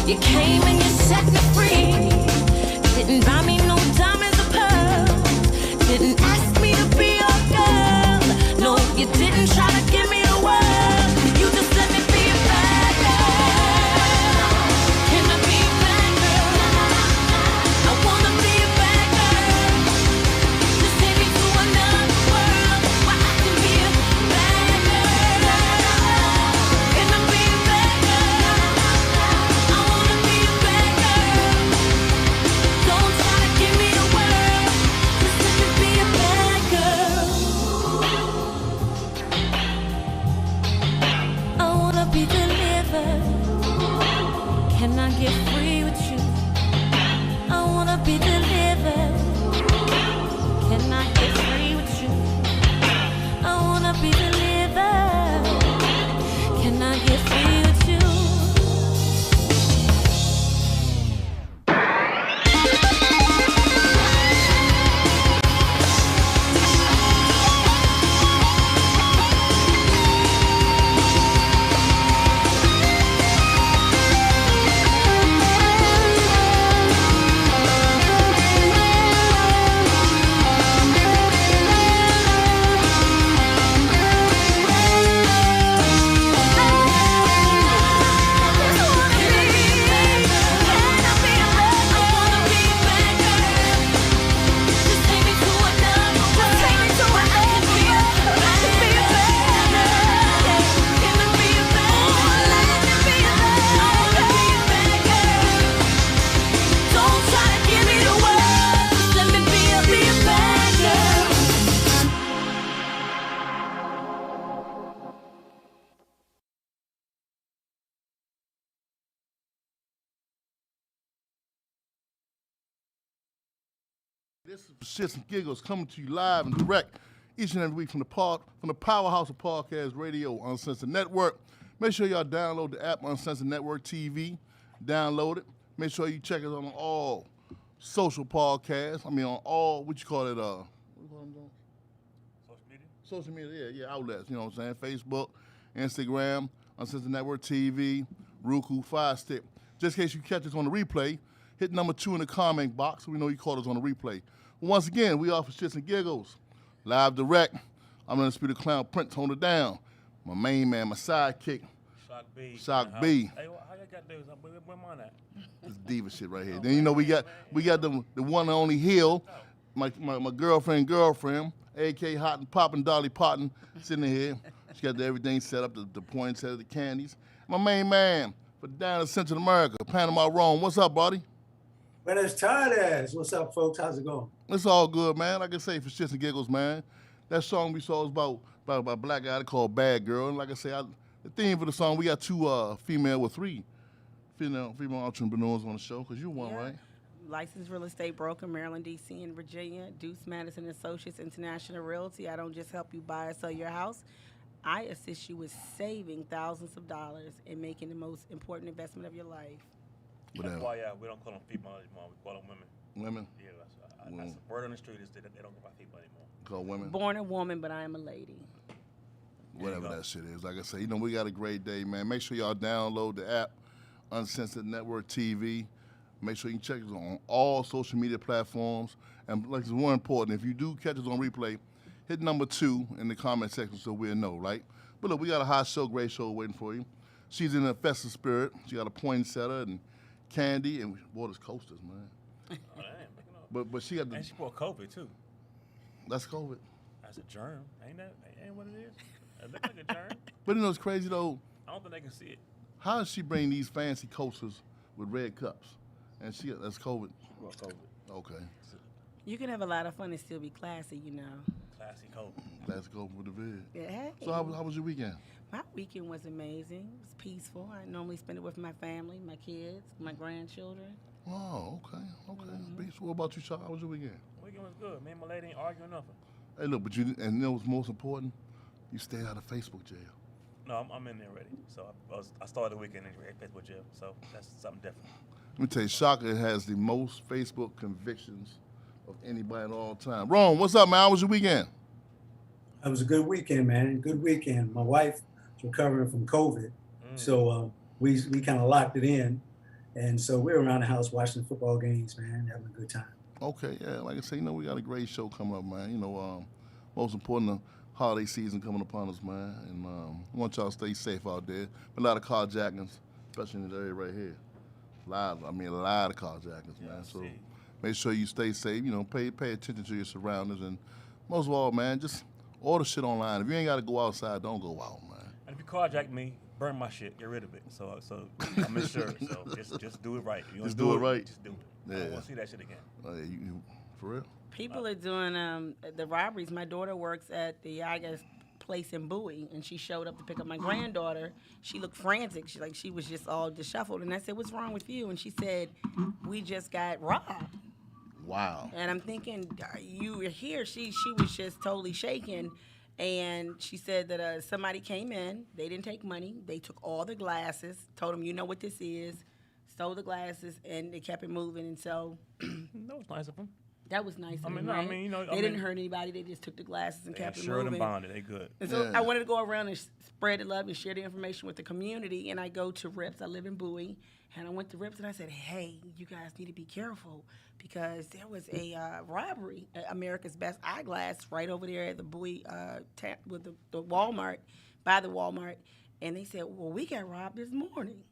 You came and you set me free. Didn't buy me no diamonds or pearls. Didn't ask me to be your girl. No, you didn't try to give me the world. You just let me be a bad girl. Can I be a bad girl? I wanna be a bad girl. Just take me to another world where I can be a bad girl. Can I be a bad girl? I wanna be a bad girl. Don't try to give me the world. Just let me be a bad girl. I wanna be delivered. Can I get free with you? I wanna be delivered. Can I get free with you? I wanna be delivered. Can I get free with you? This is Shittz and Giggles coming to you live and direct each and every week from the powerhouse of podcast radio, Uncensored Network. Make sure y'all download the app, Uncensored Network TV. Download it. Make sure you check us on all social podcasts. I mean, on all, what you call it, what you call them, John? Social media? Social media, yeah, outlets, you know what I'm saying? Facebook, Instagram, Uncensored Network TV, Roku, Fire Stick. Just in case you catch us on the replay, hit number 2 in the comment box so we know you caught us on the replay. Once again, we offer Shittz and Giggles, live direct. I'm going to speak the clown Prince, hold it down. My main man, my sidekick, Shock B. Hey, how you got those? Where mine at? This diva shit right here. Then you know we got the one and only Hill, my girlfriend, A.K. Hot and Poppin' Dolly Parton, sitting here. She got everything set up, the poinsettia, the candies. My main man for down in Central America, Panama, Rome. What's up, buddy? Buenas tardes. What's up, folks? How's it going? It's all good, man. Like I say, for Shittz and Giggles, man. That song we saw was about a black guy called Bad Girl. And like I say, the theme for the song, we got 2 three female entrepreneurs on the show, because you one, right? Licensed real estate broker, Maryland, D.C., and Virginia. Deuce Madison Associates International Realty. I don't just help you buy or sell your house. I assist you with saving thousands of dollars and making the most important investment of your life. That's why we don't call them female anymore. We call them women. Women? Yeah, that's the word on the street is they don't go by female anymore. Call women? Born a woman, but I am a lady. Whatever that shit is. Like I say, we got a great day, man. Make sure y'all download the app, Uncensored Network TV. Make sure you can check us on all social media platforms. And like it's more important, if you do catch us on replay, hit number 2 in the comment section so we'll know, right? But look, we got a hot show, great show waiting for you. She's in a festive spirit. She got a poinsettia and candy, and we bought us coasters, man. Oh, damn, but she got and she brought COVID too. That's COVID. That's a germ. Ain't what it is? It looks like a germ. But it's crazy though. I don't think they can see it. How does she bring these fancy coasters with red cups? And that's COVID. Well, COVID. Okay. You can have a lot of fun and still be classy, you know. Classy COVID. Classy COVID with the vid. Yeah, hey. So how was your weekend? My weekend was amazing. It was peaceful. I normally spend it with my family, my kids, my grandchildren. Oh, okay. Mm-hmm. What about you, Chuck? How was your weekend? Weekend was good. Me and my lady ain't arguing nothing. Hey, look, but you know what's most important? You stayed out of Facebook jail. No, I'm in there already. So I started the weekend in Facebook jail. So that's something different. Let me tell you, Shaka has the most Facebook convictions of anybody in all time. Rome, what's up, man? How was your weekend? It was a good weekend, man. Good weekend. My wife was recovering from COVID, so we kind of locked it in, And so we were around the house watching football games, man, having a good time. Okay, yeah. Like I say, we got a great show coming up, man. Most important, the holiday season coming upon us, man. And I want y'all to stay safe out there. A lot of carjackings, especially in the area right here. A lot of carjackings, man. So make sure you stay safe. Pay attention to your surroundings, and most of all, man, just order shit online. If you ain't got to go outside, don't go out, man. And if you carjack me, burn my shit, get rid of it. So I'm insured. So just do it right. If you Just do it right. Just do it. Yeah. I don't want to see that shit again. You for real? People are doing the robberies. My daughter works at the place in Bowie, and she showed up to pick up my granddaughter. She looked frantic. She was just all disheveled. And I said, "What's wrong with you?" And she said, "We just got robbed." Wow. And I'm thinking, you were here. She was just totally shaken. And she said that somebody came in. They didn't take money. They took all the glasses, told them, "You know what this is," stole the glasses, and they kept it moving. And so That was nice of them. that was nice. I of mean, them, no, I right? mean, they didn't hurt anybody. They just took the glasses and They kept it insured moving. and bonded. They good. And so Yeah. I wanted to go around and spread the love and share the information with the community. And I go to Rips. I live in Bowie. And I went to Rips and I said, "Hey, you guys need to be careful because there was a robbery at America's Best Eyeglass right over there at the Bowie with the Walmart, by the Walmart." And they said, "Well, we got robbed this morning."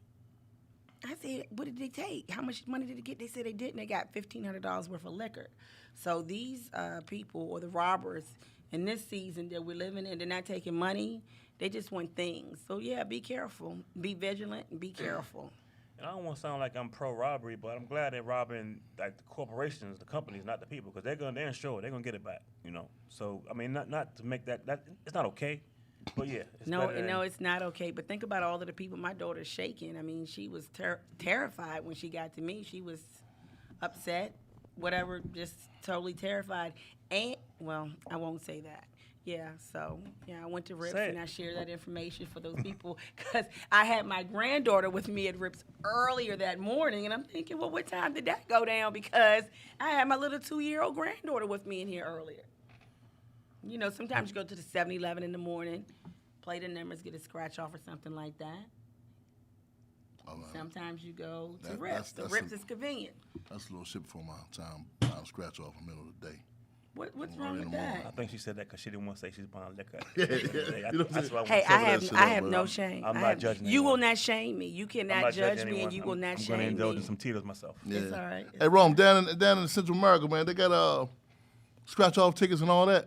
I said, "What did they take? How much money did they get?" They said they didn't. They got $1,500 worth of liquor. So these people, or the robbers, in this season that we're living in, they're not taking money. They just want things. So, yeah, be careful. Be vigilant and be careful. And I don't want to sound like I'm pro-robbery, but I'm glad they're robbing like the corporations, the companies, not the people, because they're insured. They're gonna get it back, So I mean, not to make that it's not okay, but yeah. It's No, better than- it's not okay. But think about all of the people. My daughter's shaking. I mean, she was terrified when she got to me. She was upset, whatever, just totally terrified. And, well, I won't say that. Yeah, so, I went to Rips Say it. and I shared that information for those people because I had my granddaughter with me at Rips earlier that morning, and I'm thinking, well, what time did that go down? Because I had my little 2-year-old granddaughter with me in here earlier. Sometimes you go to the 7-Eleven in the morning, play the numbers, get a scratch off or something like that. Oh, man. Sometimes you go to That- Rips. that's Rips a- is convenient. That's a little shit before my time. I'll scratch off in the middle of the day. What's Early wrong in with the morning. I that? think she said that because she didn't want to say she's buying liquor. You know what I'm That's saying? what I Hey, want Cover I that shit have up, no man. shame. I'm I not have- judging You will anyone. not shame me. You I'm cannot not judge judging me, and anyone. you will not I'm going to shame indulge me. in some Tito's myself. Yeah. It's all right. Hey, Rome, down in Central America, man, they got scratch off tickets and all that.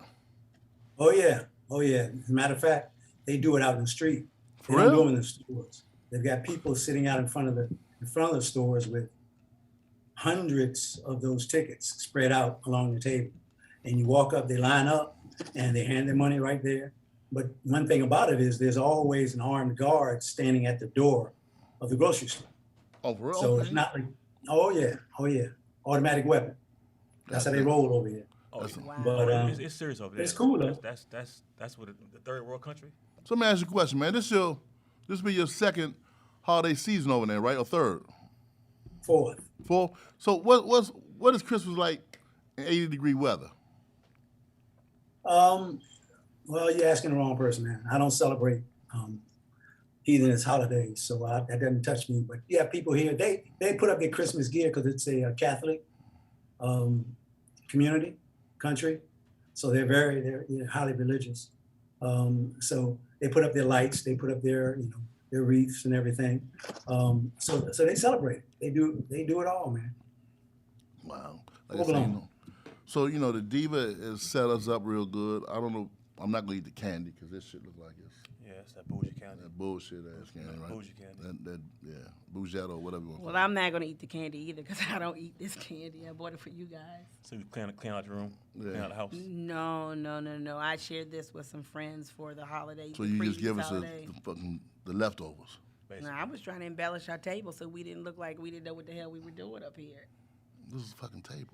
Oh yeah. As a matter of fact, they do it out in the street. For They don't do real? them in the stores. They've got people sitting out in front of the stores with hundreds of those tickets spread out along the table. And you walk up, they line up, and they hand their money right there. But one thing about it is there's always an armed guard standing at the door of the grocery store. Oh, for real? So Okay. it's not like, oh yeah, automatic weapon. That's how they roll over here. Oh, That's- yeah. Wow. But It's serious over there. it's cool, though. That's what the third world country. So let me ask you a question, man. This be your second holiday season over there, right? Or third? fourth. Fourth? So what is Christmas like in 80-degree weather? Well, you're asking the wrong person, man. I don't celebrate heathenist holidays, so that doesn't touch me. But yeah, people here, they put up their Christmas gear because it's a Catholic community, country, so they're highly religious. So they put up their lights, they put up their their wreaths and everything. So they celebrate. They do it all, man. Wow. Full blown. So, the diva has set us up real good. I don't know. I'm not going to eat the candy because this shit look like it's Yeah, it's that bougie candy. that bullshit ass candy, right? Bougie candy. That Bougetto, whatever you want to Well, call it. I'm not going to eat the candy either because I don't eat this candy. I bought it for you guys. So you clean out your room, Yeah. clean out the house. No. I shared this with some friends for the holiday. So the you just previous give us holiday. the leftovers. Basically. No, I was trying to embellish our table so we didn't look like we didn't know what the hell we were doing up here. This is a fucking table.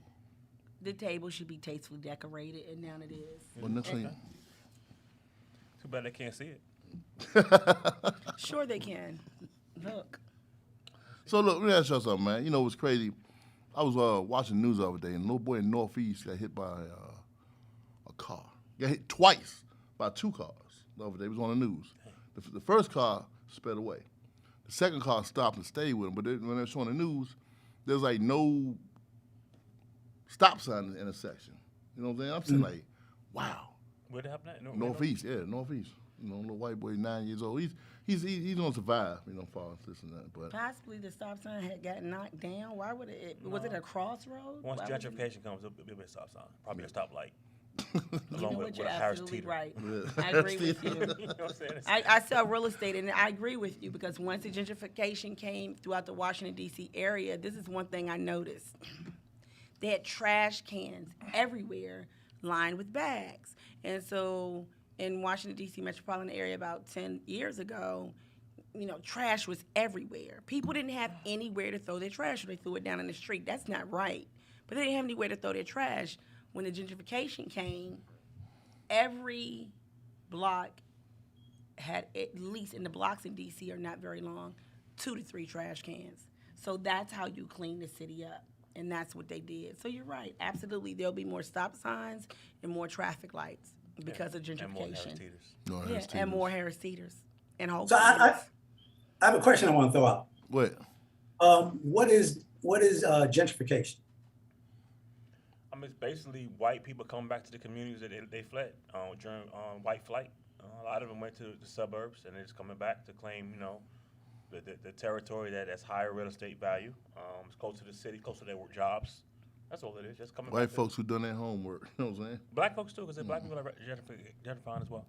The table should be tastefully decorated, and now it is. Well, next thing, Too bad they can't see it. Sure they can. Look. So look, let me ask y'all something, man. What's crazy? I was watching the news the other day, and a little boy in Northeast got hit by a car. Got hit twice by two cars the other day. It was on the news. The first car sped away. The second car stopped and stayed with him. But when they're showing the news, there's like no stop sign in the intersection. You know what I'm saying? I'm saying like, wow. Where did it happen at? Northeast, northeast. You know, little white boy, 9 years old. He's gonna survive. You know, as far as this and that. But Possibly the stop sign had got knocked down. Why would it? Was it a crossroad? Once Why would you- gentrification comes, it'll be a stop sign. Probably a stoplight. You Along know with what? You're a Harris absolutely Teeter. right. Yeah. I agree with you. You know what I'm saying? I sell real estate, and I agree with you because once the gentrification came throughout the Washington, D.C. area, this is one thing I noticed. They had trash cans everywhere lined with bags. And so in Washington, D.C. metropolitan area about 10 years ago, you know, trash was everywhere. People didn't have anywhere to throw their trash, or they threw it down in the street. That's not right. But they didn't have anywhere to throw their trash. When the gentrification came, every block had, at least in the blocks in D.C. are not very long, 2 to 3 trash cans. So that's how you clean the city up. And that's what they did. So you're right. Absolutely. There'll be more stop signs and more traffic lights because of And more Harris gentrification. Teeters. no, Yeah, Harris and Teeters. more Harris Teeters and Whole So Foods. I have a question I want to throw out. What? What is gentrification? I mean, it's basically white people coming back to the communities that they fled during white flight. A lot of them went to the suburbs, and they're just coming back to claim, you know, the territory that's higher real estate value. It's close to the city, close to their work jobs. That's all it is. Just coming White back. folks who done their homework. You know what I'm saying? Black folks too, because black people are gentrifying as well.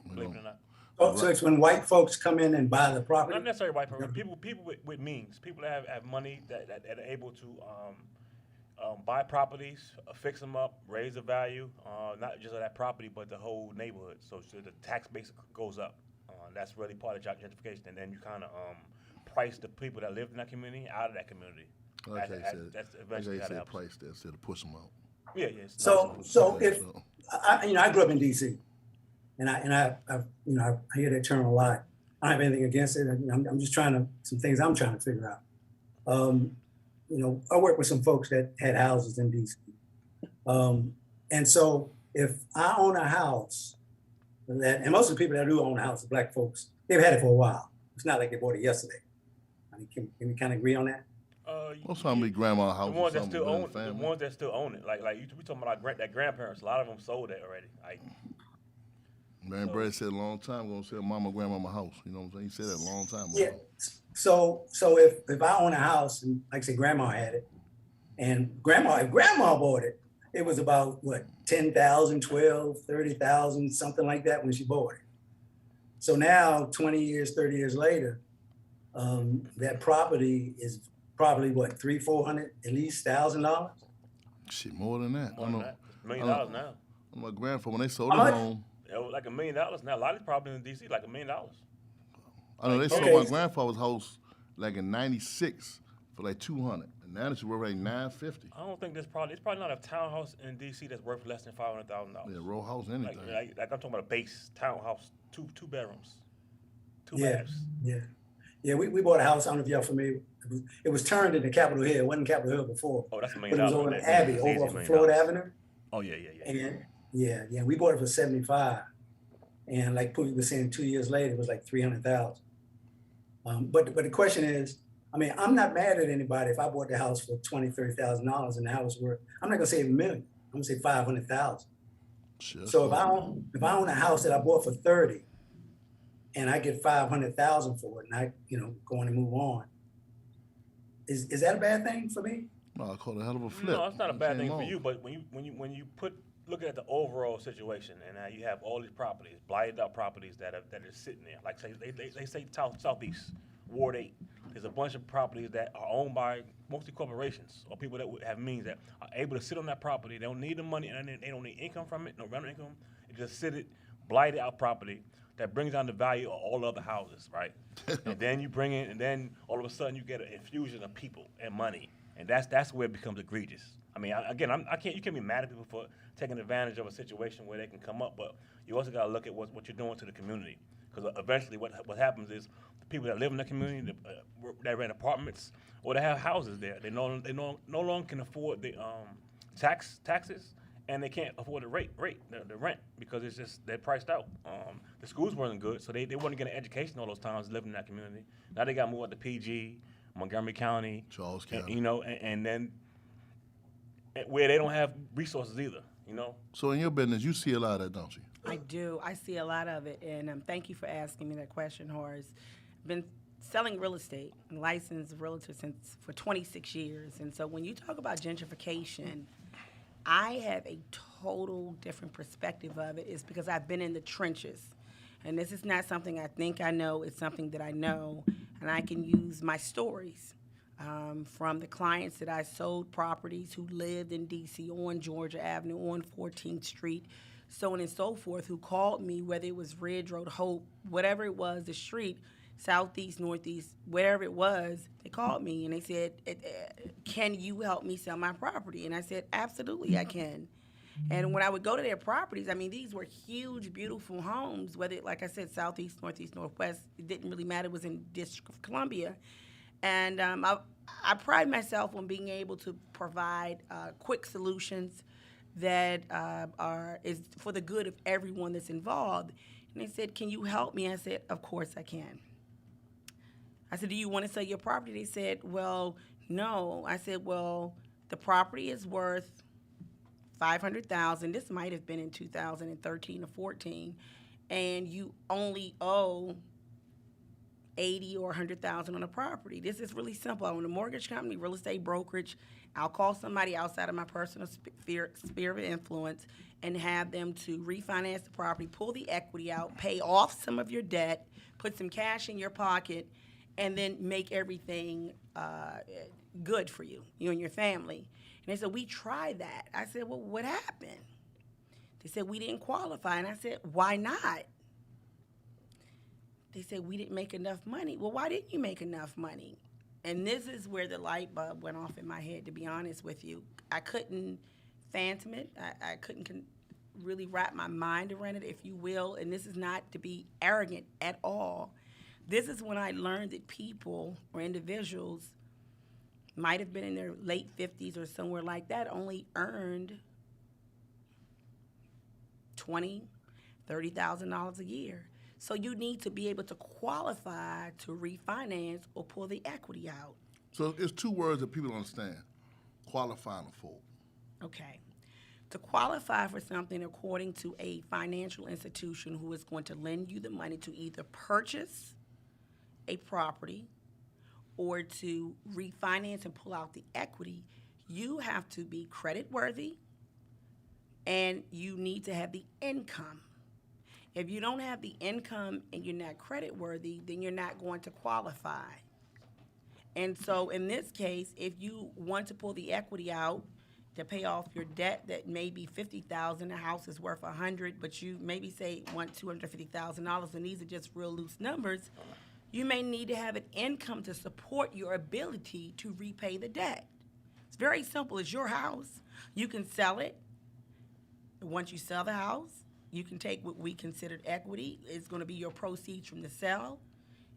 Believe it or not. So it's when white folks come in and buy the property. Not necessarily white people. People with means. People that have money that are able to buy properties, fix them up, raise the value, not just of that property, but the whole neighborhood. So the tax base goes up. That's really part of gentrification. And then you kind of price the people that live in that community out of that community. Like I said, That's eventually like I how that said, happens. price there instead of push them out. Yeah, yeah. it's So nice. if I grew up in D.C. and I hear that term a lot. I don't have anything against it. I'm just some things I'm trying to figure out. I work with some folks that had houses in D.C. And so if I own a house, and most of the people that do own a house, black folks, they've had it for a while. It's not like they bought it yesterday. I mean, can we kind of agree on that? Most of them be grandma The house or ones that something still within own, the the family. ones that still own it, like we talking about that grandparents. A lot of them sold it already. Like, Man, Brad said a long time ago, said mama, grandmama house. You know what I'm saying? He said that a long time ago. Yeah. So if I own a house and like I said, grandma had it, and if grandma bought it, it was about what, 10,000, 12, 30,000, something like that when she bought it. So now 20 years, 30 years later, that property is probably what, $300,000-400,000 at least $1,000. Shit, more than that. more I than know. that. It's $1 million now. My grandfather, when they sold How his much? home, It was like $1 million now. A lot of these properties in D.C. like $1 million. I know they sold Okay. my grandfather's house like in '96 for like $200, and now it's worth like $950. I don't think it's probably not a townhouse in D.C. that's worth less than $500,000. Yeah, row house, Like, anything. like I'm talking about a base townhouse, two bedrooms, two Yeah. baths. Yeah, we bought a house. I don't know if y'all familiar. It was turned into Capitol Hill. It wasn't Capitol Hill before. Oh, that's $1 But million. it was over in Abbey, over off of Florida Avenue. Oh yeah. And yeah, we bought it for 75, and like Pookie was saying, 2 years later it was like 300,000. But the question is, I mean, I'm not mad at anybody if I bought the house for $20,000-$30,000 and the house was worth. I'm not gonna say $1 million. I'm gonna say 500,000. Shit, So if I own a house that I bought for 30, and I get 500,000 for it, and I go on and move on, is that a bad thing for me? no, I call it a hell of a flip. No, it's not a You bad came thing for on. you. But when you look at the overall situation, and now you have all these properties, blighted out properties that are sitting there. Like say they say Southeast Ward 8. There's a bunch of properties that are owned by mostly corporations or people that would have means that are able to sit on that property. They don't need the money and they don't need income from it, no rental income. It just blighted out property that brings down the value of all other houses, right? And then you bring in, and then all of a sudden you get an infusion of people and money, and that's where it becomes egregious. I mean, you can't be mad at people for taking advantage of a situation where they can come up, but you also got to look at what you're doing to the community, because eventually what happens is the people that live in the community, that rent apartments or they have houses there, they no longer can afford the taxes, and they can't afford the the rent because it's just they're priced out. The schools weren't good, so they weren't getting education all those times living in that community. Now they got moved up to PG, Montgomery County, Charles and, County. you know, and then where they don't have resources either. You know, So in your business, you see a lot of that, don't you? I do. I see a lot of it, and thank you for asking me that question, Horace. Been selling real estate, licensed realtor for 26 years, and so when you talk about gentrification, I have a total different perspective of it. It's because I've been in the trenches, and this is not something I think I know. It's something that I know, and I can use my stories. From the clients that I sold properties who lived in D.C. on Georgia Avenue, on 14th Street, so on and so forth, who called me, whether it was Ridge Road, Hope, whatever it was, the street, southeast, northeast, whatever it was, they called me and they said, can you help me sell my property? And I said, absolutely, I can. And when I would go to their properties, I mean, these were huge, beautiful homes, whether, like I said, southeast, northeast, northwest, it didn't really matter, it was in District of Columbia. And I pride myself on being able to provide quick solutions that is for the good of everyone that's involved. And they said, can you help me? I said, of course I can. I said, do you want to sell your property? They said, well, no. I said, well, the property is worth $500,000. This might have been in 2013 or 14, and you only owe $80,000 or $100,000 on a property. This is really simple. I own a mortgage company, real estate brokerage. I'll call somebody outside of my personal sphere of influence and have them to refinance the property, pull the equity out, pay off some of your debt, put some cash in your pocket, and then make everything good for you and your family. And they said, we tried that. I said, well, what happened? They said, we didn't qualify. And I said, why not? They said, we didn't make enough money. Well, why didn't you make enough money? And this is where the light bulb went off in my head, to be honest with you. I couldn't phantom it. I couldn't really wrap my mind around it, if you will. And this is not to be arrogant at all. This is when I learned that people or individuals might have been in their late 50s or somewhere like that, only earned $20,000, $30,000 a year. So you need to be able to qualify to refinance or pull the equity out. So it's two words that people don't understand: qualify and afford. Okay. To qualify for something according to a financial institution who is going to lend you the money to either purchase a property or to refinance and pull out the equity, you have to be credit worthy and you need to have the income. If you don't have the income and you're not credit worthy, then you're not going to qualify. And so in this case, if you want to pull the equity out to pay off your debt that may be $50,000, the house is worth $100,000, but you maybe say want $250,000, and these are just real loose numbers, you may need to have an income to support your ability to repay the debt. It's very simple. It's your house. You can sell it. Once you sell the house, you can take what we considered equity. It's going to be your proceeds from the sale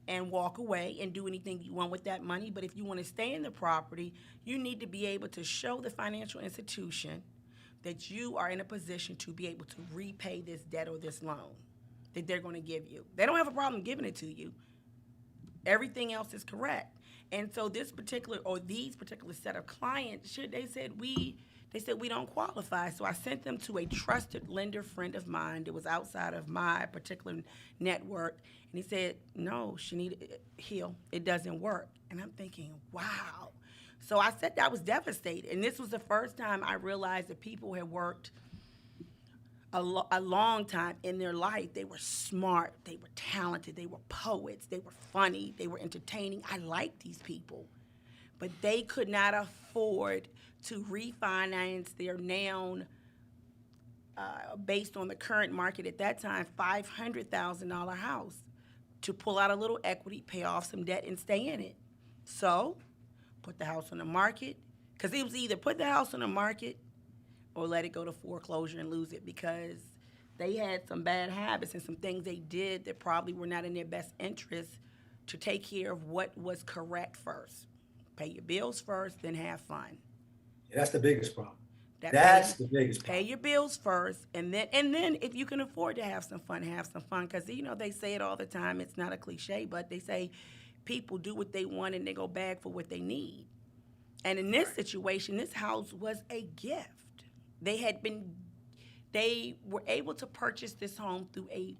and walk away and do anything you want with that money. But if you want to stay in the property, you need to be able to show the financial institution that you are in a position to be able to repay this debt or this loan that they're going to give you. They don't have a problem giving it to you. Everything else is correct. And so these particular set of clients, they said we don't qualify. So I sent them to a trusted lender friend of mine that was outside of my particular network. And he said, no, Hill, it doesn't work. And I'm thinking, wow. So I said that I was devastated. And this was the first time I realized that people had worked a long time in their life. They were smart, they were talented, they were poets, they were funny, they were entertaining. I liked these people. But they could not afford to refinance their now, based on the current market at that time, $500,000 house to pull out a little equity, pay off some debt, and stay in it. So, put the house on the market, because it was either put the house on the market or let it go to foreclosure and lose it, because they had some bad habits and some things they did that probably were not in their best interest to take care of what was correct first. Pay your bills first, then have fun. Yeah, that's the biggest problem. That's the biggest Pay problem. your bills first, and then if you can afford to have some fun, have some fun. Because they say it all the time. It's not a cliche, but they say people do what they want and they go bag for what they need. And in this situation, this house was a gift. They were able to purchase this home through a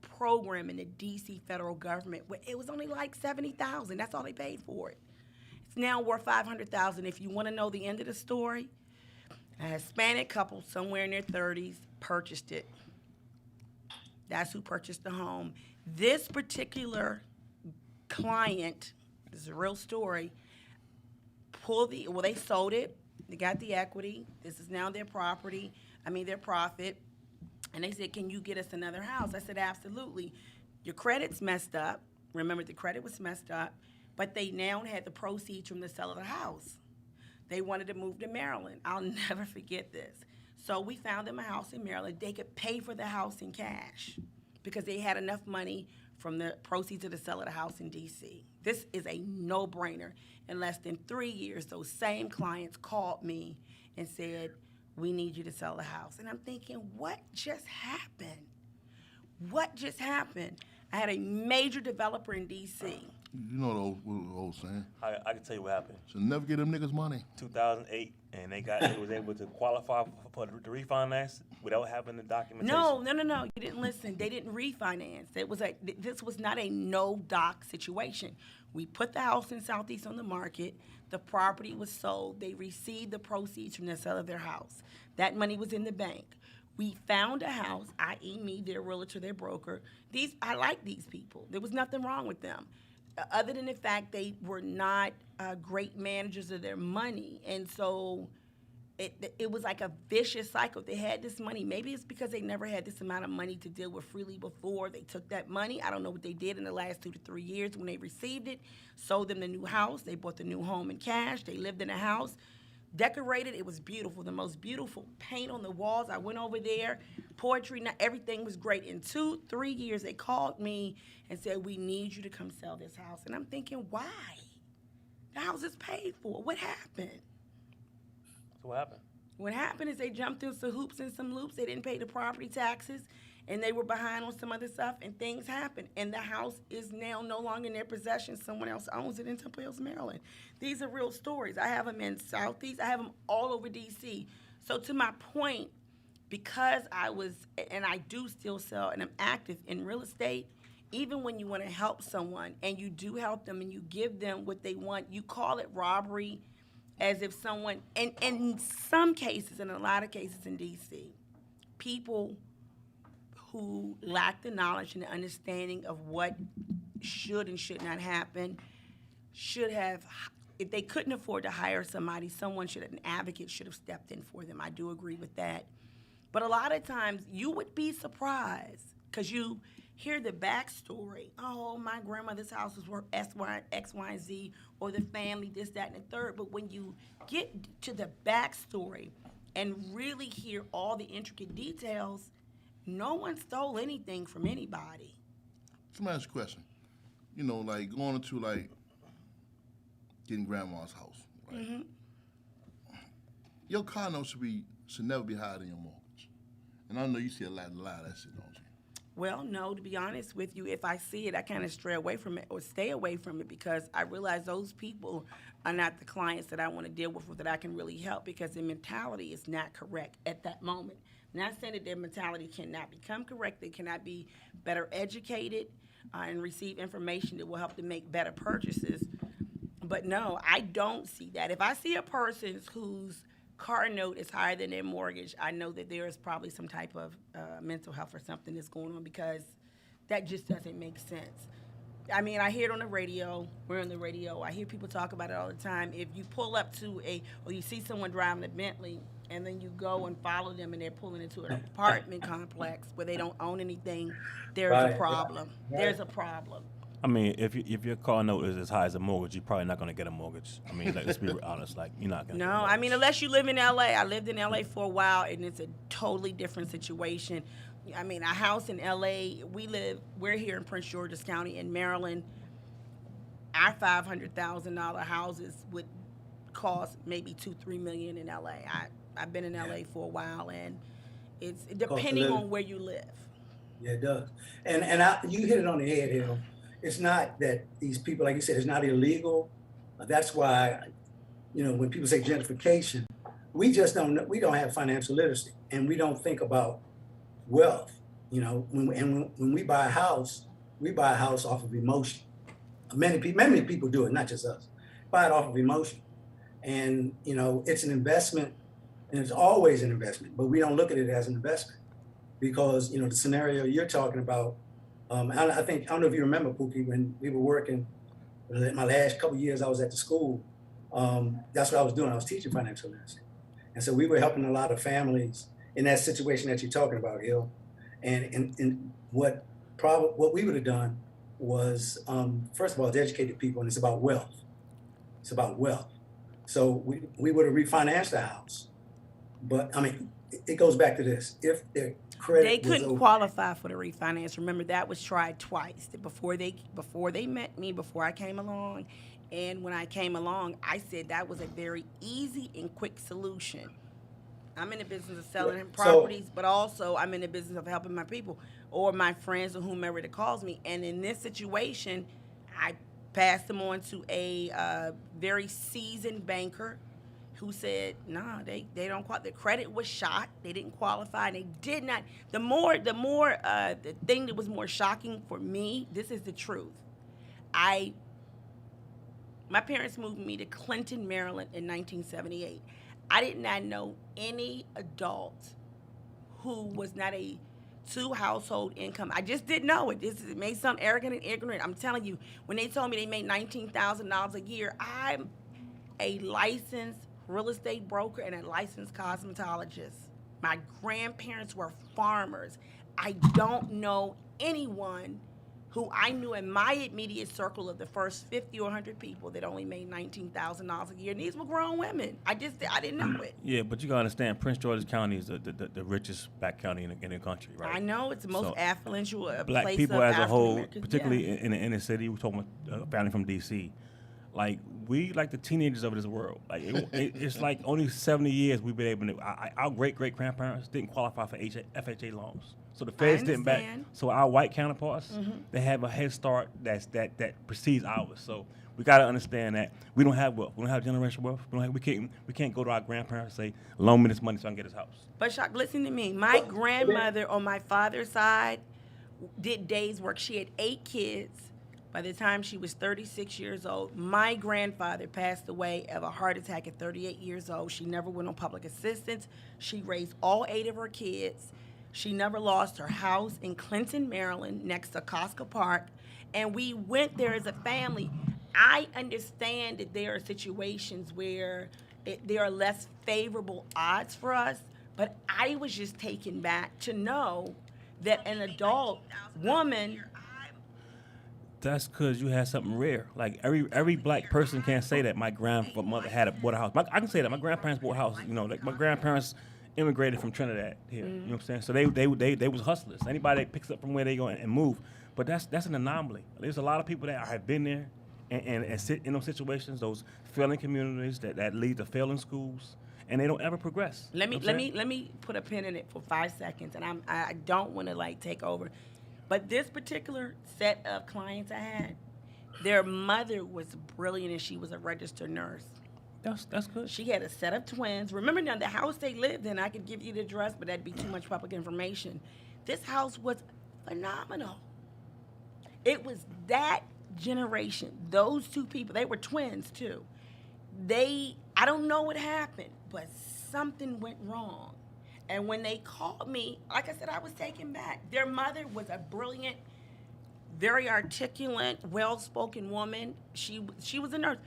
program in the D.C. federal government. Where it was only like $70,000. That's all they paid for it. It's now worth $500,000. If you want to know the end of the story, a Hispanic couple somewhere in their 30s purchased it. That's who purchased the home. This particular client, this is a real story, they sold it. They got the equity. This is now their property. Their profit. And they said, can you get us another house? I said, absolutely. Your credit's messed up. Remember, the credit was messed up. But they now had the proceeds from the sale of the house. They wanted to move to Maryland. I'll never forget this. So we found them a house in Maryland. They could pay for the house in cash because they had enough money from the proceeds of the sale of the house in D.C. This is a no-brainer. In less than 3 years, those same clients called me and said, we need you to sell the house. And I'm thinking, what just happened? What just happened? I had a major developer in D.C. You know the old saying. I can tell you what happened. So never give them niggas money. 2008, and they was able to qualify for the refinance without having the documentation. No. You didn't listen. They didn't refinance. This was not a no-doc situation. We put the house in Southeast on the market. The property was sold. They received the proceeds from the sale of their house. That money was in the bank. We found a house, i.e. me, their realtor, their broker. I like these people. There was nothing wrong with them, other than the fact they were not great managers of their money. And so it was like a vicious cycle. They had this money. Maybe it's because they never had this amount of money to deal with freely before. They took that money. I don't know what they did in the last 2 to 3 years when they received it. Sold them the new house. They bought the new home in cash. They lived in a house. Decorated. It was beautiful. The most beautiful paint on the walls. I went over there. Poetry. Everything was great. In 2-3 years, they called me and said, we need you to come sell this house. And I'm thinking, why? The house is paid for. What happened? So what happened? What happened is they jumped through some hoops and some loops. They didn't pay the property taxes, and they were behind on some other stuff, and things happened. And the house is now no longer in their possession. Someone else owns it in Temple Hills, Maryland. These are real stories. I have them in Southeast. I have them all over D.C. So to my point, because I was, and I do still sell, and I'm active in real estate, even when you want to help someone, and you do help them, and you give them what they want, you call it robbery, as if someone, and in some cases, in a lot of cases in D.C., people who lack the knowledge and the understanding of what should and should not happen should have, if they couldn't afford to hire somebody, an advocate should have stepped in for them. I do agree with that. But a lot of times you would be surprised because you hear the backstory. Oh, my grandmother's house was worth X, Y, and Z, or the family, this, that, and the third. But when you get to the backstory and really hear all the intricate details, no one stole anything from anybody. Let me ask you a question. You know, like going into like getting grandma's house, right? Mm-hmm. Your car note should never be higher than your mortgage. And I know you see a lot of that shit, don't you? Well, no, to be honest with you, if I see it, I kind of stray away from it or stay away from it because I realize those people are not the clients that I want to deal with or that I can really help because their mentality is not correct at that moment. Not saying that their mentality cannot become correct. They cannot be better educated and receive information that will help them make better purchases. But no, I don't see that. If I see a person whose car note is higher than their mortgage, I know that there is probably some type of mental health or something that's going on because that just doesn't make sense. I mean, I hear it on the radio. We're on the radio. I hear people talk about it all the time. If you pull up to or you see someone driving a Bentley and then you go and follow them and they're pulling into an apartment complex where they don't own anything, there's a problem. Right. There's a problem. I mean, if your car note is as high as a mortgage, you're probably not going to get a mortgage. I mean, let's be honest. Like, you're not going to get a mortgage. I mean, unless you live in L.A. I lived in L.A. for a while, and it's a totally different situation. I mean, a house in L.A., we're here in Prince George's County in Maryland. Our $500,000 houses would cost maybe 2-3 million in LA. I've been in LA for a while, and it's depending on where you live. Yeah, it does. You hit it on the head, Hill. It's not that these people, like you said, it's not illegal. That's why, when people say gentrification, we just don't know, we don't have financial literacy, and we don't think about wealth. When we buy a house, off of emotion. Many people do it, not just us. Buy it off of emotion, and it's an investment, and it's always an investment. But we don't look at it as an investment because the scenario you're talking about. I don't know if you remember, Pookie, when we were working. My last couple of years, I was at the school. That's what I was doing. I was teaching financial literacy, and so we were helping a lot of families in that situation that you're talking about, Hill. And what we would have done was, first of all, to educate the people, and it's about wealth. It's about wealth. So we would have refinanced the house, but it goes back to this: if their credit they couldn't qualify for the refinance. Remember, that was tried twice before they met me, before I came along, and when I came along, I said that was a very easy and quick solution. I'm in the business of selling properties, but also I'm in the business of helping my people or my friends or whomever that calls me. And in this situation, I passed them on to a very seasoned banker who said, nah, they don't qualify. The credit was shot. They didn't qualify. They did not. The thing that was more shocking for me, this is the truth. My parents moved me to Clinton, Maryland in 1978. I did not know any adult who was not a 2 household income. I just didn't know it. It may sound arrogant and ignorant. I'm telling you, when they told me they made $19,000 a year, I'm a licensed real estate broker and a licensed cosmetologist. My grandparents were farmers. I don't know anyone who I knew in my immediate circle of the first 50 or 100 people that only made $19,000 a year. And these were grown women. I didn't know it. Yeah, but you got to understand, Prince George's County is the richest black county in the country, right? I know. It's the most affluential black place people of as a whole, African-Americans, particularly in the inner city. We're talking about a family from D.C. Like, we like the teenagers of this world. Like, it's like only 70 years we've been able to. Our great-great-grandparents didn't qualify for FHA loans. So the feds didn't back. So our white counterparts, they have a head start that precedes ours. So we got to understand that we don't have wealth. We don't have generational wealth. We can't go to our grandparents and say, loan me this money so I can get this house. But Shock, listen to me. My grandmother on my father's side did days work. She had 8 kids. By the time she was 36 years old, my grandfather passed away of a heart attack at 38 years old. She never went on public assistance. She raised all 8 of her kids. She never lost her house in Clinton, Maryland, next to Costco Park. And we went there as a family. I understand that there are situations where there are less favorable odds for us, but I was just taken back to know that an adult woman... That's because you had something rare. Like, every black person can't say that my grandmother bought a house. I can say that my grandparents bought a house. Like my grandparents immigrated from Trinidad here. You know what I'm saying? So they was hustlers. Anybody that picks up from where they go and move. But that's an anomaly. There's a lot of people that have been there and sit in those situations, those failing communities that lead to failing schools, and they don't ever progress. Let me put a pin in it for 5 seconds, and I don't want to take over. But this particular set of clients I had, their mother was brilliant, and she was a registered nurse. That's good. She had a set of twins. Remember now, the house they lived in, I could give you the address, but that'd be too much public information. This house was phenomenal. It was that generation, those 2 people, they were twins too. I don't know what happened, but something went wrong. And when they called me, like I said, I was taken back. Their mother was a brilliant, very articulate, well-spoken woman. She was a nurse.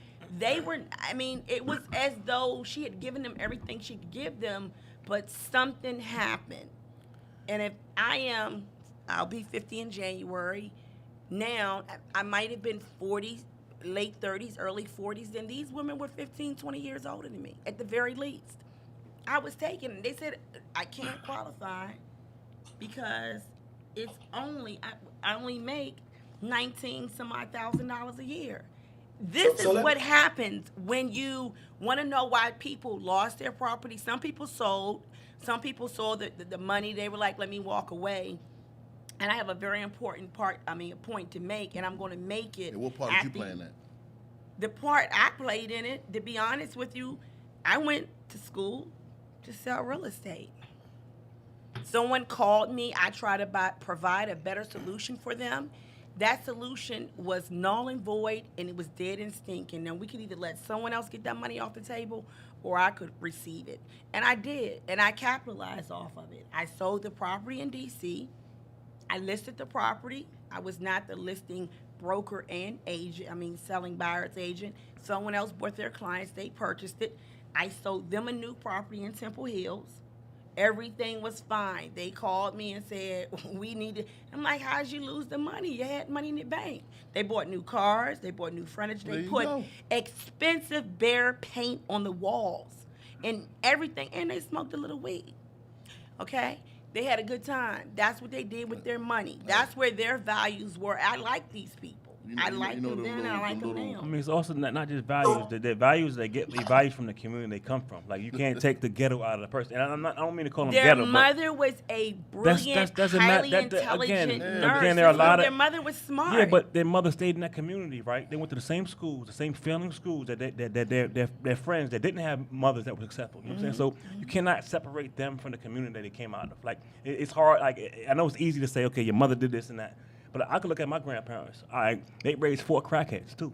It was as though she had given them everything she could give them, but something happened. And if I'll be 50 in January. Now, I might have been 40, late 30s, early 40s. Then these women were 15, 20 years older than me, at the very least. I was taken, and they said I can't qualify because it's I only make $19,000 a year. This is what happens when you want to know why people lost their property. Some people sold. Some people saw the money. They were like, let me walk away. And I have a very important point to make, and I'm going to make it. What part did you play in that? The part I played in it, to be honest with you, I went to school to sell real estate. Someone called me. I tried to provide a better solution for them. That solution was null and void, and it was dead and stinking. Now, we could either let someone else get that money off the table, or I could receive it. And I did, and I capitalized off of it. I sold the property in D.C. I listed the property. I was not the listing broker and agent, selling buyer's agent. Someone else bought their clients. They purchased it. I sold them a new property in Temple Hills. Everything was fine. They called me and said, we need to. I'm like, how'd you lose the money? You had money in the bank. They bought new cars. They bought new furniture. They put expensive bare paint on the walls and everything. And they smoked a little weed. Okay? They had a good time. That's what they did with their money. That's where their values were. I like these people. I like them then and I like them now. It's also not just values. The values they get, the values from the community they come from. Like, you can't take the ghetto out of the person. And I don't mean to call them ghetto. Their mother was a brilliant, highly intelligent nurse. Again, there are a lot of, their mother was smart. Yeah, but their mother stayed in that community, right? They went to the same schools, the same failing schools that their friends that didn't have mothers that were successful. You know what I'm saying? So you cannot separate them from the community that they came out of. Like, it's hard. Like, I know it's easy to say, okay, your mother did this and that. But I could look at my grandparents. They raised 4 crackheads, too.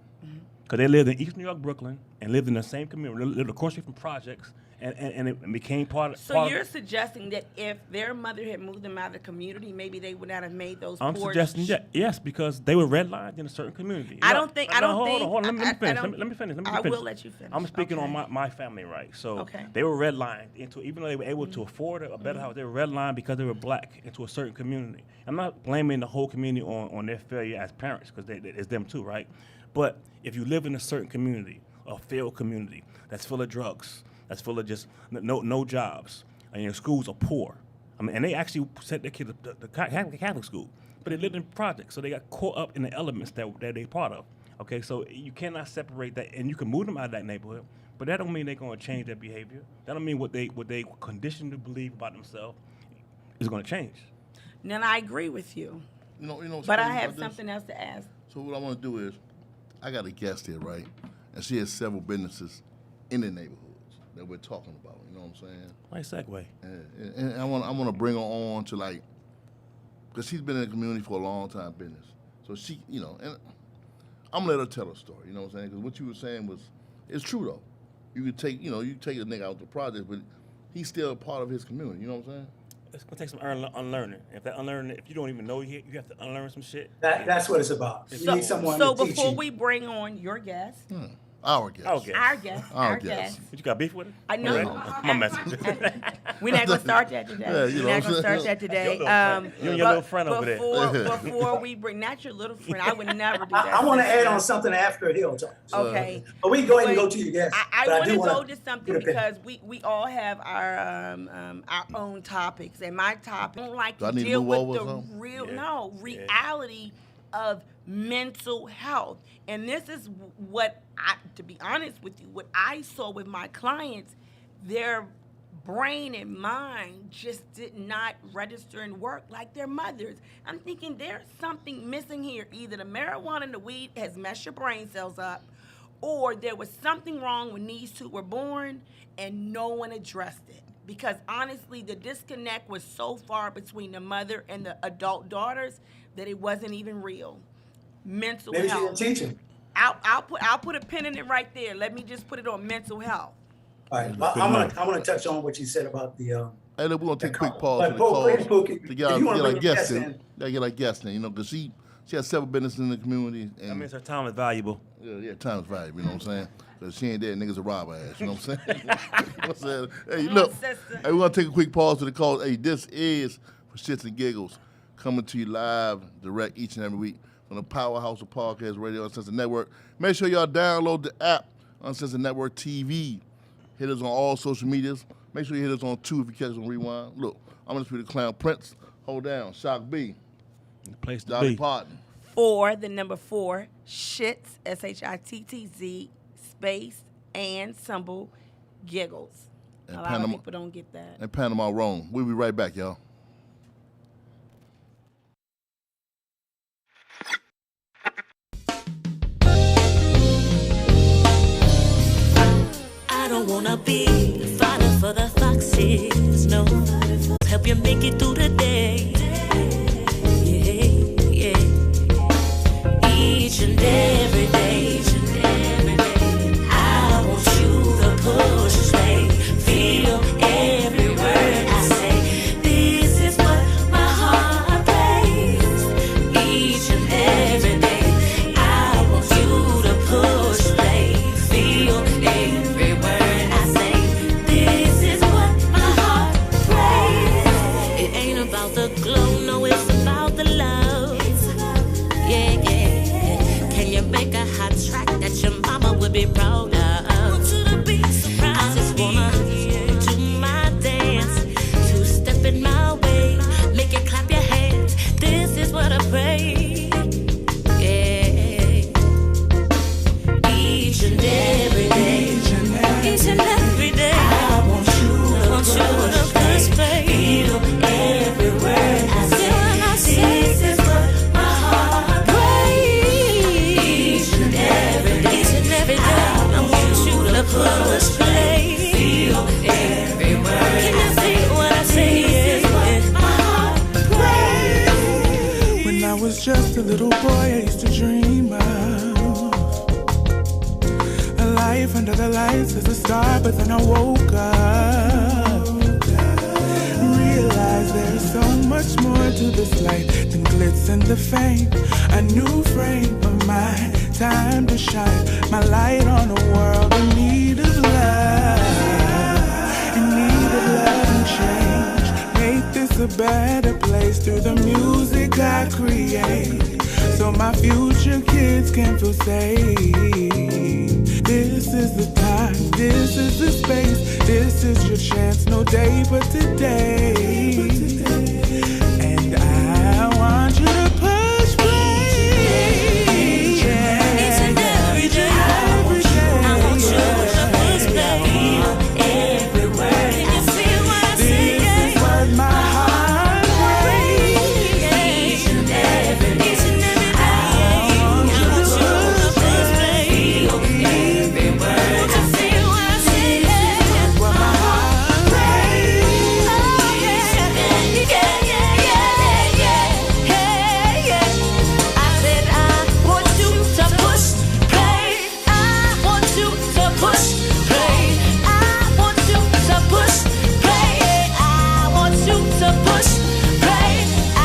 Because they lived in East New York, Brooklyn, and lived in the same community, lived across the street from projects, and it became part of. So you're suggesting that if their mother had moved them out of the community, maybe they would not have made those. I'm suggesting yes, because they were redlined in a certain community. Hold on. Let me finish. I will let you finish. I'm speaking on my family, right? So they were redlined into, even though they were able to afford a better house, they were redlined because they were black into a certain community. I'm not blaming the whole community on their failure as parents, because it's them too, right? But if you live in a certain community, a failed community that's full of drugs, that's full of just no jobs, and your schools are poor. And they actually sent their kids to the Catholic school, but they lived in projects, so they got caught up in the elements that they're part of. Okay, so you cannot separate that, and you can move them out of that neighborhood, but that don't mean they're going to change their behavior. That don't mean what they conditioned to believe about themselves is going to change. Then I agree with you. But I have something else to ask. So what I want to do is, I got a guest here, right? And she has several businesses in the neighborhoods that we're talking about. You know what I'm saying? Nice segue. And I want to bring her on to, like, because she's been in the community for a long time, business. So she, and I'm gonna let her tell her story. You know what I'm saying? Because what you were saying it's true though. You could take, you take a nigga out the project, but he's still a part of his community. You know what I'm saying? It's gonna take some unlearning. If you don't even know yet, you have to unlearn some shit. That's what it's about. You need someone to teach you. Before we bring on your guest, our guest. Our guest. But you got beef with it? I know. My message. We're not gonna start that today. We're not gonna start that today. You and your little friend over there. Before we bring, not your little friend. I would never do that. I want to add on something after he'll talk. Okay. But we can go ahead and go to your guest. I want to go to something because we all have our own topics, and my topic I don't like to deal with the reality of mental health. And this is what to be honest with you, what I saw with my clients, their brain and mind just did not register and work like their mothers. I'm thinking there's something missing here. Either the marijuana and the weed has messed your brain cells up, or there was something wrong when these two were born and no one addressed it. Because honestly, the disconnect was so far between the mother and the adult daughters that it wasn't even real. Mental health. Maybe she didn't teach him. I'll put a pin in it right there. Let me just put it on mental health. All right, I want to touch on what you said about the. Hey, look, we're gonna take a quick pause for the calls to get our guest in. Gotta get our guest in, because she has several businesses in the community. And that means her time is valuable. Yeah, time is valuable. You know what I'm saying? Because she ain't dead, niggas will rob her ass. You know what I'm saying? You know what I'm saying? Hey, look. Hey, we're gonna take a quick pause for the calls. Hey, this is for Shitz and Giggles, coming to you live, direct each and every week from the powerhouse of podcast radio Uncensored Network. Make sure y'all download the app Uncensored Network TV. Hit us on all social medias. Make sure you hit us on 2 if you catch us on Rewind. Look, I'm going to be the Clown Prince. Hold down. Shock B. Place to Dolly be. Parton. or the number 4, Shittz, Shittz, space, and symbol, Giggles. And A lot of people don't get that. And Panama Rome. We'll be right back, y'all. I don't wanna be the fighter for the foxes, no. Help you make it through the day. Yeah, yeah. Each and every day, I want you to push play. Feel every word I say. This is what my heart plays. Each and every day, I want you to push play. Feel every word I say. This is what my heart plays. It ain't about the glow, no, it's about the love. Yeah, yeah. Can you make a hot track that your mama would be proud of? I just wanna do my dance, 2-step in my way, make it clap your hands. This is what I pray. Yeah. Each and every day, each and every day, I want you to push play. Feel every word I say. This is what my heart prays. Each and every day, I want you to push play. Feel every word. Can you see what I say? This is what my heart prays. When I was just a little boy, I used to dream of a life under the lights as a star, but then I woke up, realized there's so much more to this life than glitz and the fame. A new frame of mind, time to shine my light on a world in need of love, in need of love and change. Make this a better place through the music I create, so my future kids can feel safe. This is the time, this is the space, this is your chance, no day but today. And I want you to push play. Each and every day, I want you to push play. Every word. Can you see what I say? This is what my heart prays. Each and every day, I want you to push play. Feel every word. Can you see what I say? This is what my heart prays. Oh, yeah, yeah, yeah, yeah, yeah, yeah, yeah. I said I want you to push play. I want you to push play. I want you to push play. I want you to push play. I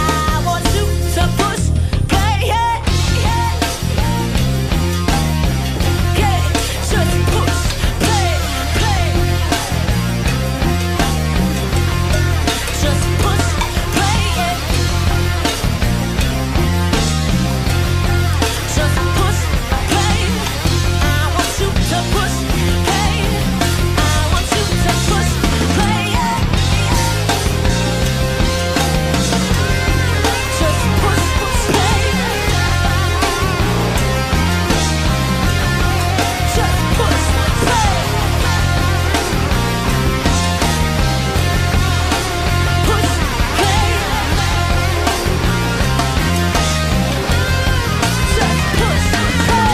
want you to push play. Yeah, yeah, yeah. Just push play, play. Just push play. Yeah. Just push play. I want you to push play. I want you to push play. Yeah. Just push play. Just push play. Push play. Just push play.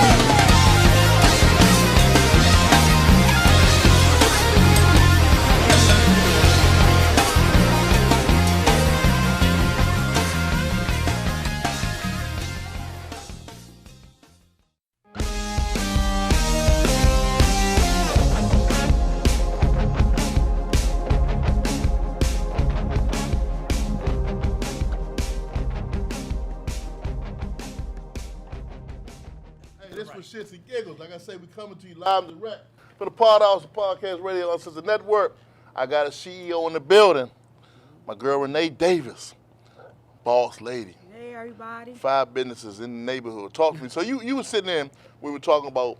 Hey, this was Shittz and Giggles. Like I say, we coming to you live and direct for the Pod House Podcast Radio Uncensored Network. I got a CEO in the building, my girl Renee Davis, boss lady. Hey, everybody. 5 businesses in the neighborhood. Talk to me. So you were sitting there, we were talking about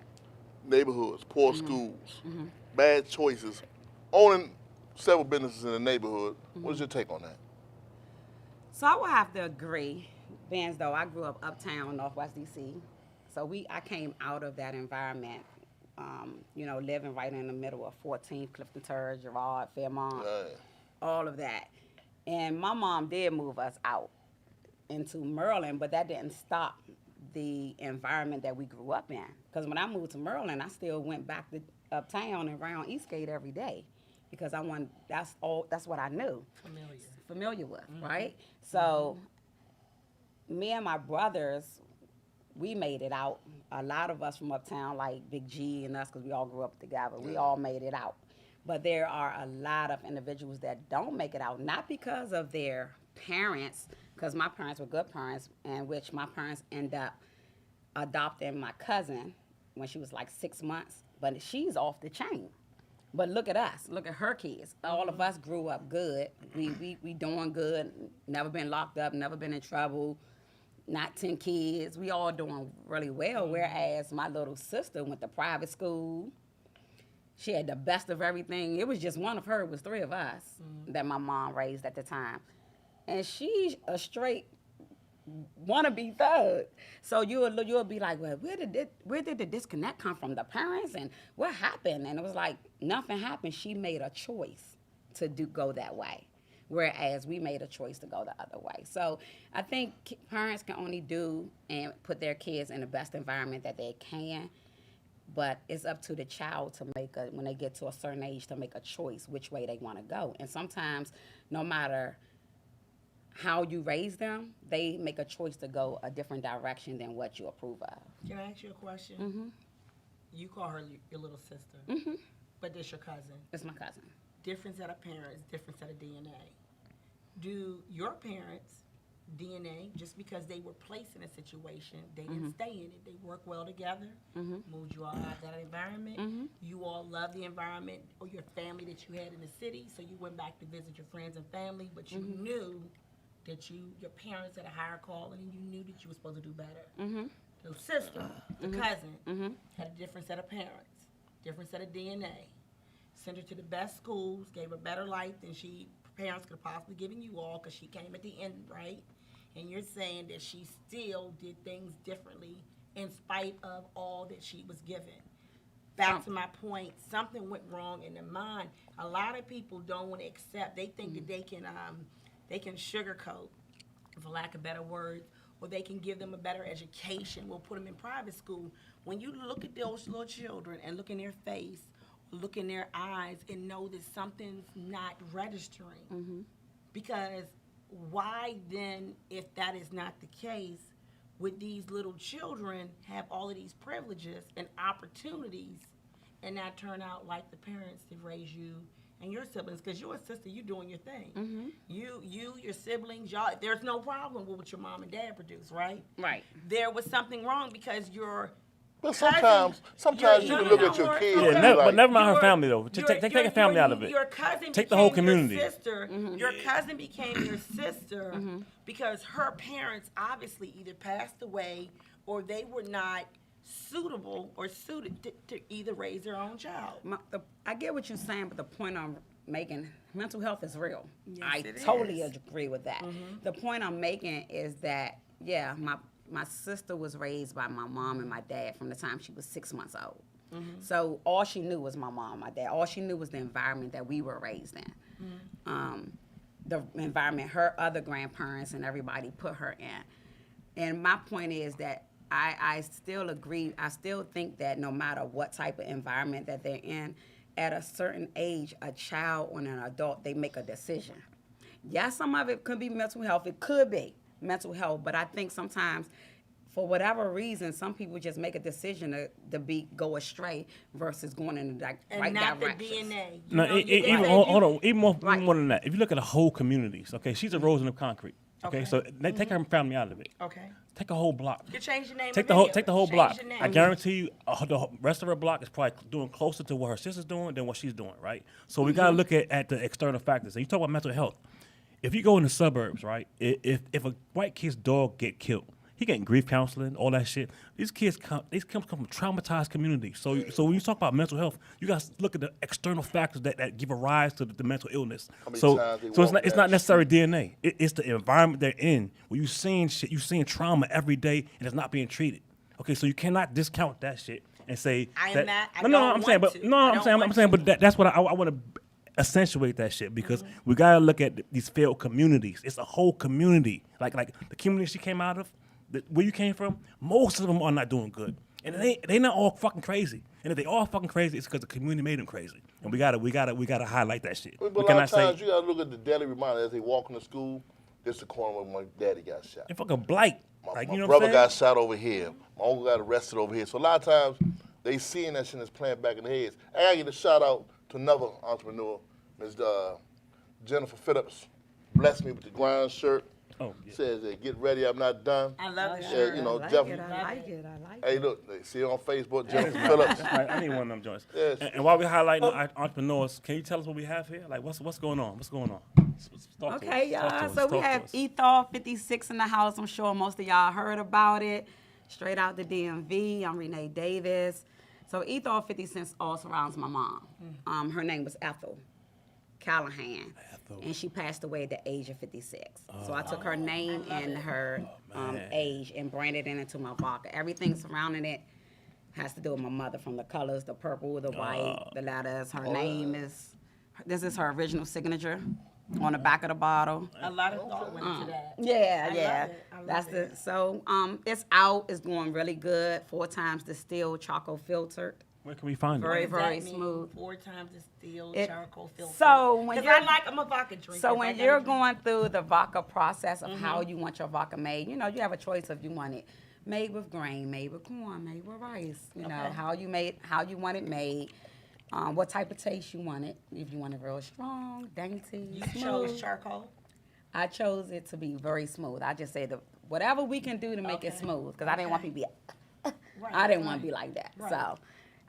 neighborhoods, poor schools, bad choices, owning several businesses in the neighborhood. What is your take on that? So I would have to agree Bands though, I grew up uptown, Northwest DC. So I came out of that environment, living right in the middle of 14th, Clifton Terrace, Girard, Fairmont, all of that. And my mom did move us out into Maryland, but that didn't stop the environment that we grew up in. Because when I moved to Maryland, I still went back to uptown and around Eastgate every day because that's what I knew. Familiar with, right? So me and my brothers, we made it out. A lot of us from uptown, like Big G and us, because we all grew up together, we all made it out. But there are a lot of individuals that don't make it out, not because of their parents, because my parents were good parents, in which my parents end up adopting my cousin when she was like 6 months, but she's off the chain. But look at us, look at her kids. All of us grew up good. We doing good, never been locked up, never been in trouble, not 10 kids. We all doing really well, whereas my little sister went to private school. She had the best of everything. It was just one of her, it was 3 of us that my mom raised at the time. And she's a straight wannabe thug. So you'll be like, well, where did the disconnect come from? The parents, and what happened? And it was like, nothing happened. She made a choice to go that way, whereas we made a choice to go the other way. So I think parents can only do and put their kids in the best environment that they can, but it's up to the child to when they get to a certain age, to make a choice which way they want to go. And sometimes, no matter how you raise them, they make a choice to go a different direction than what you approve of. Can I ask you a question? Mm-hmm. You call her your little sister, Mm-hmm. but this your cousin. It's my cousin. Different set of parents, different set of DNA. Do your parents' DNA, just because they were placed in a situation, they didn't stay in it, they work well together, moved you all out of that environment, you all love the environment or your family that you had in the city, so you went back to visit your friends and family, but you knew that your parents had a higher calling and you knew that you were supposed to do better. The sister, the cousin, had a different set of parents, different set of DNA, sent her to the best schools, gave her better life than parents could have possibly given you all, because she came at the end, right? And you're saying that she still did things differently in spite of all that she was given. Back to my point, something went wrong in the mind. A lot of people don't want to accept. They think that they can sugarcoat, for lack of better words, or they can give them a better education. We'll put them in private school. When you look at those little children and look in their face, look in their eyes, and know that something's not registering. Because why then, if that is not the case, would these little children have all of these privileges and opportunities and not turn out like the parents that raised you and your siblings? Because you're a sister, you're doing your thing. Your siblings, y'all, there's no problem with what your mom and dad produce, right? Right. There was something wrong because your But sometimes you can look at your kids. Yeah, but never mind her family though. Take her family out of it. Your cousin Take the whole became your community. sister. Your cousin became your sister because her parents obviously either passed away or they were not suitable or suited to either raise their own child. I get what you're saying, but the point I'm making, mental health is real. Yes, I it totally is. agree with that. The point I'm making is that, yeah, my sister was raised by my mom and my dad from the time she was 6 months old. So all she knew was my mom and my dad. All she knew was the environment that we were raised in. The environment her other grandparents and everybody put her in. And my point is that I still agree. I still think that no matter what type of environment that they're in, at a certain age, a child or an adult, they make a decision. Yes, some of it could be mental health. It could be mental health, but I think sometimes, for whatever reason, some people just make a decision to go astray versus going in the right direction. And not the DNA. No, hold on. Even more than that. If you look at the whole communities, okay, she's a rose in the concrete. Okay, so take her family out of it. Okay. Take a whole block. You change the name. Take the whole block. I guarantee you, the rest of her block is probably doing closer to what her sister's doing than what she's doing, right? So we gotta look at the external factors. And you talk about mental health. If you go in the suburbs, right? If a white kid's dog get killed, He getting grief counseling, all that shit. These kids come from traumatized communities. So when you talk about mental health, you guys look at the external factors that give a rise to the mental illness. So it's not necessarily DNA. It's the environment they're in. Where you seeing shit, you seeing trauma every day, and it's not being treated. Okay, so you cannot discount that shit and say I'm saying, but that's what I want to accentuate that shit, because we gotta look at these failed communities. It's a whole community. Like the community she came out of, where you came from, most of them are not doing good, and they not all fucking crazy. And if they all fucking crazy, it's because the community made them crazy. And we gotta highlight that shit. But a lot of times you gotta look at the daily reminder as they walk into school. This the corner where my daddy got shot. And fucking blight. My you know brother got shot over here. My uncle got arrested over here. So a lot of times they seeing that shit that's playing back in their heads. I gotta get a shout out to another entrepreneur, Ms. Jennifer Phillips. Blessed me with the grind shirt. Oh, yeah. Says, "Get ready, I'm not done." I love it. Yeah, you know, I Jeff. like it. Hey, look, they see it on Facebook, Jennifer Phillips. I need one of them joints. Yes. And while we're highlighting entrepreneurs, can you tell us what we have here? Like, what's going on? What's going on? Talk to us. Okay, Talk to y'all. us. So Talk we to have us. Ethol 56 in the house. I'm sure most of y'all heard about it. Straight out the DMV. I'm Renee Davis. So Ethol 56 all surrounds my mom. Her name was Ethel Callahan. And she passed away at the age of 56. So I took her name and her age and branded it into my vodka. Everything surrounding it has to do with my mother, from the colors, the purple, the white, the letters. Her name is, this is her original signature on the back of the bottle. A lot of thought went into that. Yeah, I yeah. love it. I love That's it. the so it's out. It's going really good. 4 times distilled, charcoal filtered. Where can we find Very, it? very What does that mean? smooth. 4 times distilled It- charcoal filter. so when 'Cause you're- I'm a vodka drinker. So If I when gotta you're drink- going through the vodka process of how you want your vodka made, you have a choice if you want it made with grain, made with corn, made with rice. How you want it made, what type of taste you want it. If you want it real strong, dainty, you smooth. chose charcoal. I chose it to be very smooth. I just said whatever we can do to make it Okay. smooth, because I didn't want people to be. Right, I didn't want right. to be like that. Right. So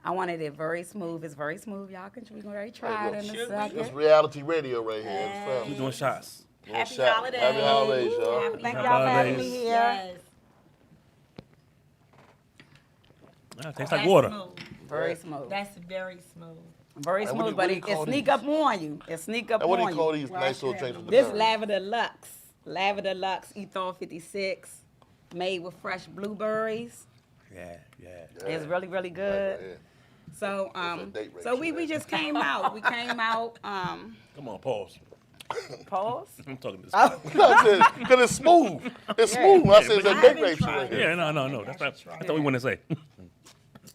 I wanted it very smooth. It's very smooth. Y'all can we're gonna try it in a It's second. reality radio right here. It's We're family. doing shots. Happy Shot. holidays. Happy holidays, y'all. Happy Thank Happy y'all for having holidays. me here. Yes. It tastes like That's water. smooth. Very smooth. That's very smooth. Very And smooth, what do but you call it sneak these? up on you. It sneak up And what do on you call you. these Well, nice I little should drinks have with the This berries? Lavender Lux. Lavender Lux Ethol 56, made with fresh blueberries. Yeah. It's really, really good. Yeah. So That's a date rape so we shit. just came out. We came out, Come on, pause. pause. I'm talking to this. Oh. Because it's smooth. It's smooth. I said it's a I date haven't rape shit tried right it. here. Yeah, no. That's what we want to say.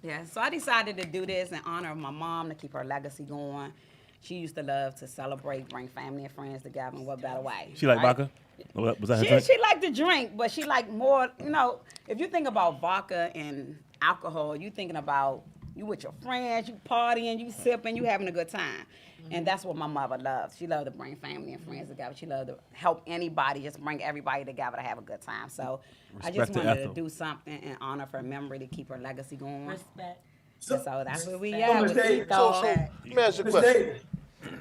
Yeah, so I decided to do this in honor of my mom, to keep her legacy going. She used to love to celebrate, bring family and friends together, and what better way? She like right? vodka? Was that her drink? She liked to drink, but she liked more, if you think about vodka and alcohol, you thinking about you with your friends, you partying, you sipping, you having a good time. And that's what my mother loved. She loved to bring family and friends together. She loved to help anybody, just bring everybody together to have a good time. So I just Respect to wanted to Ethel. do something in honor of her memory to keep her legacy going. Respect. So that's where we So, at. Ms. with Davis, Ethol. Let me ask you a Ms. question. Davis,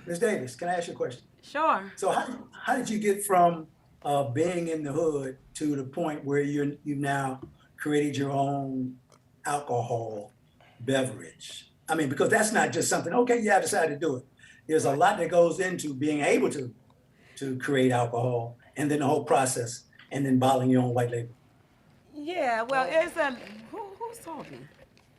Ms. Davis, can I ask you a question? Sure. So how did you get from being in the hood to the point where you've now created your own alcohol beverage? I mean, because that's not just something, okay, yeah, I decided to do it. There's a lot that goes into being able to create alcohol, and then the whole process, and then bottling your own white label. Yeah, well, it's who's talking?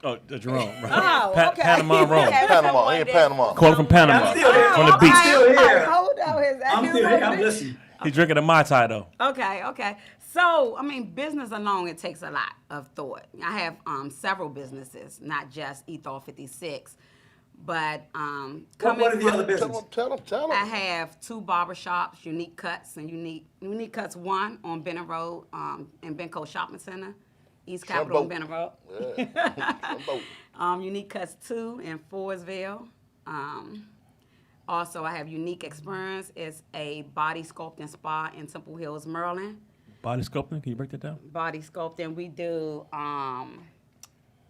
Oh, Jerome. Right. Oh, okay. Panama Rome. Yeah, Panama. someone Here, that- Panama. Calling from Panama. I'm still here. From the I'm beach. still here. Hold on, is that I'm you still here. over I'm there? listening. He's drinking a Mai Tai, though. Okay. So, I mean, business alone, it takes a lot of thought. I have several businesses, not just Ethol 56, but What are the other businesses? Tell them. I have 2 barbershops, Unique Cuts and Unique Cuts 1 on Benton Road in Benco Shopping Center, East Capitol on Benton Road. Yeah. Unique Cuts 2 in Forestville. Also, I have Unique Experience. It's a body sculpting spa in Temple Hills, Maryland. Body sculpting, can you break that down? Body sculpting. We do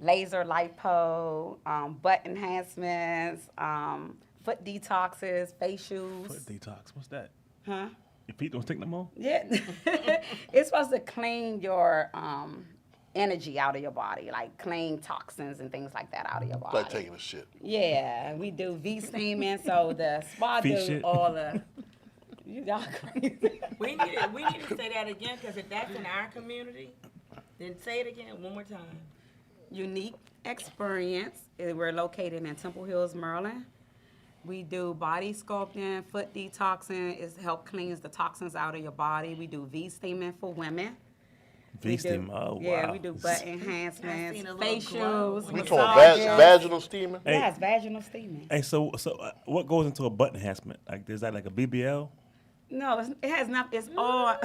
laser lipo, butt enhancements, foot detoxes, facials. Foot detox. What's that? Huh? Your feet don't stink no more? Yeah. It's supposed to clean your energy out of your body, like clean toxins and things like that out of your body. Like taking a shit. Yeah, we do V-steaming, so the spa Feet do shit. all the... Y'all crazy. We need to say that again, because if that's in our community, then say it again one more time. Unique experience. We're located in Temple Hills, Maryland. We do body sculpting, foot detoxing. It help cleans the toxins out of your body. We do V-steaming for women. V-steam. Oh, wow. Yeah, we do butt enhancements, seen a little glow. facials, We massages. talking vaginal steaming? Yes, vaginal steaming. Hey, so what goes into a butt enhancement? Like, is that like a BBL? No, it has not. It's all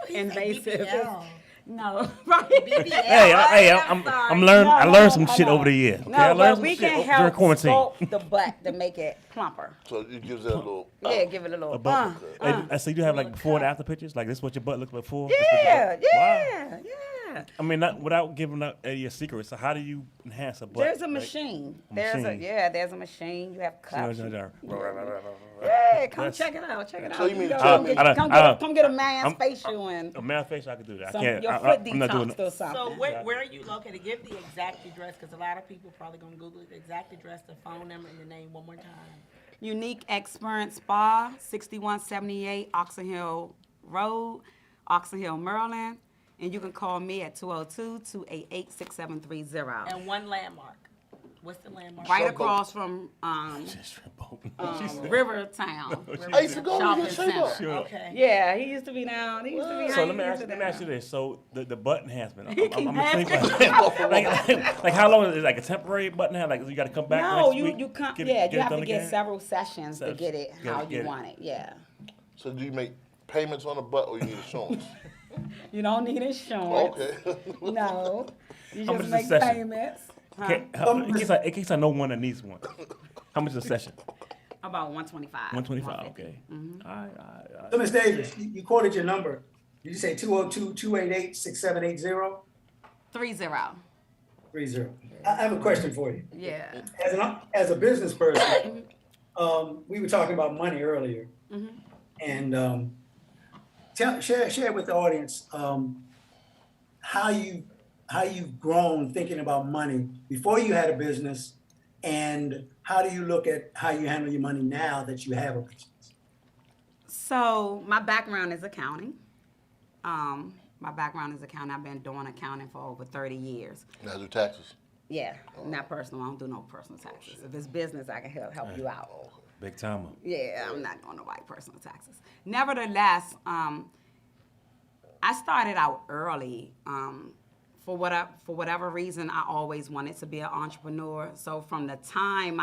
invasive. BBL. No, right? Hey, I'm learning. I learned some shit over the year. Okay? I No, learned but some we shit can during help quarantine. sculpt the butt to make it plumper. So it gives that a little. Yeah, give it a little. Hey, so you have like before and after pictures? Like this is what your butt looks before? Yeah, This is what your yeah, butt- Wow. yeah. I mean, not without giving up your secrets. So how do you enhance a butt? There's a Like, machine. a There's machine. there's a machine. You have cups. Yeah. Yeah, come That's- check it out. Check it out. So you mean come, tell get, me- come get a man's I'm- facial and A man face, I could do that. I some can't. your foot I'm not doing detox it. or something. So where are you located? Give the exact address, because a lot of people probably gonna Google it. The exact address, the phone number, and the name one more time. Unique Experience Spa, 6178 Oxon Hill Road, Oxon Hill, Maryland. And you can call me at 202-288-6730. And one landmark. What's the landmark? Right across from Rivertown. I used to go Shopping to get shape up. center. Okay. Yeah, he used to be down. He used to be So down. let me ask you this. So the butt enhancement. He keep I'm asking. like how long is it? Like a temporary butt enhancement? Like you got to come back No, next week? you come. Get Yeah, it you have done to get again? several sessions to Sessions. get it Get how it, you get it. want it. Yeah. So do you make payments on the butt or you need insurance? You don't need insurance. Okay. No. You How much just is a make session? payments. Huh? In case I know one that needs one. How much is a session? About 125. 125. Okay. Mm-hmm. All right. So, Ms. Davis, you quoted your number. Did you say 202-288-6780? 30. 30. I have a question for you. Yeah. As a business person, we were talking about money earlier, and share with the audience how you've grown thinking about money before you had a business, and how do you look at how you handle your money now that you have a business? So my background is accounting. I've been doing accounting for over 30 years. Now do taxes. Yeah, not personal. I don't do no personal taxes. If it's business, I can help you out. Big timer. Yeah, I'm not going to write personal taxes. Nevertheless, I started out early. For whatever reason, I always wanted to be an entrepreneur. So from the time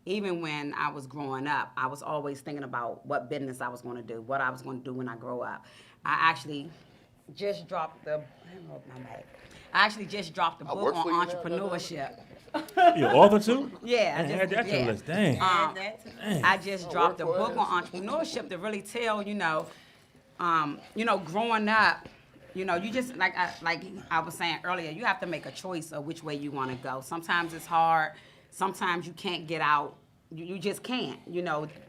even when I was growing up, I was always thinking about what business I was going to do, what I was going to do when I grow up. I actually just dropped the book on work for you now, entrepreneurship. You author too? Yeah, Man, add that to the list. Dang. I just dropped a book on entrepreneurship to really tell, growing up, you just like I was saying earlier, you have to make a choice of which way you want to go. Sometimes it's hard. Sometimes you can't get out. You just can't.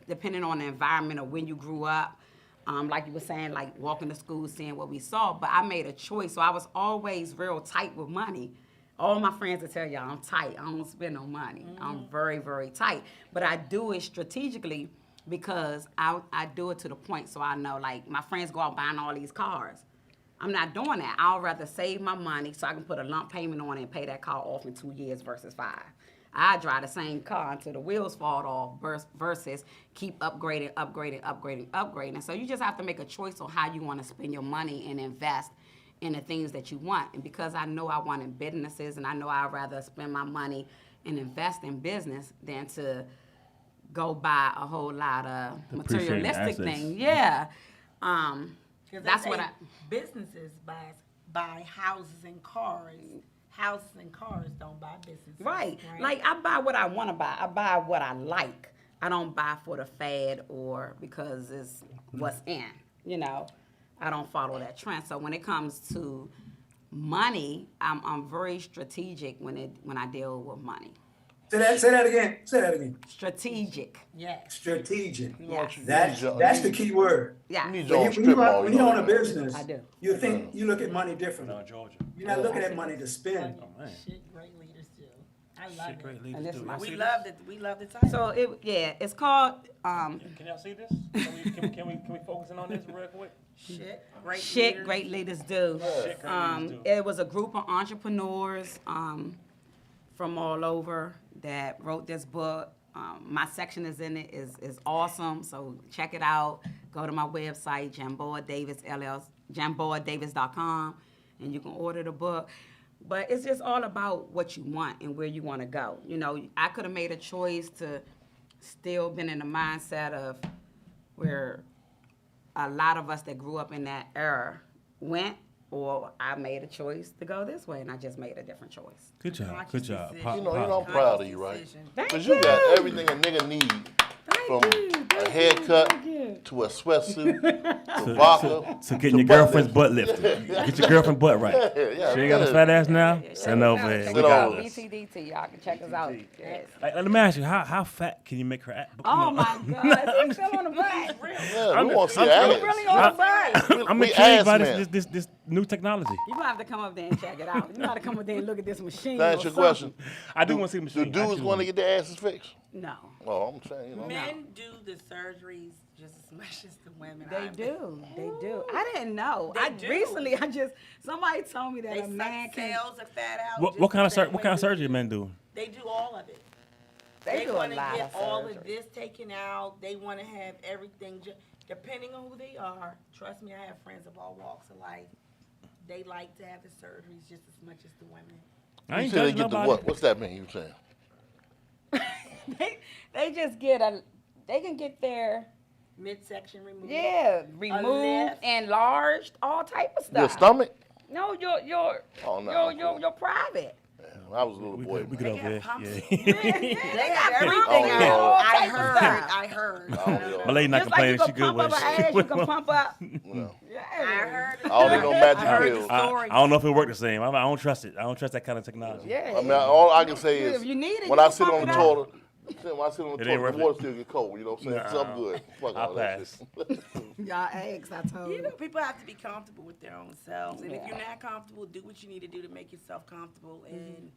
Depending on the environment or when you grew up. Like you were saying, like walking to school, seeing what we saw. But I made a choice, so I was always real tight with money. All my friends will tell y'all I'm tight. I don't spend no money. I'm very, very tight. But I do it strategically because I do it to the point so I know, like, my friends go out buying all these cars. I'm not doing that. I'll rather save my money so I can put a lump payment on it and pay that car off in 2 years versus 5. I drive the same car until the wheels fall off versus keep upgrading. So you just have to make a choice on how you want to spend your money and invest in the things that you want. And because I know I want in businesses and I know I'd rather spend my money and invest in business than to go buy a whole lot of Depreciating materialistic assets. things. Yeah. That's what businesses buy houses and cars. Houses and cars don't buy businesses. Right. Like, I buy what I want to buy. I buy what I like. I don't buy for the fad or because it's what's in, I don't follow that trend. So when it comes to money, I'm very strategic when I deal with money. Say that again. Say that again. Strategic. Yes. Strategic. Yes. That's the key word. Yeah. You need When your own you, strip mall. when you you know own a that. business, I do. you look at money differently. Georgia. You're not looking at money to spend. Oh, man. Shit, great leaders do. I love Shit, great it. leaders And this do. is my Y'all see We this? love it. We love the title. So it's called Can y'all see this? Can we focus in on this real quick? Shit, great Shit leaders. Great Leaders Do. Shit, great leaders do. It was a group of entrepreneurs from all over that wrote this book. My section is in it is awesome. So check it out. Go to my website, jamboadavis.com, and you can order the book. But it's just all about what you want and where you want to go. You know, I could have made a choice to still been in the mindset of where a lot of us that grew up in that era went, or I made a choice to go this way, and I just made a different choice. Good job. Good job. decision. You know, I'm proud of you, right? Thank Because you got everything a nigga need. From a haircut to a sweatsuit to vodka. So getting your girlfriend's butt lifted. Get your girlfriend's butt right. Yeah, She ain't got a fat ass now? Send over here. Check We us got out. this. BTDT, y'all can check us out. Yes. Like, let me ask you, how fat can you make her act? Oh my God, I'm still on the butt. Yeah, we want to see ass. Really on the butt. I'm we intrigued ass by men. this new technology. You gonna have to come up there and check it out. You gotta come up there and look at this machine. That's or your question. I do want to see the Do machine. dudes want to get their asses fixed? something. No, Oh, I'm saying, you know. Men do the surgeries just as much as the women. they do. They do. I didn't know. They I do. recently, somebody told me that They a man suck can. cells of fat out. What just kind of the same what way kind of we surgery do. men do? They do all of it. They do a want to lot get of all surgery. of this taken out. They want to have everything, depending on who they are. Trust me, I have friends of all walks of life. They like to have the surgeries just as much as the women. I You ain't said they judging get the nobody. what? What's that mean? You saying? They just get they can get their Midsection removed. removed, lift. enlarged, all type of stuff. Your stomach? No, your Oh, no. your private. When I was a little boy. We man. get over They got there. pumps. Yeah. They have everything Oh, out. no. All I type of heard. stuff. I heard. Oh, My lady not Just like you complaining. She can good pump with up her it. ass, you can pump up. No. I heard. All they gonna I magic heard pills. the I story. don't know if it worked the same. I don't trust it. I don't trust that kind of technology. Yeah. I mean, all I can say If is you need it, when you I can sit pump on the it out. toilet, when I sit on the It ain't toilet, worth the it. water still get cold. You know what I'm saying? So I'm Nah. good. Fuck I'll all that pass. shit. Y'all asked, I told You you. know, people have to be comfortable with their own selves. And if Yeah. you're not comfortable, do what you need to do to make yourself comfortable and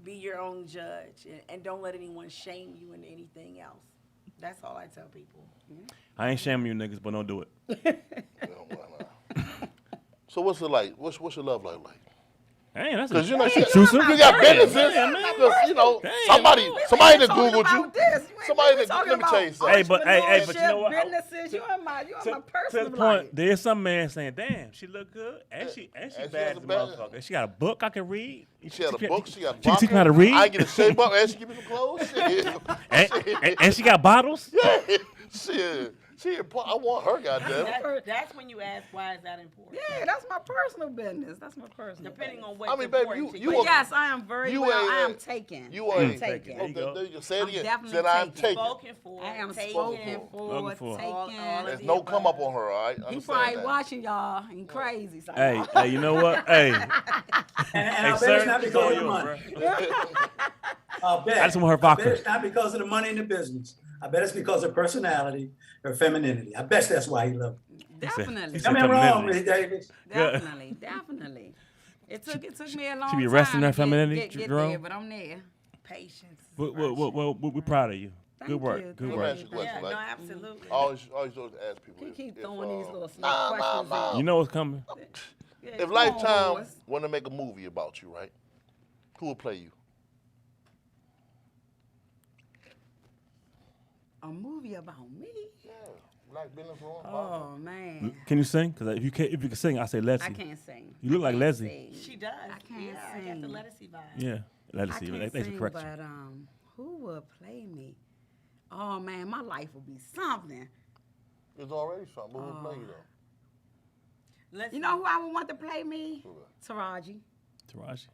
be your own judge. And don't let anyone shame you into anything else. That's all I tell people. I ain't shaming you niggas, but don't do it. Yeah, why not? So what's it like? What's your love life like? Dang, that's Because you know, intrusive. you got businesses. man. Because you know, Damn. somebody that talking Googled you. about this. Somebody We that talking let me tell you about something. Hey, but you know what? Businesses, you on my To personal the life. point, there's some man saying, "Damn, she look good, and she and bad she as has a a bad- motherfucker. And she got a book I can read. She had a book. She got She vodka. can how to read. I ain't get a shape up, and she give me some clothes. Shit. and she got bottles. Shit. I want her, goddamn. That's when you ask, why is that important? Yeah, that's my personal business. That's my personal Depending on business. what I mean, baby, you But are. yes, I am very you well. ain't- I am taken. You I'm are. taken. There you go. There you go. Say it I'm again. definitely Said I'm taken. taken. Spoken for. I am taken. spoken for, Spoken for. taken. All There's of no the come up above. on her, all right? He Understand probably that. watching y'all and crazy. So Hey, you know what? Hey, And hey, I bet sir, it's not it's because all of the yours, money. bro. I bet. I just want her I bet vodka. it's not because of the money in the business. I bet it's because of personality, her femininity. I bet that's why he loved her. definitely, He Tell said me I'm wrong, femininity. Miss Davis. definitely. It took me a long She be time resting to her femininity, get Jerome? there, but I'm there. Patience. We're proud of you. Thank Good work. you. Good Let me work. ask you a question, Yeah, no, like, absolutely. always ask people. He keep if, throwing these little snake nah, questions nah. in. You know what's coming. Yeah, If come on, Lifetime boys. want to make a movie about you, right? Who would play you? A movie about me? Yeah, Black Business Woman. Oh man, Can you sing? Because if you can sing, I say Leslie. I can't sing. You look like I can't Leslie. sing. She does. I can't Yeah, I got the sing. lettucey vibe. Yeah, Leslie. I can't Thanks for sing, correction. but who would play me? Oh man, my life would be something. There's already something. Who would play you though? Let's You know who I would want to play me? Who Taraji. Taraji.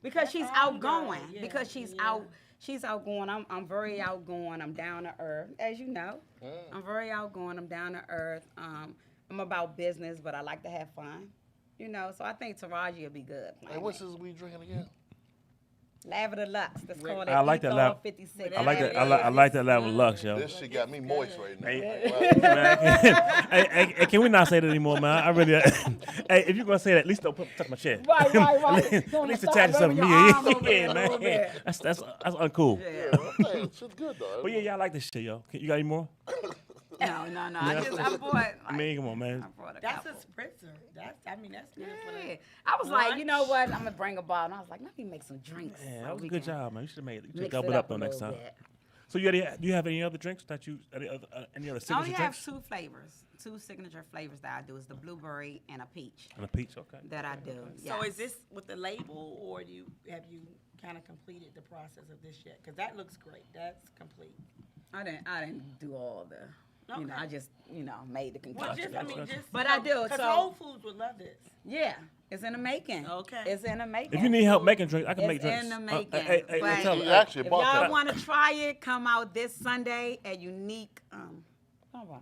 Because she's all you outgoing. got, yeah, Because she's yeah. she's outgoing. I'm very outgoing. I'm down to earth, as you know. I'm very outgoing. I'm down to earth. I'm about business, but I like to have fun. You know, so I think Taraji will be good. Hey, what's this we drinking again? Lavender Lux. That's called I like that Ethol lav- 56. I like that. I like that level of Lux, yo. This shit got me moist right now. Hey, can we not say that anymore, man? I really. Hey, if you're gonna say that, at least don't touch my chair. Right. At least attach yourself to me. Yeah, man. That's uncool. Yeah, I'm saying, shit's good though. But yeah, I like this shit, yo. You got any more? No. I bought. I mean, come on, man. That's a spritzer. That's good for Yeah. I was like, you know what? I'm gonna bring a bottle. And I was like, let me make some drinks. Yeah, so that was a we good can job, man. You should have made it. You should mix double it it up a though next little time. bit. So do you have any other drinks that you any other I signature only have drinks? two flavors, two signature flavors that I do. Is the blueberry and a peach And a peach, okay. that I do. So yes. is this with the label, or have you kind of completed the process of this yet? Because that looks great. That's complete. I didn't do all the. You know, Okay. I just made the Well, concoction. just But I do, because so- Whole Foods would love this. Yeah, it's in the making. Okay. It's in the making. If you need help making drinks, I can make It's drinks. in the making. Hey, But tell You her, actually if bought y'all that. want to try it, come out this Sunday at Unique.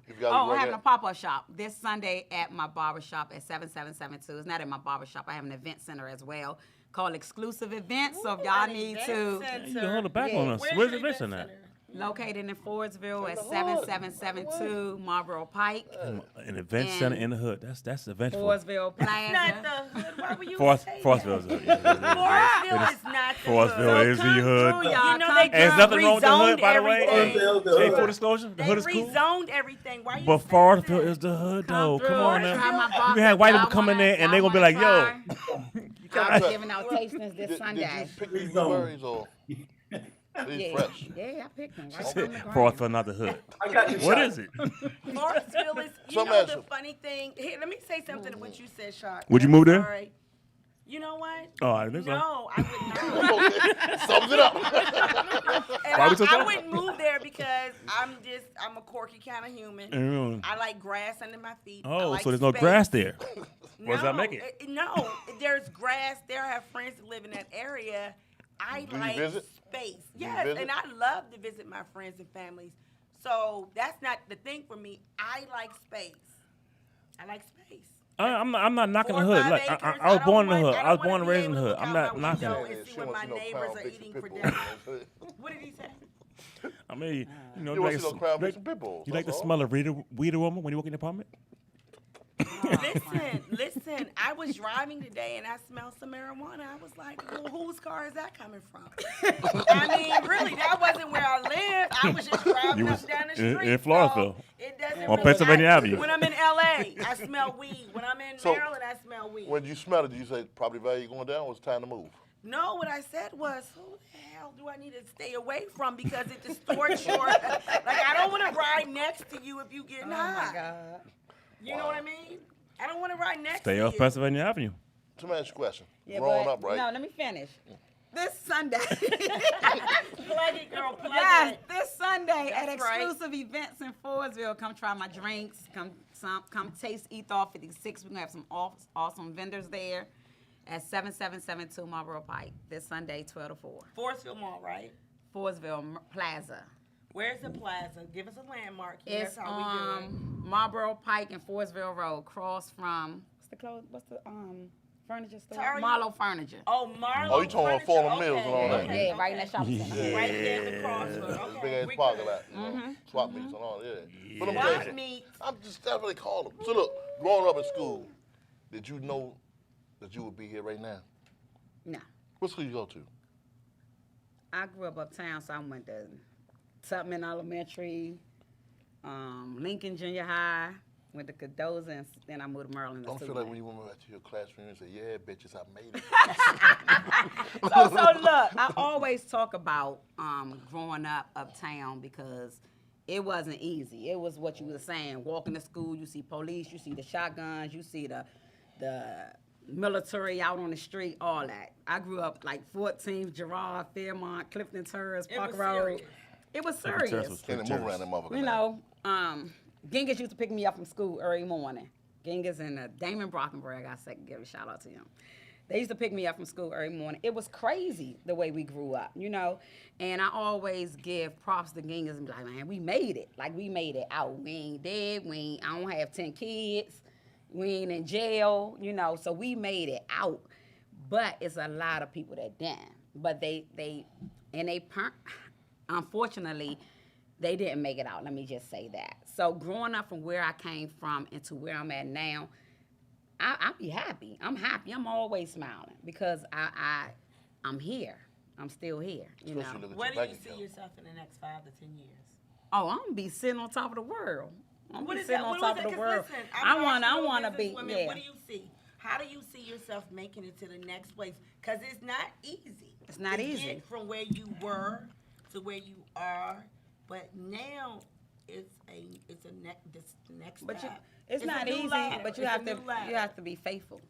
If y'all I'm work having at- a pop-up shop this Sunday at my barbershop at 7772. It's not at my barbershop. I have an event center as well called Exclusive Events. So if y'all need to, you can hold it back on us. Where's Where's your the rest of event that? center? located in Fordsville at 7772 Marlboro Pike, An event center in the hood. That's eventful. Fordsville Not Plaza. the hood. Why were you Forrestville's the hood. Forrestville is not the Forrestville hood. is the Come hood. through, y'all. You know Come they And there's nothing wrong with the hood, by the way. everything. Hey, full disclosure, the They hood is cool. rezoned everything. Why you But saying Forrestville that? is the hood, Come though. through. Come on Try now. my You vodka. can have white people Y'all come in wanna- there and they're y'all going to be like, wanna yo. try? I'll be giving out tastings this Did Sunday. you pick these blueberries or these Yeah, fresh? yeah, I picked them. Right from the ground. Forrestville, not the hood. I got you. What shot. is it? Forrestville is, you Some know, answer. the funny thing. Here, let me say something to what you said, Shark. Would you I'm move there? sorry. You know what? Oh, I think so. No, I would not. Okay, sums it up. And Why we so I sorry? wouldn't move there because I'm a quirky kind of human. Mm. I like grass under my feet. I Oh, like so there's no space. grass there. What does that No, make it? No, there's grass. There I have friends that live in that area. I Do you like visit? space. you Yes, visit? and I love to visit my friends and families. So that's not the thing for me. I like space. I like space. I'm not knocking the 4 or hood. 5 Like acres. I was I born in don't the hood. want- I was don't born and wanna be raised in the able to hood. I'm look not out my knocking window it. and see She what wants my to know neighbors Crown are Vic eating and for Pitbull. dinner. What did he say? I mean, you know, You you want like, to know Crown Vic like, and Pitbull? you like the that's all. smell of weed aroma when you walk in the apartment? Listen. I was driving today and I smelled some marijuana. I was like, well, whose car is that coming from? I mean, really, that wasn't where I lived. I was just driving You up was down the in- street. in Floresville. So it doesn't On really Pennsylvania matter. Avenue. When I'm in L.A., I smell weed. When I'm in So, Maryland, I smell weed. When you smell it, did you say property value going down or it's time to move? No, what I said was, who the hell do I need to stay away from because it distorts your... like, I don't want to ride next to you if you getting high. my God. You know what I mean? I don't want to ride next Stay to off you. Pennsylvania Avenue. Let me ask you a question. Yeah, Growing but, up, right? No, let me finish. This Sunday. Plug it, girl, plug Yes, it. this Sunday at That's right. Exclusive Events in Fordsville. Come try my drinks. Come taste Ethol 56. We're gonna have some awesome vendors there at 7772 Marlboro Pike this Sunday, 12 to 4. Forrestville Mall, right? Fordsville Plaza. Where's the plaza? Give us a landmark. It's That's how we do it. Marlboro Pike and Fordsville Road, cross from what's the furniture store? Target? Marlowe Furniture. Oh, Marlo. Oh, you talking about Fallen Mills and all that. Yeah, right in that shopping center. Right there at the crossroad. Big Okay, ass we parking good. lot. You know, swap meets and all that. Yeah. But I'm Swap telling you, meets. that's what they call them. So look, growing up in school, did you know that you would be here right now? No. What school you go to? I grew up uptown, so I went to Tubman Elementary, Lincoln Junior High, went to Cadoza, and then I moved to Maryland. Don't feel like when you went back to your classroom and say, yeah, bitches, I made it. So look, I always talk about growing up uptown because it wasn't easy. It was what you were saying. Walking to school, you see police, you see the shotguns, you see the military out on the street, all that. I grew up like 14th, Girard, Fairmont, Clifton Terrace, It Park was Road. serious. It was Terrace serious. was Can't move around that motherfucker. You now. know, Giggles used to pick me up from school early morning. Giggles and Damon Brockenberg, I say, give a shout out to him. They used to pick me up from school early morning. It was crazy the way we grew up, you know. And I always give props to Giggles and be like, man, we made it. Like, we made it out. We ain't dead. I don't have 10 kids. We ain't in jail, you know. So we made it out. But it's a lot of people that didn't. but unfortunately, they didn't make it out. Let me just say that. So growing up from where I came from into where I'm at now, I'll be happy. I'm happy. I'm always smiling because I'm here. I'm still here. You know. Where do you see yourself in the next 5 to 10 years? Oh, I'm gonna be sitting on top of the world. I'm What be is sitting that? on What top is of that? the 'Cause world. listen, I want to be. businesswomen. Yeah. What do you see? How do you see yourself making it to the next place? Because it's not easy. It's not to easy. Get from where you were to where you are, but now it's this next But step. it's a not new easy. ladder. But you It's a have to new ladder. you have to be faithful.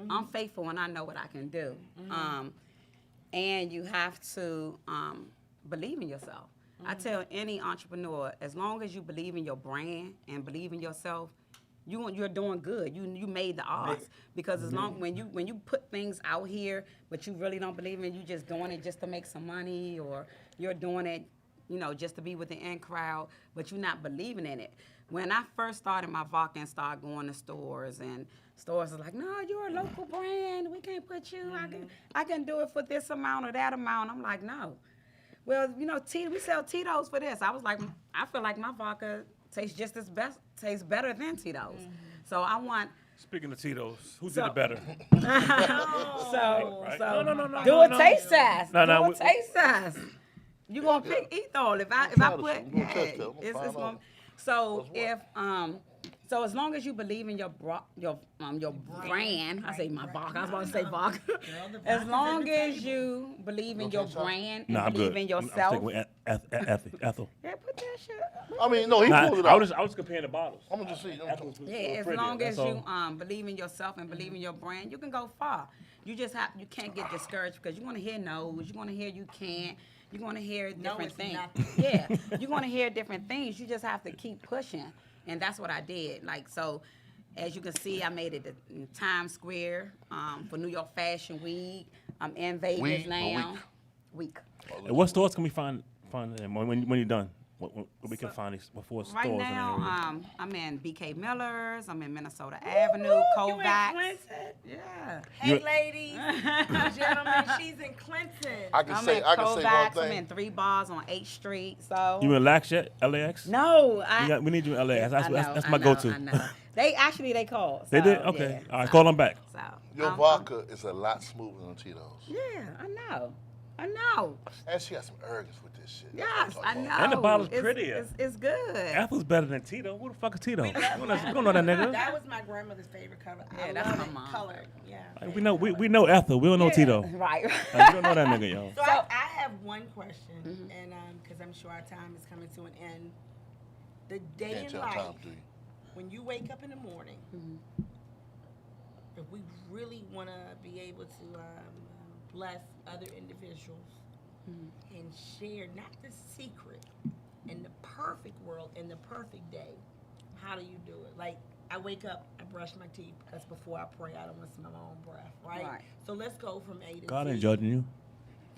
I'm faithful and I know what I can do. And you have to believe in yourself. I tell any entrepreneur, as long as you believe in your brand and believe in yourself, you're doing good. You made the odds because as long when you put things out here, but you really don't believe in it, you just doing it just to make some money, or you're doing it, just to be with the in crowd, but you're not believing in it. When I first started my vodka and started going to stores, and stores was like, no, you're a local brand. We can't put you. I can do it for this amount or that amount. I'm like, no. Well, we sell Tito's for this. I was like, I feel like my vodka tastes tastes better than Tito's. So I want. Speaking of Tito's, who did it better? So No. do a taste test. No, Do a taste test. You gonna pick ethanol if I put so as long as you believe in your brand, I say my vodka. I was about to say vodka. As long as you believe in your brand and I'm believe good. in I'm yourself. sticking with Ethel. Yeah, put that shit. I mean, no, he pulled it I out. was comparing the bottles. I'm gonna just see. Yeah, as long as you believe in yourself and believe in your brand, you can go far. You can't get discouraged because you're gonna hear no's, you're gonna hear you can't, you're gonna hear different things. Yeah, you're gonna hear different things. You just have to keep pushing, and that's what I did. Like so, as you can see, I made it in Times Square for New York Fashion Week. I'm in Vegas now. Week. And what stores can we find them when you're done? What we can find these before stores Right in the now, area? I'm in BK Miller's. I'm in Minnesota Avenue, Kovacs. Yeah. Hey, ladies, gentlemen, she's in Clinton. I can say one Kovacs. I'm thing. in 3 bars on 8th Street. So. You in LAX yet? LAX? No, We need you in LAX. That's my I go-to. know. They called. They so, did? Okay. yeah, All right, so- call them back. So, Your vodka is a lot smoother than Tito's. Yeah, I know. And she has some arrogance with this shit. That's Yes, what I I'm know. talking And the bottle's It's- prettier. It's good. Ethel's better than Tito. Who the fuck is Tito? We love don't know that nigga. That was my grandmother's favorite color. Yeah, I that's love my it. mom. Color. Yeah. Like, we know Ethel. We don't know Tito. Right. We don't know that nigga, yo. So I have one question, and because I'm sure our time is coming to an end. The day Can't in tell life, time, do you? when you wake up in the morning, if we really want to be able to bless other individuals and share not the secret in the perfect world, in the perfect day, how do you do it? Like, I wake up, I brush my teeth, because before I pray, I don't want to smell my own breath, right? So let's go from A to God Z. ain't judging you.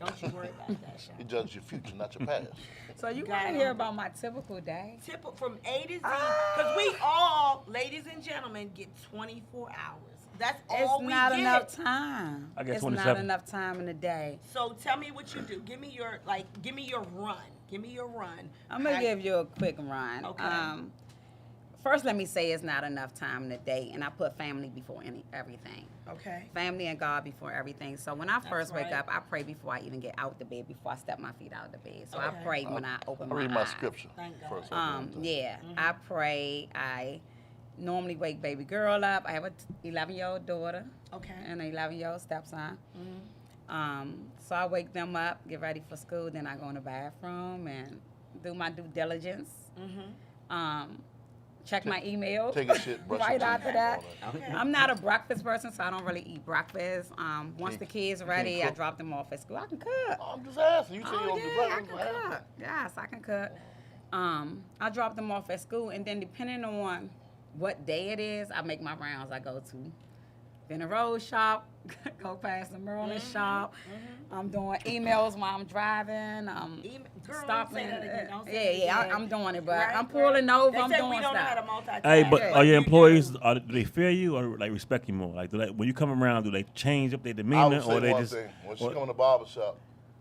Don't you worry about that, You Sean. judge your future, not your past. So you Got want to it. hear about my typical day? From A to Z, because we all, ladies and gentlemen, get 24 hours. That's all It's we not get. enough time. I get It's 27. not enough time in the day. So tell me what you do. Give me your run. Give me your run. I'm gonna give you a quick run. Okay. First, let me say it's not enough time in the day, and I put family before everything. Okay. Family and God before everything. So when I first wake right. up, I pray before I even get out the bed, before I step my feet out of the bed. So I Okay. pray when I open I my read my eyes. scripture Thank God. first. I pray. I normally wake baby girl up. I have a 11-year-old daughter Okay. and an 11-year-old stepson. So I wake them up, get ready for school, then I go in the bathroom and do my due diligence. Check my email. Take a shit, brush right your after teeth, that. all that. Okay. I'm not a breakfast person, so I don't really eat breakfast. Once the kids are ready, I cook? drop them off at school. I can cook. I'm just asking. You say you Oh don't do yeah, I breakfast. can what happened? cook. Yes, I can cook. I drop them off at school, and then depending on what day it is, I make my rounds. I go to Benny Rose shop, go past the Merlin shop. I'm doing emails while I'm driving. Girl, Stopping. say that again. Don't say it Yeah, again. I'm doing it, but Right, I'm pulling over. They I'm said doing we don't know how to stuff. multitask. Hey, but are your you employees, do. do they fear you or like respect you more? Like, when you come around, do they change up their I demeanor would say or they one just? thing. When she or- come in the barber shop,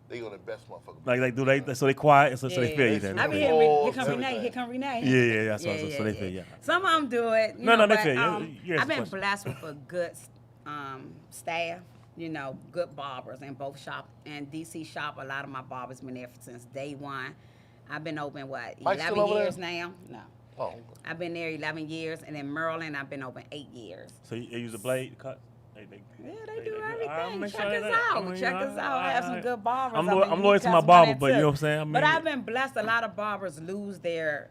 They gonna best motherfucker. Like do they? So they quiet, so they feel you. Then I be they feel hearing, you. here come Renee, here come Renee. Yeah. So they feel, yeah. Some of them do it. No, they but, feel you. You I've been answer the question. blessed with a good staff, good barbers in both shop and DC shop. A lot of my barbers been there since day one. I've been open, Mike's 11 still over years there? now? No. Oh, okay. I've been there 11 years, and in Maryland, I've been open 8 years. So you use a blade to cut? Yeah, they do I'll everything. make Check sure us that- out. I mean, Check us out. I have some good barbers. I'm I loyal- mean, I'm you loyal to my custom barber, that but you too. know what I'm saying? I mean- But I've been blessed. A lot of barbers lose their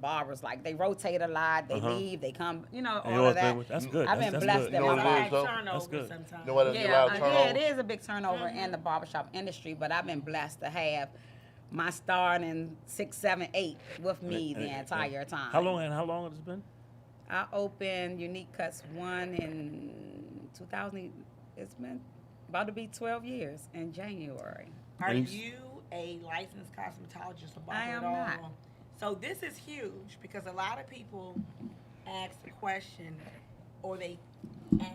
barbers. Like, they rotate a lot. They leave. They come, And all yours of that. been with- that's good. I've been That's blessed good. that You know my what it is, barber. though? Turnover That's good. sometimes. You know what? There's a lot of Yeah, turnover. it is a big turnover in the barbershop industry, but I've been blessed to have my starting 6, 7, 8 with me the entire time. How long has it been? I opened Unique Cuts 1 in 2000. It's been about to be 12 years in January. Are And you a licensed cosmetologist or barber I am at all? not. So this is huge because a lot of people ask the question, or they ask,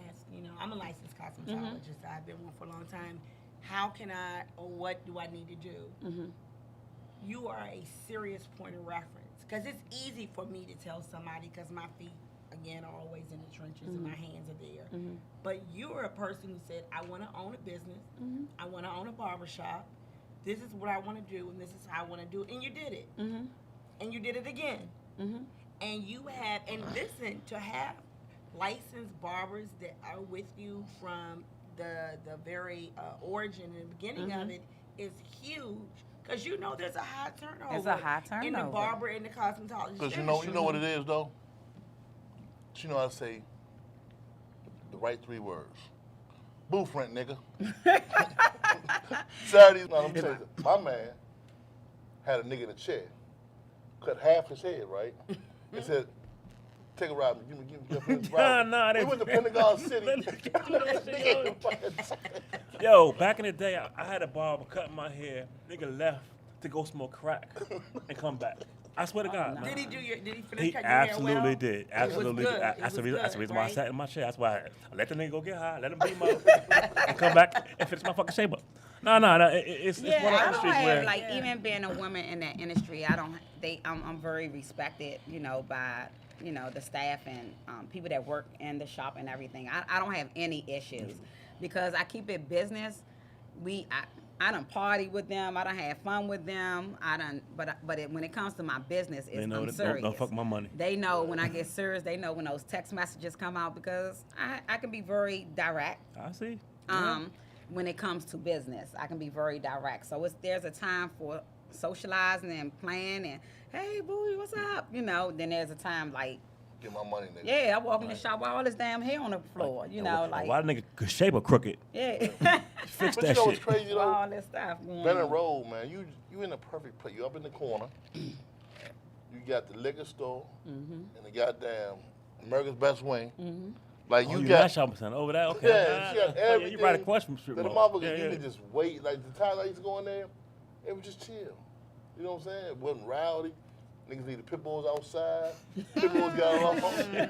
I'm a licensed cosmetologist. I've been one for a long time. How can I, or what do I need to do? You are a serious point of reference because it's easy for me to tell somebody because my feet, again, are always in the trenches and my hands are there. But you're a person who said, I want to own a business. I want to own a barbershop. This is what I want to do, and this is how I want to do it. And you did it. And you did it again. And you have, and listen, to have licensed barbers that are with you from the very origin and beginning of it is huge. Because there's a high turnover. It's a high In the turnover. barber and the cosmetologist. Because you know what it is, though? You know how to say the right 3 words. Booth rent, nigga. Saturdays, I'm telling you, my man had a nigga in a chair, cut half his head, right? And said, take a ride, give me a ride. Nah, We went to Pentagon City. Yo, back in the day, I had a barber cutting my hair. Nigga left to go smoke crack and come back. I swear to God. Did he man. did he finish He cut your hair absolutely well? did. It was Absolutely good. did. It That's the was reason good, why I right? sat in my chair. That's why I let the nigga go get high, let him beat him up, and come back and finish my fucking shape up. No, it's one of the I don't industries have where even being a woman in that industry. I'm very respected, by the staff and people that work in the shop and everything. I don't have any issues because I keep it business. I done party with them. I done have fun with them. When it comes to my business, they know I'm that serious. don't fuck my money. They know when I get serious. They know when those text messages come out because I can be very direct. I see. When it comes to business, I can be very direct. So there's a time for socializing and playing and, hey, boo, what's up? Then there's a time like, Get my money, nigga. yeah, I walk in the shop with all this damn hair on the floor, Why the nigga could shape a crooked? yeah, Fix But you that know what's shit. crazy, though? all this stuff. Benton Road, man, you in the perfect place. You up in the corner. You got the liquor store and the goddamn America's Best Wing. Like Oh, you you got that shopping center over there? Okay. Yeah, you got Yeah, everything. you right across from Strip So the Mall. motherfucker, Yeah, you could just wait. Like the time I used to go in there, it was just chill. You know what I'm saying? It wasn't rowdy. Niggas needed pit bulls outside. Pit bulls got along.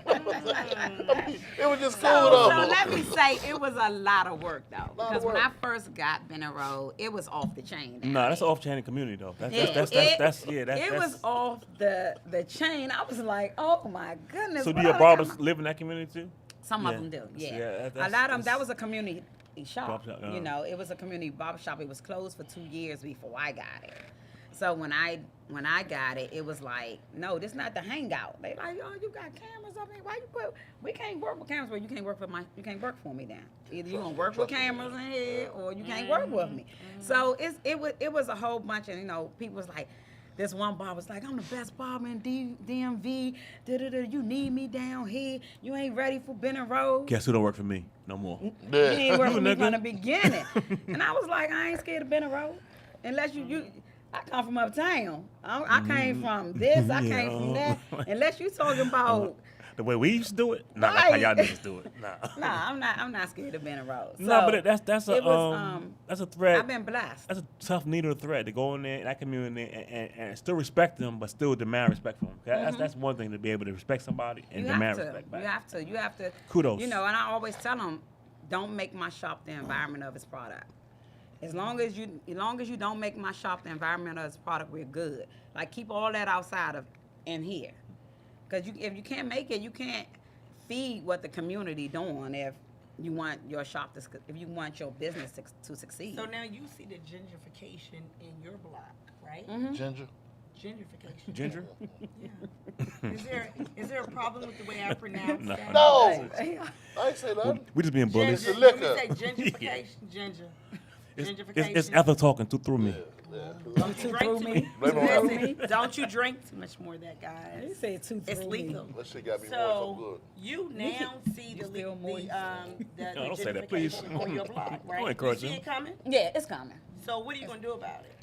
I mean, it was just cool So though. let me say, it was a lot of work though, Lot of because when I work. first got Benton Road, it was off the chain. down No, that's there. an off-chain community though. It was off the chain. I was like, oh my goodness. So do what your are they barbers talking about? live in that community too? Some Yeah. of them do, yeah. Yeah, a lot of them, that was a community shop. Barbershop, It was a community barbershop. It was closed for 2 years before I got it. So when I got it, it was like, no, this not the hangout. They like, oh, you got cameras up here. Why you we can't work with cameras, but you can't work for me then. Either you gonna work with cameras in here or you can't work with me. So it was a whole bunch of, people was like, this one barber was like, I'm the best barber in DMV. You need me down here. You ain't ready for Benton Road. Guess who don't work for me no more? You ain't work for me Nigga. from the beginning. And I was like, I ain't scared of Benton Road. Unless I come from uptown. I came from this. I came from that. Unless you talking about The way we used to do it, not like how y'all niggas do it. Nah. Nah, I'm not scared of Benton Road. So No, but that's it was, a thread. I've been blessed. That's a tough needle to thread to go in there in that community and still respect them, but still demand respect from them. That's one thing, to be able to respect somebody and You demand have to. respect back. You have to. Kudos. And I always tell them, don't make my shop the environment of its product. As long as you don't make my shop the environment of this product, we're good. Like keep all that outside of in here, because if you can't make it, you can't feed what the community doing. If you want your shop if you want your business to succeed. So now you see the gentrification in your block, right? Ginger. Gentrification. Ginger? Yeah. Is there a problem with the way I pronounce that? No. I ain't say nothing. We just being bullies. Ginger. Let me liquor. say gentrification. Ginger. Gentrification. It's Ethel talking through me. Don't you drink too much. Don't you drink too much more of that, guys. You say too It's lethal. That shit got me so So good. you now see the don't say that, please. gentrification on your block, right? Don't You encourage see him. it coming? Yeah, it's coming. So what are you gonna do about it?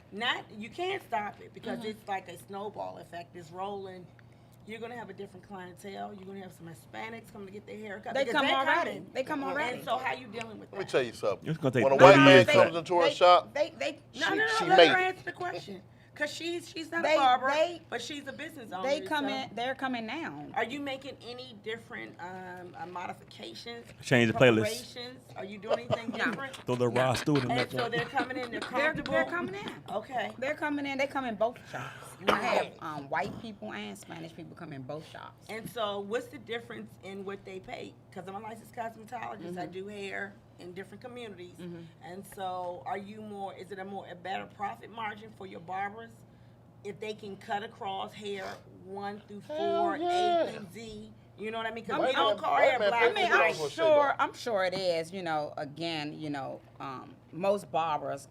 You can't stop it because it's like a snowball effect. It's rolling. You're gonna have a different clientele. You're gonna have some Hispanics coming to get their hair cut. They because come they're already. coming. They come already. And so how you dealing with that? Let me tell you something. It's gonna take When a 30 white man years. comes into a shop, They No, she let made her it. answer the question. Cause she's not They- a barber, they- but she's a business owner. they come so in. They're coming now. Are you making any different modifications? Change the playlist. preparations? Are you doing anything different? Throw the raw student And back so on. they're coming in. They're They're comfortable. coming in. Okay. They're coming in. They come in both shops. I have white people and Spanish people come in both shops. And so, what's the difference in what they pay? Because I'm a licensed cosmetologist. I do hair in different communities. And so, is it a better profit margin for your barbers if they can cut across hair 1 through 4, A through Z? You know what I mean? Because we don't call hair black. I mean, Black I'm people sure. say I'm sure it is. Again, most barbers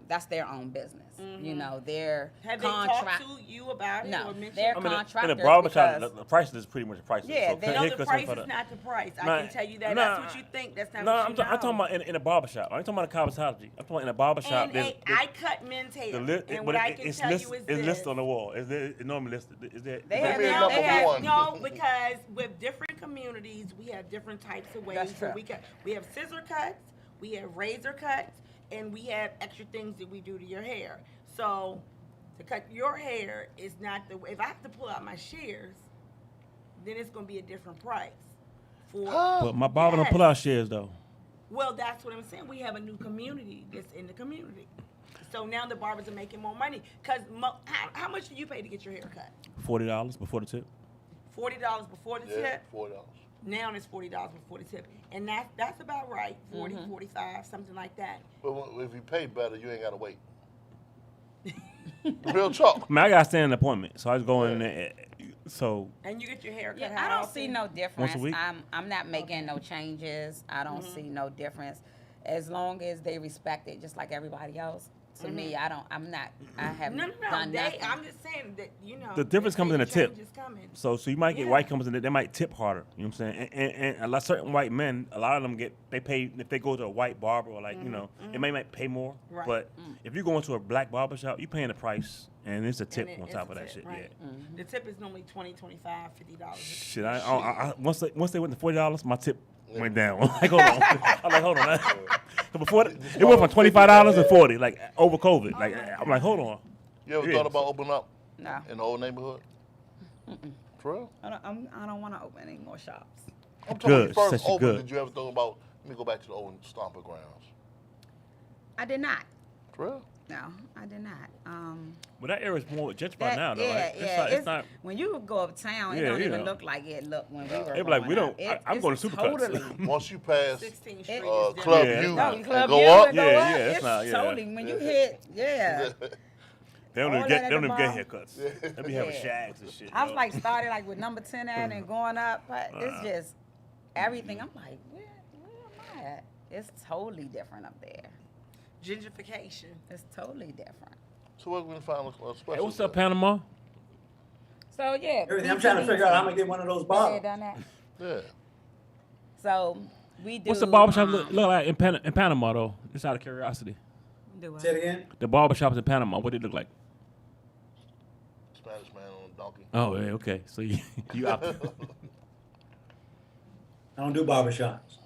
that's their own business. They're Have they talked to you about it No, or mentioned? they're I mean, contractors. in the barbershop, because the price is pretty much the price. Yeah, so they- No, haircuts the and price for is not the price. I Nah, can tell you that. nah, That's what you think. That's not No, what I'm you know. talking about in a barbershop. I'm talking about a cosmetology. I'm talking in a barbershop. And I cut men's hair. And what I can tell you is it's this. listed on the wall. It's normally listed. Is there? They is have there- Give me their- number one. No, because with different communities, we have different types of ways. That's So true. we have scissor cuts, we have razor cuts, and we have extra things that we do to your hair. So to cut your hair is not the way. If I have to pull out my shears, then it's going to be a different price. But my barber don't pull out shares though. Well, that's what I'm saying. We have a new community that's in the community. So now the barbers are making more money. Because how much do you pay to get your hair cut? $40 before the tip. $40 before the Yeah, tip? $40. Now it's $40 before the tip. And that's about right, 40, 45, something like that. But if you pay better, you ain't got to wait. Real talk. I mean, I got to stand an appointment, so I was going there. So And you get your hair cut Yeah, how I don't often? see no difference. Once a week? I'm not making no changes. I don't see no difference. As long as they respect it, just like everybody else. To me, I have No, done nothing. I'm just saying that, The difference they comes in say the tip. change is coming. So you might get Yeah. white companies and they might tip harder. You know what I'm saying? And a lot certain white men, a lot of them they pay if they go to a white barber or they might pay more. Right. But if you go into a black barber shop, you paying the price and it's a tip And on it's top a of that tip, shit. right. Yeah. The tip is normally $20, $25, $50. Shit, I once they went to $40, my tip went down. Like hold on, I'm like hold on. So before it went from $25 to $40, like over COVID. Like I'm like hold on. You ever Yeah. thought about opening up No, in the old neighborhood? For real? I don't want to open any more shops. I'm talking when Good. you first Said she opened, good. did you ever think about, let me go back to the old Stomper grounds? I did not. For real? No, I did not. But that area is more gentrified now, though, yeah, right? yeah. It's not. When you go uptown, it Yeah, don't you even know. look like it looked when we were. They be like, we growing don't. up. I'm going to It's Supercuts. totally. Once you pass 16th Street Club is U Yeah. No, and Club go U up, and go Yeah, up, yeah, it's it's not- yeah. totally when you hit, yeah. They don't All even that get. at They don't the even get bottom. haircuts. They be having Yeah. shags and shit. I was yo. like started like with number 10 at and going up, but it's just everything. I'm like, where am I at? It's totally different up there. gentrification. It's totally different. So we're going to find a special. Hey, what's up, Panama? So yeah, Everything. I'm trying to figure out how I'm gonna get one of those They bottles. done that. Yeah. So we do. What's the barbershop look like in Panama though? Just out of curiosity. Do what? Say it again. The barbershops in Panama, what do they look like? Spanish man on a donkey. Oh, yeah, okay. So you out. I don't do barbershops.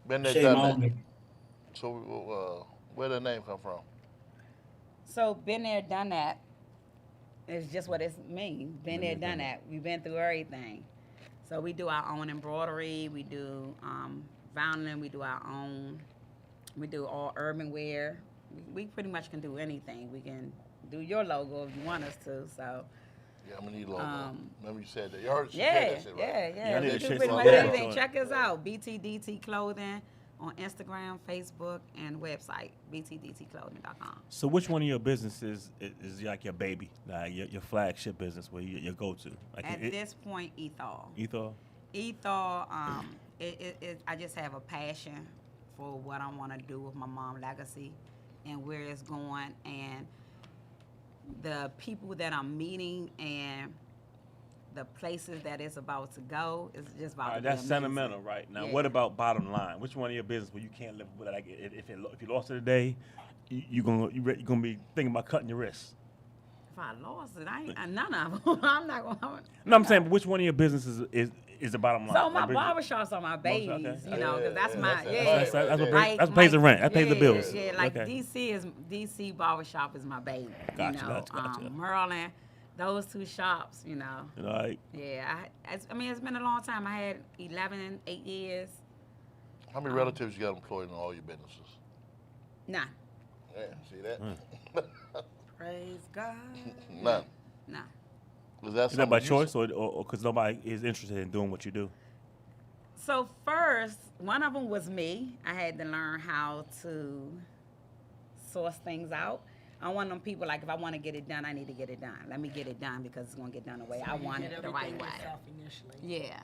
Been there, Shave done my that. own meat. So where the name come from? So been there, done that. It's just what it means. Been there, done that. We've been through everything. So we do our own embroidery. We do vinyl. We do our own We do all urban wear. We pretty much can do anything. We can do your logo if you want us to. So. Yeah, I'm gonna need a logo. Remember you said that. You heard she said Yeah, that shit, right? Yeah, I need We to do check pretty some much logo everything. joint. Check us out. BTDT Clothing on Instagram, Facebook, and website, btdtclothing.com. So which one of your businesses is like your baby, like your flagship business, where your go-to? Like At this point, Ethol. Ethol? Ethol, I just have a passion for what I want to do with my mom legacy and where it's going, and the people that I'm meeting and the places that it's about to go is just about All right, to be that's amazing. sentimental, right? Now, Yeah. what about bottom line? Which one of your business where you can't live with? Like, if you lost it today, you're gonna be thinking about cutting your wrists. If I lost it, I ain't none of them. I'm not gonna. No, I'm saying, but which one of your businesses is the bottom line? So my Like, business- barbershops are my babies, okay. you know, because that's my that's That's what Like, that pays the rent. That pays the yeah, bills. Yeah, like Okay. DC barbershop is my baby. Gotcha, you know, gotcha. Maryland, those two shops, you know. You know, like, Yeah, I mean, it's been a long time. I had 8 years. How many relatives you got employed in all your businesses? Nah, Yeah, see that? Praise God. None. nah. Was that is that by something you choice or because nobody is interested in doing what you do? So first, one of them was me. I had to learn how to source things out. I'm one of them people, like, if I want to get it done, I need to get it done. Let me get it done because it's going to get done the way I want it, the right way. Yeah.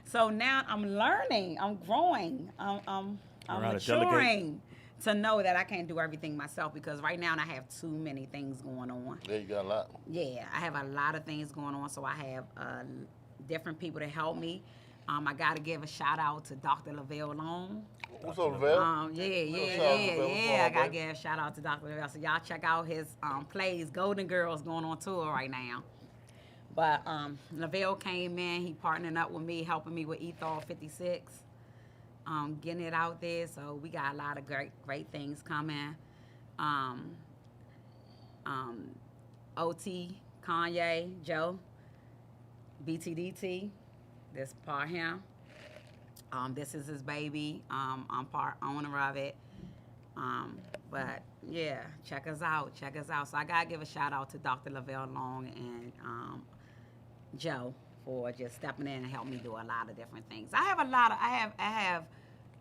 So now I'm learning. I'm growing. I'm Learn how to delegate. maturing to know that I can't do everything myself because right now I have too many things going on. Yeah, you got a lot. Yeah, I have a lot of things going on, so I have different people to help me. I got to give a shout out to Dr. Lavelle Long. What's up, Vel? Yeah. Shout out to Lavelle. I What's got to up, give a shout out to Dr. Lavelle. So y'all check out his plays. Golden Girls going on tour right now. But Lavelle came in. He partnered up with me, helping me with Ethol 56. Getting it out there, so we got a lot of great things coming. OT, Kanye, Joe, BTDT, this part him. This is his baby. I'm part owner of it. But yeah, check us out. So I gotta give a shout out to Dr. Lavelle Long and Joe for just stepping in and helping me do a lot of different things. I have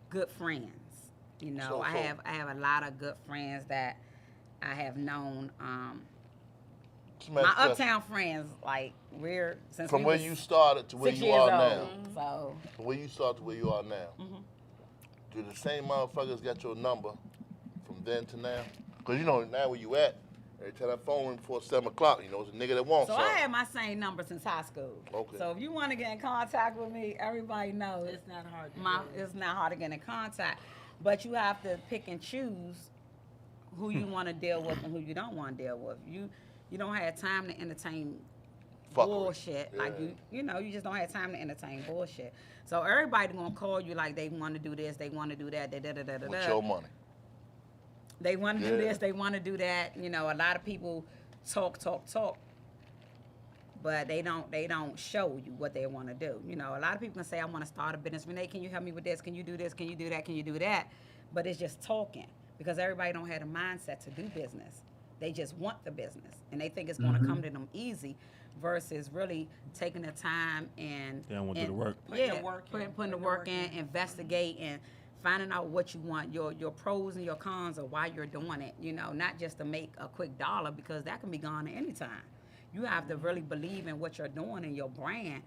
good friends. You know, I have a lot of good friends that I have known. My uptown friends, like since from we where was you started to where 6 you years are old. now. So From where you started to where you are now. Do the same motherfuckers got your number from then to now? Because you know now where you at. Every time that phone ring before 7 o'clock, you know it's a nigga that wants So something. I had my same number since high school. Okay. So if you want to get in contact with me, everybody knows It's not hard to do. it's not hard to get in contact. But you have to pick and choose who you want to deal with and who you don't want to deal with. You don't have time to entertain Fuckery. bullshit. Yeah. Like you just don't have time to entertain bullshit. So everybody gonna call you like they want to do this, they want to do that, With your money. They want to Yeah. do this, they want to do that. You know, a lot of people talk, but they don't show you what they want to do. You know, a lot of people can say, I want to start a business. Renee, can you help me with this? Can you do this? Can you do that? Can you do that? But it's just talking because everybody don't have a mindset to do business. They just want the business and they think it's going to come to them easy versus really taking the time and They don't want to do the work. Putting the work in, investigate and finding out what you want, your pros and your cons of why you're doing it, you know, not just to make a quick dollar because that can be gone at any time. You have to really believe in what you're doing and your brand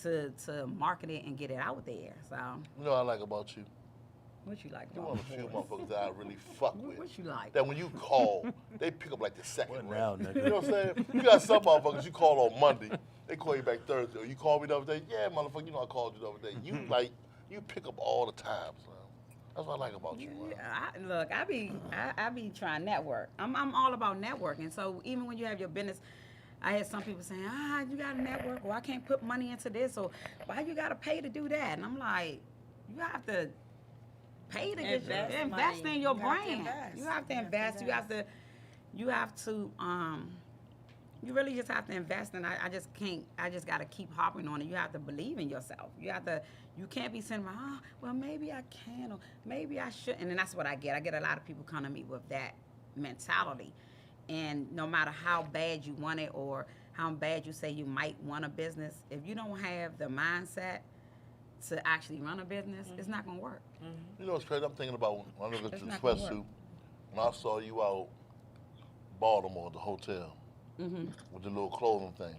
to market it and get it out there. So You know what I like about you? what you like? You about one of the me? few motherfuckers that I really fuck with. What you like? That when you call, they pick up like the second What ring. now, nigga? You know what I'm saying? You got some motherfuckers you call on Monday, they call you back Thursday. Or you call me the other day, yeah, motherfucker, you know I called you the other day. You pick up all the time, son. That's what I like about you, man. Look, I be trying to network. I'm all about networking. So even when you have your business, I had some people saying, you got to network, or I can't put money into this, or why you got to pay to do that? And I'm like, you have to pay to invest in your brand. You have to invest. You have to You really just have to invest, and I just can't. I just got to keep harping on it. You have to believe in yourself. You can't be saying, oh, well, maybe I can, or maybe I shouldn't. And that's what I get. I get a lot of people come to me with that mentality. And no matter how bad you want it or how bad you say you might want a business, if you don't have the mindset to actually run a business, it's not going to work. You know what's crazy? I'm thinking about when I looked at It's the not gonna work. sweatsuit, when I saw you out Baltimore at the hotel with the little clothing thing.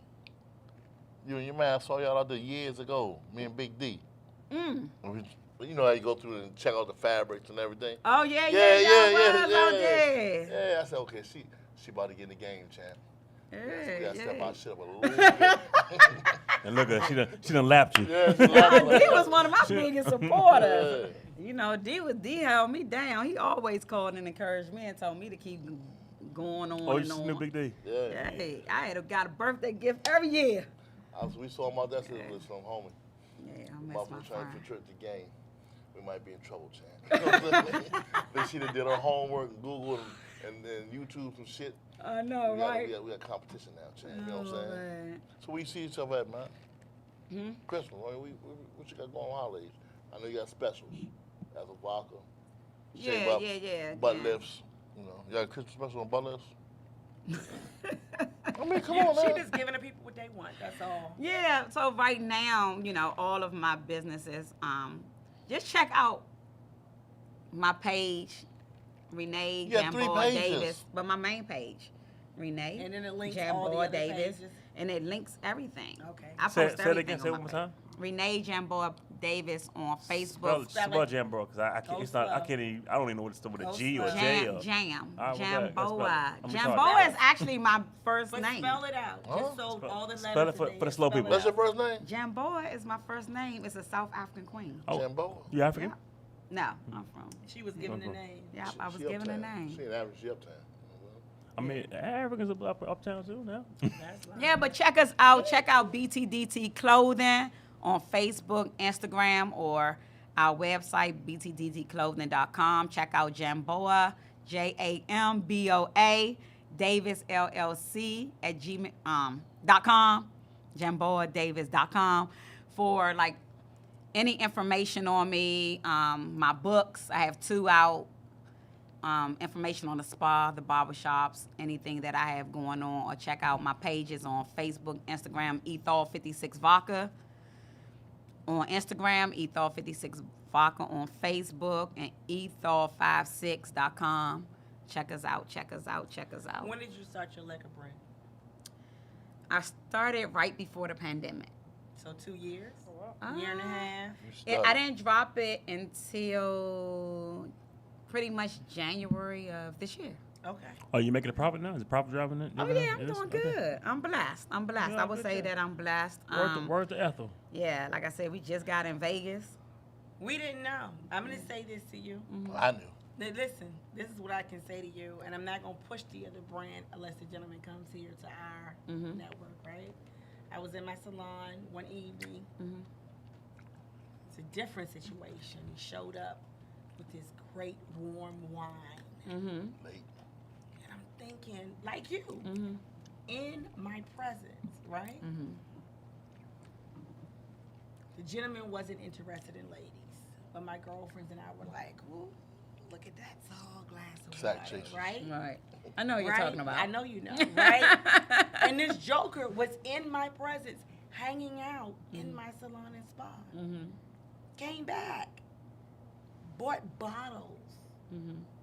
You and your man, I saw y'all out there years ago, me and Big D. And you know how you go through and check out the fabrics and everything? Oh, yeah. Yeah. I said, okay, she about to get in the game, champ. So we gotta step our shit up a little bit. And look at her, she done lapped you. Yeah, she like D was one of my biggest supporters. Yeah. You know, D held me down. He always called and encouraged me and told me to keep going on Oh, and you on. knew Big D. Yeah. Hey, I had got a birthday gift every year. We saw him out there with some homie. Yeah, I miss Buffalo my trying friend. to trip the game. We might be in trouble, champ. You know what I'm saying? Then she done did her homework and Google and YouTube some shit. I know, right? We got competition now, champ. You know what I'm Oh, saying? man. So we see each other at, man. Christmas, right? What you got going on holidays? I know you got specials. As a vodka. shave ups, Yeah. butt lifts. You know, you got a Christmas special on butt lifts? I mean, come on, She man. just giving the people what they want. That's all. Yeah, so right now, you know, all of my businesses, just check out my page, Renee You have 3 Jamboa pages. Davis, but my main page, Renee And then it links all the Jamboa other Davis, pages. and it links everything. Okay. I Say post it everything again. on Say it my one more page. time. Renee Jamboa Davis on Spell, Facebook. spell Jamboa, because I can't. Go It's not. I slow. can't even. I don't even know what it's with a Go G or slow. J or. Jam, All right, well, go ahead. Spell Jamboa. it. I'm sorry. Jamboa is actually my first But name. spell it out. Huh? Just so all the letters. spell it for in the there, slow spell it people. That's your out. first name? Jamboa is my first name. It's a South African queen. Oh. Jamboa. You African? No, I'm from. She was given the name. Yeah, I was She given a uptown. name. She ain't average, she uptown. I mean, Africans are uptown too now. That's right. Yeah, but check us out. Check out BTDT Clothing on Facebook, Instagram, or our website, btdtclothing.com. Check out Jamboa, JAMBOA, Davis LLC at gmail.com, JamboaDavis.com for like any information on me, my books. I have 2 out. Information on the spa, the barbershops, anything that I have going on, or check out my pages on Facebook, Instagram, Ethol56 Vodka. On Instagram, Ethol56 Vodka on Facebook, and Ethol56.com. Check us out. When did you start your liquor brand? I started right before the pandemic. So 2 years? Ah. Year and a half? I didn't drop it until pretty much January of this year. Okay. Oh, you making a profit now? Is it profit driving it? Oh yeah, I'm doing good. I'm blessed. Yeah, I would good say job. that I'm blessed. Word to Ethel. Yeah, like I said, we just got in Vegas. We didn't know. I'm going to say this to you. I knew. Now, listen, this is what I can say to you, and I'm not going to push the other brand unless the gentleman comes here to our network, right? I was in my salon one evening. It's a different situation. He showed up with this great warm wine. Late. And I'm thinking, like you, in my presence, right? The gentleman wasn't interested in ladies, but my girlfriends and I were like, ooh, look at that tall glass of Sack water, chasers. right? Right. I know what you're Right? talking about. I know you know, right? And this joker was in my presence, hanging out in my salon and spa. Came back, bought bottles.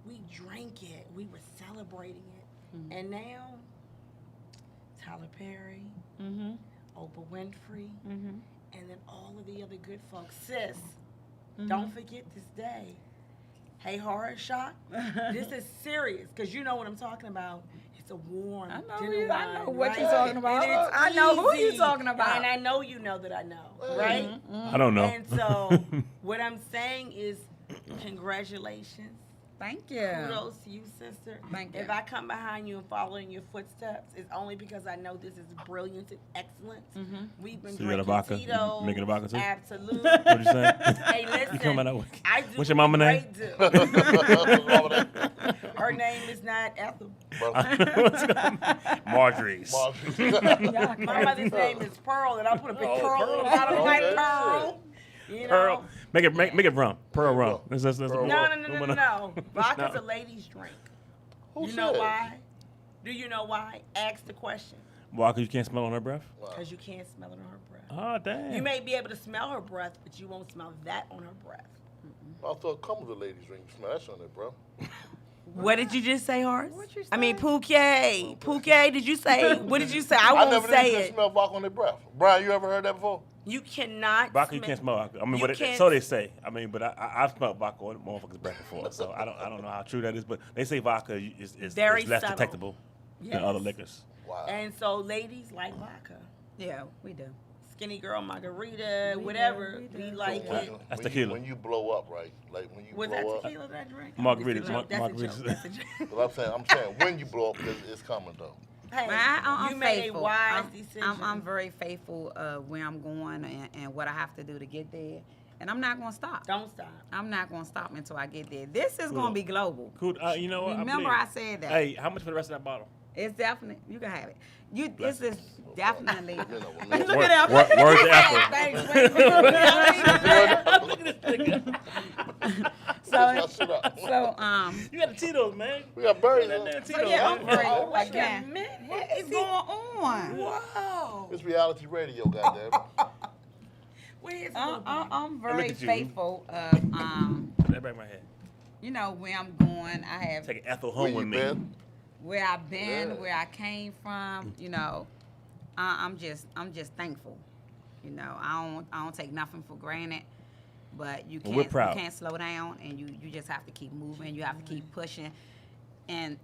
We drank it. We were celebrating it. And now, Tyler Perry, Oprah Winfrey, and then all of the other good folks. Sis, don't forget this day. Hey, Horror Shock, this is serious, because you know what I'm talking about. It's a warm I know dinner you- I know wine, what right? you're talking about. And it's I know who you're easy. talking about. And I know you know that I know, right? I don't know. And so what I'm saying is congratulations. Thank you. Kudos to you, sister. Thank you. If I come behind you and follow in your footsteps, it's only because I know this is brilliance and excellence. We've been So you got a drinking vodka? Tito's. You making a vodka too? Absolutely. What you saying? Hey, listen. You coming out with- I do What's your mama what name? great do. Her name is not Ethel. Marjorie's. My mother's name is Pearl, and I put a big Pearl on the bottom. Like Pearl. You know? Pearl. Make it rum. Pearl rum. No. Vodka's a lady's drink. Who You know said? why? Do you know why? Ask the question. Why? Because you can't smell on her breath? Because you can't smell it on her breath. Oh, damn. You may be able to smell her breath, but you won't smell that on her breath. I thought it comes with a lady's drink. Smell that shit on it, bro. What did you just say, Horace? What you I mean, say? Pookie, did you say? What did you say? I I won't never say did it. smell vodka on their breath. Brian, you ever heard that before? You cannot. Vodka, you can't smell vodka. I mean, You but can't- so they say. I mean, but I've smelled vodka on motherfuckers' breath before, so I don't know how true that is. But they say vodka is Very less subtle. detectable than other liquors. Wow. And so, ladies like vodka. Yeah, we do. Skinny girl margarita, whatever. We like So it. That's when tequila. when you blow up, right? Like when you Was blow that up. tequila that I drank? Margaritas, That's a joke. That's a margaritas. joke. That's a joke. But I'm saying when you blow up, because it's coming though. Hey, I'm you made faithful. a wise I'm- decision. I'm very faithful of where I'm going and what I have to do to get there. And I'm not going to stop. Don't stop. I'm not going to stop until I get there. This is going to be global. Cool. You know what? Remember believe I it. said that. Hey, how much for the rest of that bottle? It's definitely, you can have it. This is definitely. You know, Look man. at him. Where's the apple? Thanks, wait a minute. So, You got the Tito's, man. We got berries. That damn so Tito's, yeah, man. I'm very, Oh, like, wait a man, minute. what is going on? Whoa. It's reality radio, goddamn. Where's I'm Look very at you. faithful of, Put that back in my head. you know, where I'm going. I have Take Ethel Where home you with me. been? where I've been, Yeah. where I came from. You know, I'm just thankful. You know, I don't take nothing for granted. But you Well, we're proud. can't slow down, and you just have to keep moving. You have to keep pushing, and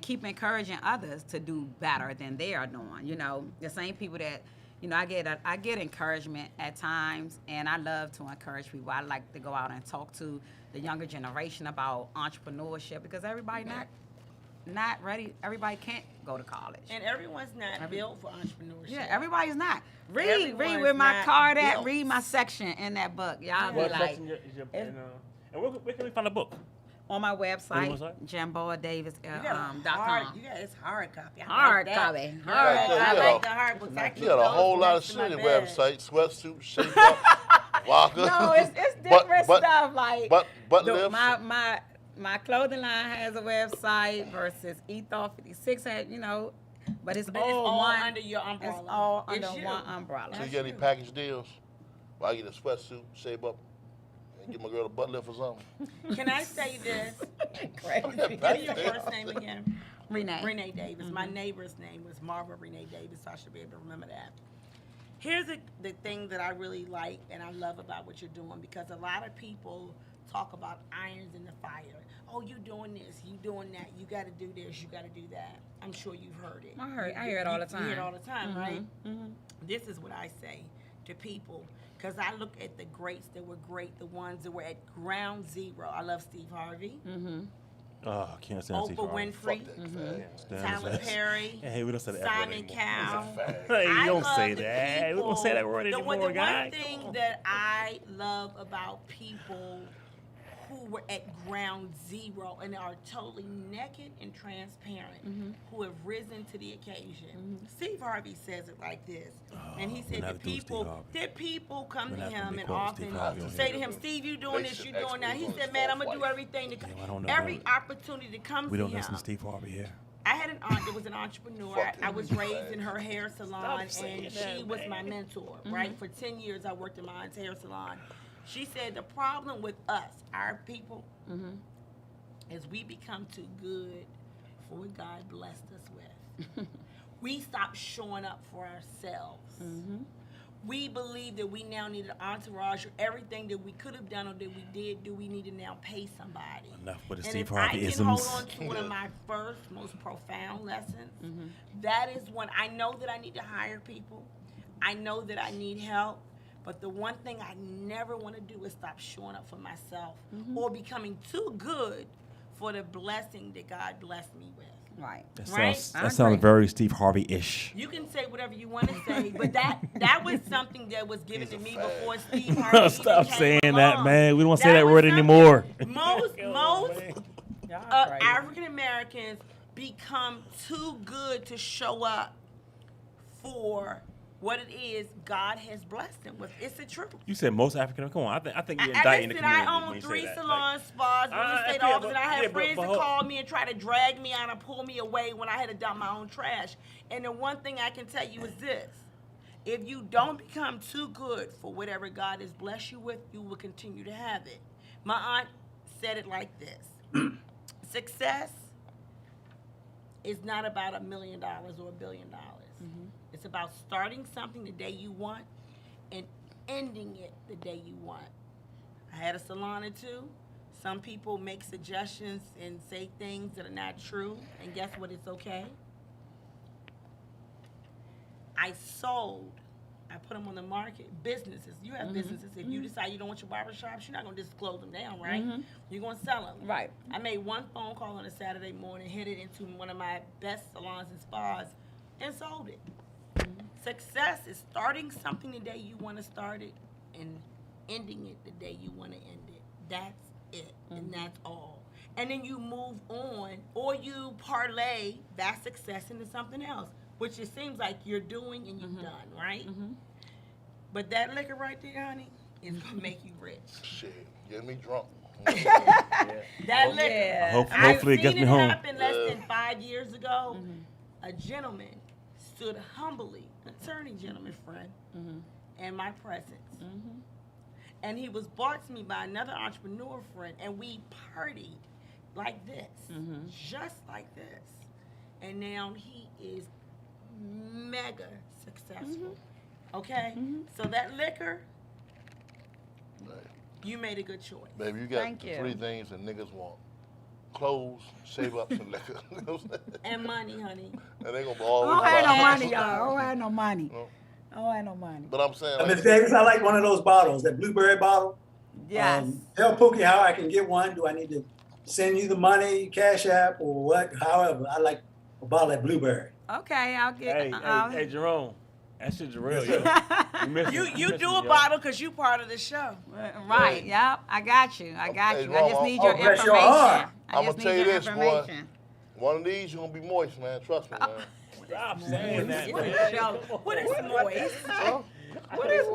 keep encouraging others to do better than they are doing. You know, the same people that, you know, I get encouragement at times, and I love to encourage people. I like to go out and talk to the younger generation about entrepreneurship because everybody not ready. Everybody can't go to college. And everyone's not built for entrepreneurship. Yeah, everybody's not. Read Everyone's where my not card at. built. Read my section in that book. Y'all be What like, section is your and where can we find the book? on my website, website? JamboaDavis.com. You got it's hard copy. I Hard like that. copy. I Yeah. like the hard books. I keep You got a those whole lot of next to shit my on your bed. website. Sweatsuit, shape up, vodka. No, it's different stuff. Like but the- lift. my clothing line has a website versus Ethos 56 had, you know, but it's But it's all one under your umbrella. It's all It's under you. one umbrella. So you get any package deals? Well, I get a sweatsuit, shape up, and get my girl a butt lift or something. Can I say this? Crazy. What's your first name again? Renee. Renee Davis. My neighbor's name was Marva Renee Davis, so I should be able to remember that. Here's the thing that I really like and I love about what you're doing, because a lot of people talk about irons in the fire. Oh, you doing this, you doing that, you got to do this, you got to do that. I'm sure you've heard it. I hear it all the time. You hear it all the time, right? Mhm. This is what I say to people, because I look at the greats that were great, the ones that were at ground zero. I love Steve Harvey, Oh, I can't stand Steve Oprah Harvey. Winfrey, Stand Tyler his ass. Perry, Hey, we don't say that F word Simon anymore. Cowell. Hey, you I don't love say the that. We don't say that word people- anymore, the guy. one thing that I love about people who were at ground zero and are totally naked and transparent, who have risen to the occasion. Steve Harvey says it like this, and he said not that doing Steve people, Harvey. come We're to not gonna him be and quoting Steve Harvey often on say here. to him, Steve, you doing this, you doing that. He Expert said, on man, his I'm gonna do wife. everything to I don't know every him. opportunity that comes We to don't him. listen to Steve Harvey here. I had an aunt that was an entrepreneur. I was raised in her hair salon, saying and that, she was man. my mentor, right? For 10 years, I worked in my aunt's hair salon. She said the problem with us, our people, is we become too good for what God blessed us with. We stop showing up for ourselves. We believe that we now need an entourage, or everything that we could have done or that we did do, we need to now pay somebody. Enough with the And Steve if I Harvey can hold isms. on to one of my first, most profound lessons, that is when I know that I need to hire people. I know that I need help. But the one thing I never want to do is stop showing up for myself or becoming too good for the blessing that God blessed me with. Right. That Right? sounds, I that sounds agree. very Steve Harvey-ish. You can say whatever you want to say, but that was something that was given to me before Steve Harvey Stop even saying came that, along. man. We don't say that was word something- anymore. Most African Americans become too good to show up for what it is God has blessed them with. It's the truth. You said most African. Come on, I think you're indicting the community. I when own you say 3 that. salons, spas, real estate office, and I had friends that hold- call me and try to drag me out and pull me away when I had to dump my own trash. And the one thing I can tell you is this. If you don't become too good for whatever God has blessed you with, you will continue to have it. My aunt said it like this. Success is not about $1 million or $1 billion. It's about starting something the day you want and ending it the day you want. I had a salon or two. Some people make suggestions and say things that are not true, and guess what? It's okay. I sold. I put them on the market. Businesses. You have businesses. If you decide you don't want your barbershops, you're not going to just close them down, right? You're going to sell them. Right. I made one phone call on a Saturday morning, headed into one of my best salons and spas, and sold it. Success is starting something the day you want to start it and ending it the day you want to end it. That's it, and that's all. And then you move on, or you parlay that success into something else, which it seems like you're doing and you've done, right? But that liquor right there, honey, is going to make you rich. Shit, get me drunk. That liquor. Yeah. Hopefully it gets me home. I've seen it happen less than 5 years ago. A gentleman stood humbly, an attorney gentleman friend, in my presence. And he was brought to me by another entrepreneur friend, and we partied like this, just like this. And now he is mega successful. Okay? So that liquor, you made a good choice. Baby, you got Thank the you. 3 things that niggas want. Clothes, save up some liquor. You know what I'm saying? And money, honey. And they gonna be I always don't have no buying money, some- y'all. I don't have no money. No. I don't have no money. But I'm saying, I like, mean, Davis, I like one of those bottles, that blueberry bottle. Yes. Tell Pookie how I can get one. Do I need to send you the money, Cash App, or what? However, I like a bottle of blueberry. Okay, I'll get. Hey, Jerome. That shit Jarrell, yo. You do a bottle because you part of the show. Right. Yep. I got you. I got Hey, you. I just Ron, need oh, your bless your information. heart. I I'ma just tell need you your this, boy. information. one of these, you're gonna be moist, man. Trust me, man. Stop saying that, man. What is moist? What is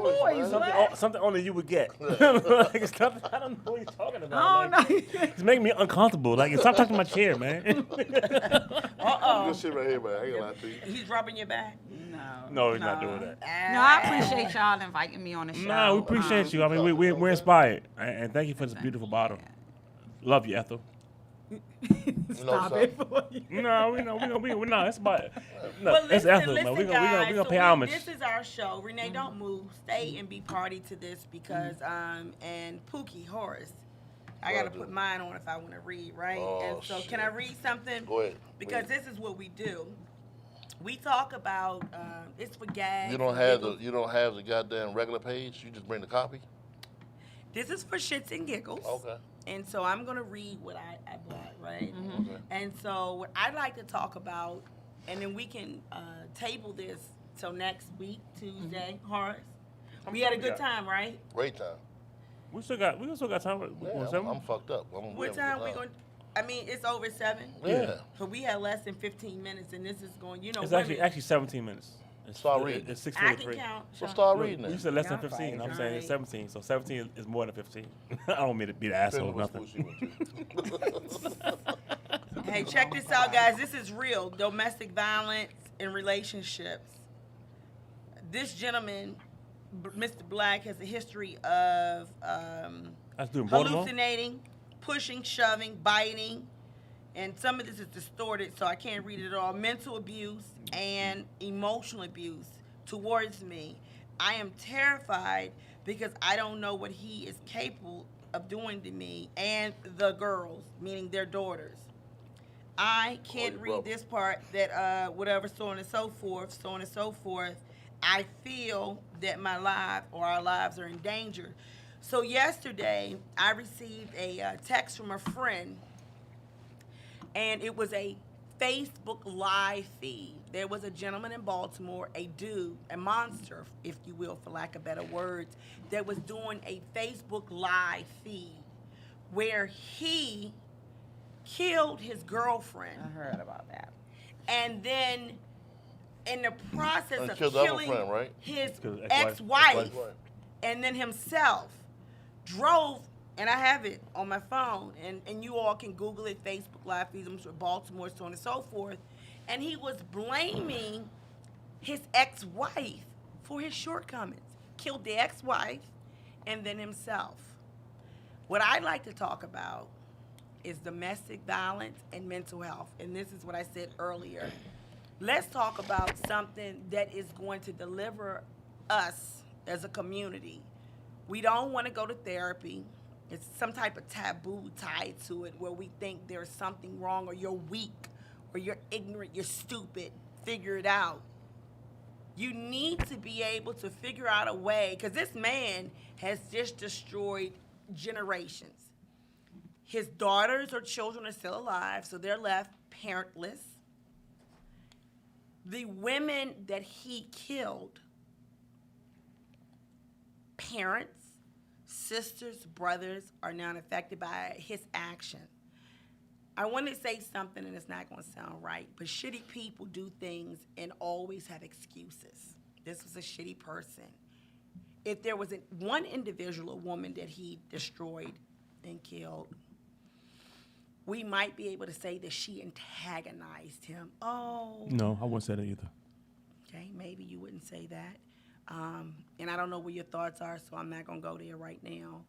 moist? Something only you would get. Like, it's something, I don't know what he's talking about. Oh Like, no. it's making me uncomfortable. Like, stop touching my chair, man. Good shit right here, man. I ain't gonna lie to you. He's rubbing your back. No, he's not doing that. No, I appreciate y'all inviting me on the show. Nah, we appreciate you. I mean, we're inspired. And thank you for this beautiful bottle. Love you, Ethel. Stop son. it. No, we know. It's about. No, But it's listen, Ethel, listen, man. We're guys, gonna pay homage. This is our show. Renee, don't move. Stay and be party to this because and Pookie Horace, I gotta put mine on if I want to read, right? Oh, and so, shit. can I read something? Go ahead. Because this is what we do. We talk about it's for gags. You don't and have giggles. the goddamn regular page. You just bring the copy. This is for shits and giggles. Okay. And so I'm gonna read what I bought, right? Okay. And so what I'd like to talk about, and then we can table this till next week, Tuesday, Horace. We had a good time, right? Great time. We still got time. Yeah, I'm fucked up. What time we going? I mean, it's over 7. Yeah. So we had less than 15 minutes, and this is going. You know, It's women, actually 17 minutes. Start reading. It's I can 6:43. count. So Sean. start Look, reading you it. said less than Y'all 15. I'm right. saying it's 17. So 17 is more than 15. I don't mean to be the asshole or nothing. Hey, check this out, guys. This is real. Domestic violence in relationships. This gentleman, Mr. Black, has a history of That's doing Baltimore. hallucinating, pushing, shoving, biting, and some of this is distorted, so I can't read it all. Mental abuse and emotional abuse towards me. I am terrified because I don't know what he is capable of doing to me and the girls, meaning their daughters. I can't read this part that whatever, so on and so forth, so on and so forth. I feel that my life or our lives are in danger. So yesterday, I received a text from a friend, and it was a Facebook live feed. There was a gentleman in Baltimore, a dude, a monster, if you will, for lack of better words, that was doing a Facebook live feed where he killed his girlfriend. I heard about that. And then in the process And of killed the other killing friend, right? his Killed his ex-wife Right. and then himself, drove, and I have it on my phone, and you all can Google it, Facebook Live feeds, I'm sure Baltimore, so on and so forth, and he was blaming his ex-wife for his shortcomings. Killed the ex-wife and then himself. What I'd like to talk about is domestic violence and mental health, and this is what I said earlier. Let's talk about something that is going to deliver us as a community. We don't want to go to therapy. It's some type of taboo tied to it where we think there's something wrong, or you're weak, or you're ignorant, you're stupid. Figure it out. You need to be able to figure out a way, because this man has just destroyed generations. His daughters or children are still alive, so they're left parentless. The women that he killed, parents, sisters, brothers, are now affected by his action. I want to say something, and it's not going to sound right, but shitty people do things and always have excuses. This was a shitty person. If there was one individual, a woman that he destroyed and killed, we might be able to say that she antagonized him. Oh. No, I wouldn't say that either. Okay, maybe you wouldn't say that. And I don't know where your thoughts are, so I'm not going to go there right now.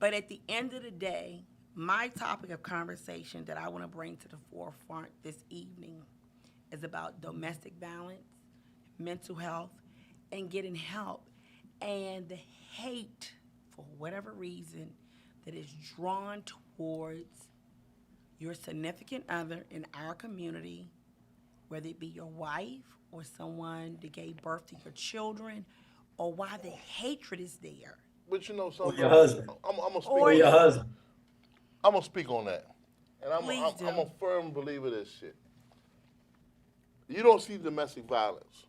But at the end of the day, my topic of conversation that I want to bring to the forefront this evening is about domestic violence, mental health, and getting help. And the hate, for whatever reason, that is drawn towards your significant other in our community, whether it be your wife or someone that gave birth to your children, or why the hatred is there. But you know something? Or your husband. I'm gonna speak Or Or your husband. I'm gonna speak on that. And Please do. I'm a firm believer of this shit. You don't see domestic violence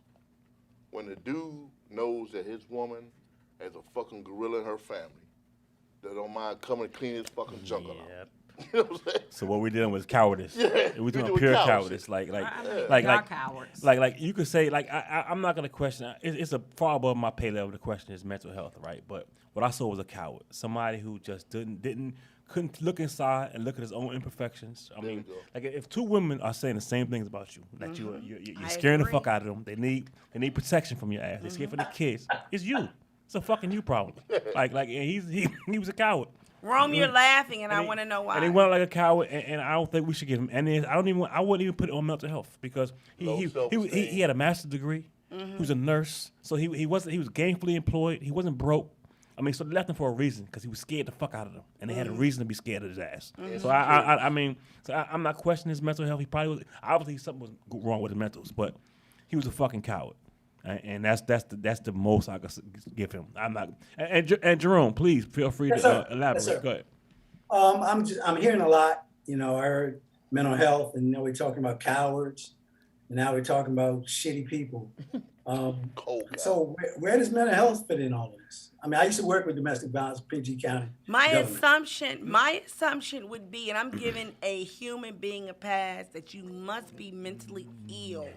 when the dude knows that his woman has a fucking gorilla in her family that don't mind coming and clean his fucking junk up. Yep. You know what I'm saying? So what we did was cowardice. Yeah, we we doing doing pure cowardice. cowardice. Like Y'all cowards. like you could say, like, I'm not gonna question. It's a far above my pay level to question his mental health, right? But what I saw was a coward, somebody who just couldn't look inside and look at his own imperfections. I mean, you go. like if two women are saying the same things about you, that Mm-hmm. you're I scaring the agree. fuck out of them. They need protection from your ass. They're scared for the kids. It's you. It's a fucking you problem. Like and he was a coward. Rome, you're laughing, and I he- want to know why. And he went like a coward, and I don't think we should give him any. I wouldn't even put it on mental health because Low he self-esteem. had a master's degree. He was a nurse, so he was gainfully employed. He wasn't broke. I mean, so they left him for a reason because he was scared the fuck out of them, and they had a reason to be scared of his ass. So I'm not questioning his mental health. He probably was obviously something was wrong with his mentals, but he was a fucking coward. And that's the most I could give him. I'm not. And Jerome, please feel free Yes, to sir. elaborate. Yes, sir. Go ahead. I'm hearing a lot. You know, I heard mental health, and we're talking about cowards, and now we're talking about shitty people. Cold guy. So where does mental health fit in all of this? I mean, I used to work with domestic violence, PG County. My government. assumption would be, and I'm giving a human being a pass, that you must be mentally ill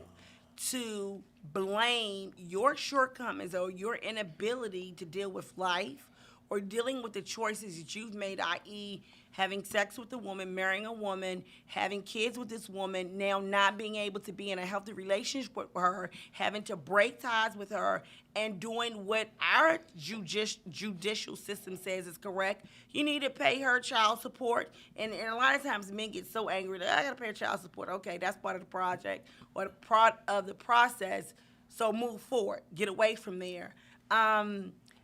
to blame your shortcomings or your inability to deal with life or dealing with the choices that you've made, i.e., having sex with a woman, marrying a woman, having kids with this woman, now not being able to be in a healthy relationship with her, having to break ties with her, and doing what our judicial system says is correct. You need to pay her child support. And a lot of times men get so angry that I got to pay her child support. Okay, that's part of the project or the part of the process. So move forward. Get away from there.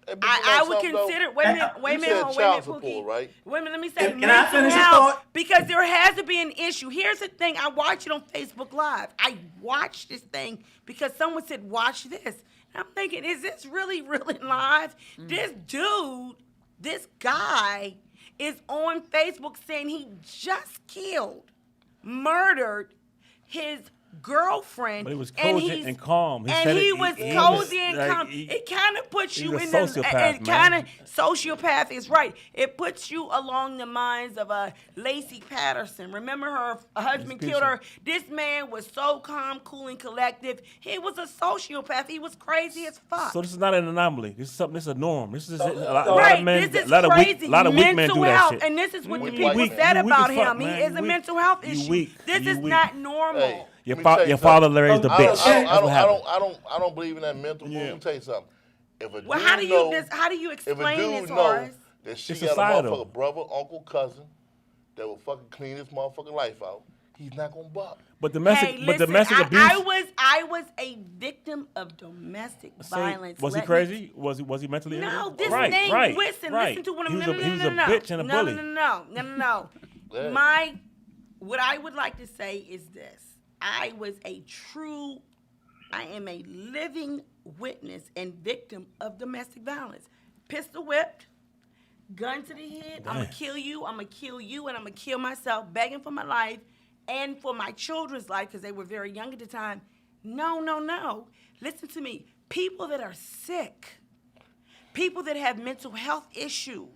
Hey, but you know I would something, though? consider. Wait a minute, You said hold, child Pookie. support, right? Wait a minute, let me say Can I mental finish this health, thought? because there has to be an issue. Here's the thing: I watch it on Facebook Live. I watched this thing because someone said, "Watch this." And I'm thinking, is this really live? This dude, this guy, is on Facebook saying he just killed, murdered his girlfriend. But it was and cogent and calm. He was cozy and calm. It kind of puts you in sociopath, the kind of sociopath is right. It puts you along the minds of Lacey Patterson. Remember her husband killed her. This man was so calm, cool, and collective. He was a sociopath. He was crazy as fuck. So this is not an anomaly. This is something. This is a norm. This is a lot Right, of men. this is a lot crazy. of weak men Mental do that health, shit. and this is what the You people weak. said You weak about as fuck, him. man. He is You a weak. mental health You issue. weak. This You is weak. not normal. Hey, Your, let me tell you your something. father raised a I bitch. don't, That's what happened. I don't believe in that mental. Yeah. Let me tell you something. If a Well, dude how do know, you if a explain dude this, know Horace? that she It's got societal. a motherfucking brother, uncle, cousin that will fucking clean his motherfucking life out, he's not gonna buck. But domestic, Hey, but listen, domestic abuse. I was a victim of domestic violence. Was he Let me- crazy? Was he mentally ill? No, this right, thing. Right, listen right. to what I'm. He was No, a, no, he was no, a no, bitch and a no, bully. No. Yeah. What I would like to say is this: I am a living witness and victim of domestic violence. Pistol whipped, gun to the head. I'm gonna kill you. I'm gonna kill you, and I'm gonna kill myself. Begging for my life and for my children's life because they were very young at the time. No. Listen to me. People that are sick, people that have mental health issues,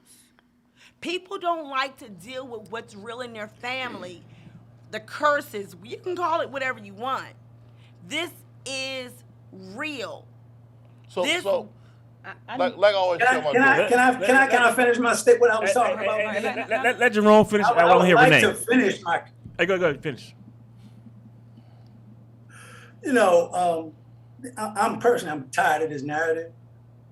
people don't like to deal with what's real in their family, the curses. You can call it whatever you want. This is real. So, This- like I always tell my Can I finish my stick? What I was talking about? Let Jerome finish. I I want to would hear like Renee. to finish my. Hey, go finish. You know, I'm tired of this narrative.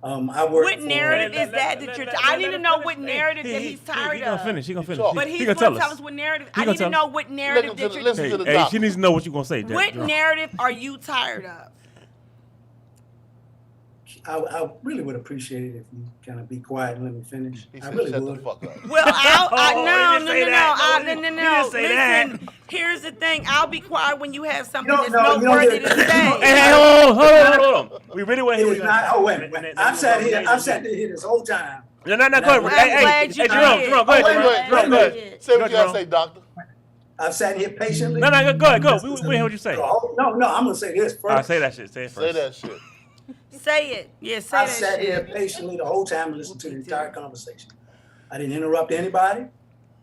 I work What for, narrative is that you're? I need to know what narrative that he's tired He gonna of. finish. He gonna finish. talk. But He he's gonna going tell to tell us. us what narrative. He I gonna need to tell- know what narrative that you're. listen to the Hey, doctor. she needs to know what you gonna say. What Jerome. narrative are you tired of? I really would appreciate it if you kind of be quiet and let me finish. He I said, really shut would. the fuck up. Well, he didn't say that. no. He didn't say that. Listen, here's the thing. I'll be quiet when you have something You don't that's know- you don't noteworthy get to it. say. Hey, hold on. We really want to It hear is what not. Oh wait, Renee- I've sat here this whole time. No, go ahead. I'm Hey, glad you Jerome, did. Jerome, go ahead. Oh, wait, Jerome, go ahead. Say what Go, you gotta Jerome. say, doctor. I've sat here patiently. No, go ahead. Go. We want to hear what you say. No, I'm gonna say this first. All right, say that shit. Say it Say first. that shit. Say it. Yeah, say I that sat shit. here patiently the whole time and listened to the entire conversation. I didn't interrupt anybody.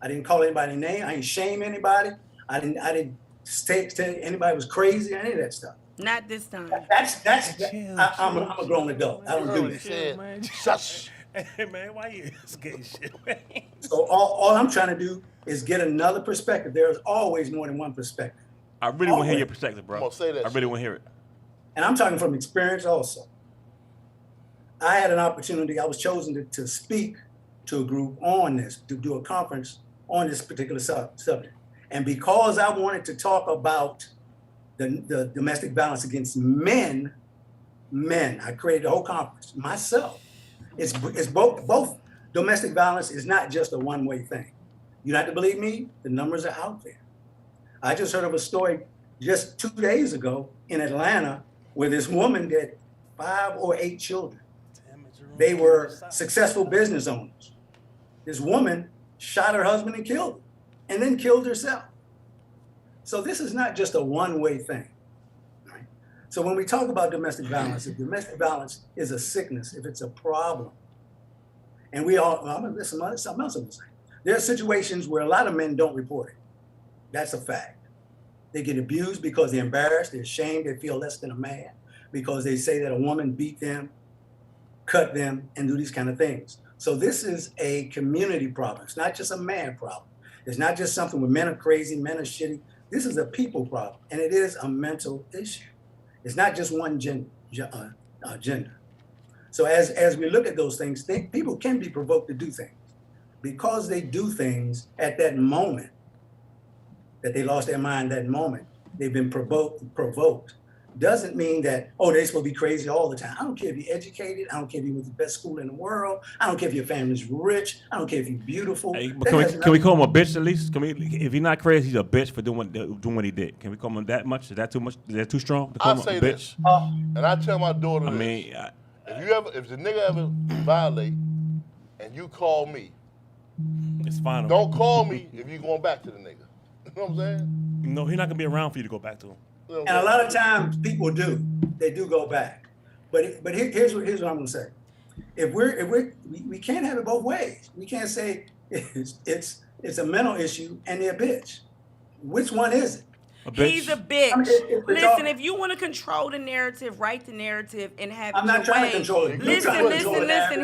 I didn't call anybody name. I didn't shame anybody. I didn't say anybody was crazy or any of that stuff. Not this time. I'm a grown adult. I don't do He this. said, shush. Hey, man, why you gay shit, man? So all I'm trying to do is get another perspective. There's always more than one perspective. I really want to hear your perspective, bro. I'm gonna say that I really shit. want to hear it. And I'm talking from experience also. I had an opportunity, I was chosen to speak to a group on this, to do a conference on this particular subject. And because I wanted to talk about the domestic violence against men, I created a whole conference myself. It's both domestic violence is not just a one-way thing. You don't have to believe me, the numbers are out there. I just heard of a story just 2 days ago in Atlanta where this woman had 5 or 8 children. They were successful business owners. This woman shot her husband and killed him, and then killed herself. So this is not just a one-way thing. Right? So when we talk about domestic violence, if domestic violence is a sickness, if it's a problem, and there's something else I'm saying. There are situations where a lot of men don't report it. That's a fact. They get abused because they're embarrassed, they're ashamed, they feel less than a man because they say that a woman beat them, cut them, and do these kind of things. So this is a community problem. It's not just a man problem. It's not just something where men are crazy, men are shitty. This is a people problem, and it is a mental issue. It's not just one gender. So as we look at those things, people can be provoked to do things. Because they do things at that moment, that they lost their mind that moment, they've been provoked, doesn't mean that, they're supposed to be crazy all the time. I don't care if you're educated. I don't care if you went to the best school in the world. I don't care if your family's rich. I don't care if you're beautiful. Hey, can we call him a bitch at least? If he's not crazy, he's a bitch for doing what he did. Can we call him that much? Is that too much? Is that too strong to call I'll him say a this, bitch? and I tell my daughter I this. mean, If the nigga ever violate and you call me, it's fine. don't call me if you going back to the nigga. You know what I'm saying? No, he's not gonna be around for you to go back to him. And a lot of times people they do go back. But here's what I'm gonna say. If we can't have it both ways. We can't say it's a mental issue and they're a bitch. Which one is it? He's a bitch. I mean, Listen, if you want to control the narrative, write the narrative and have it I'm not your trying way. to control it. Listen.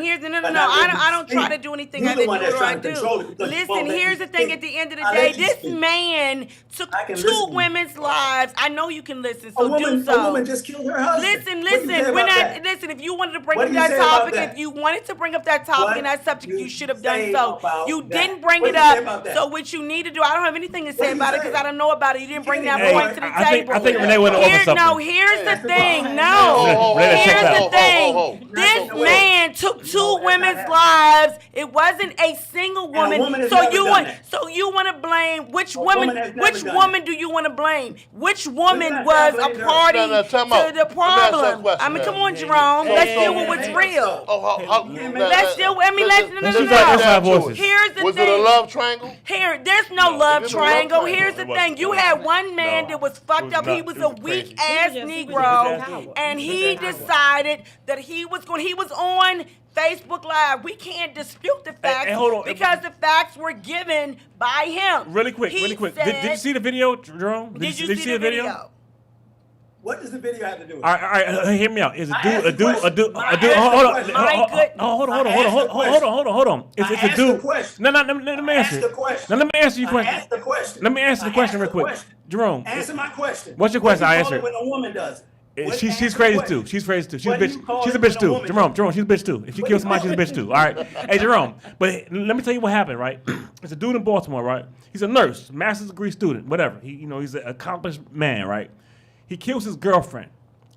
Here's the no. I don't try to do anything other than do what I do. Listen, here's the thing. At the end of the day, this man took 2 women's lives. I know you can listen, so do so. A woman just killed her husband. Listen. We're not. Listen, if you wanted to bring up that topic, if you wanted to bring up that topic and that subject, you should have done so. You didn't bring it up. So what you need to do, I don't have anything to say about it because I don't know about it. You didn't bring that point to the table. I think Renee went over something. No, here's the thing. No, here's the thing. This man took 2 women's lives. It wasn't a single woman. So you want to blame which woman? Which woman do you want to blame? Which woman was a party to the problem? I mean, come on, Jerome. Let's deal with what's real. Let's deal with. I mean, no. Here's the thing. Was it a love triangle? There's no love triangle. Here's the thing. You had one man that was fucked up. He was a weak ass Negro, and he decided that he was on Facebook Live. We can't dispute the facts because the facts were given by him. Really quick. Did you see the video, Jerome? Did you see the video? What does the video have to do with it? All right, hear me out. Is a dude? Hold on. It's a dude. No, let me answer. Now let me answer your question. Let me answer the question real quick. Jerome. Answer my question. What's your question? I answer it. When a woman does it. She's crazy too. She's a bitch. She's a bitch too. Jerome, she's a bitch too. If she kills somebody, she's a bitch too. All right. Hey, Jerome. But let me tell you what happened. Right. It's a dude in Baltimore. Right. He's a nurse, master's degree student, whatever. He's an accomplished man. Right. He kills his girlfriend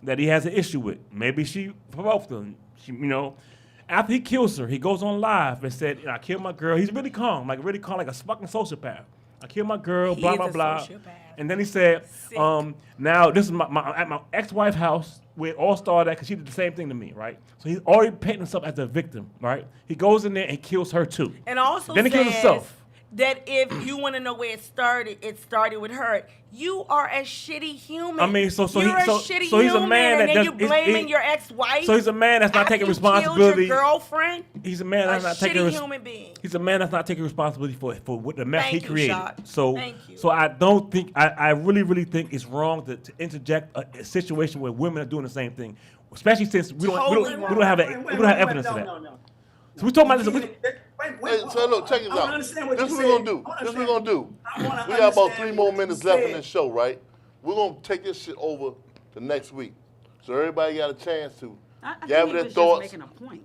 that he has an issue with. Maybe she provoked him. After he kills her, he goes on live and said, I killed my girl. He's really calm, like a fucking sociopath. I killed my girl, blah, blah, blah. And then he said, now this is at my ex-wife's house where it all started at because she did the same thing to me, right? So he's already painting himself as a victim, right? He goes in there and kills her too. And also then he kills himself. That if you want to know where it started with her. You are a shitty human. I mean, so you're a shitty human, he's a man that and then you blaming your ex-wife. So he's a man that's not taking responsibility. Your girlfriend. He's a man that's not taking human being. He's a man that's not taking responsibility for what the mess he created. Thank you. So I don't think I really think it's wrong to interject a situation where women are doing the sameing, especially since we don't have evidence of that. No. So we're talking about this. So look, check this out. This is what we're gonna do. We got about 3 more minutes left in this show, right? We're gonna take this shit over to next week, so everybody got a chance to gather their thoughts,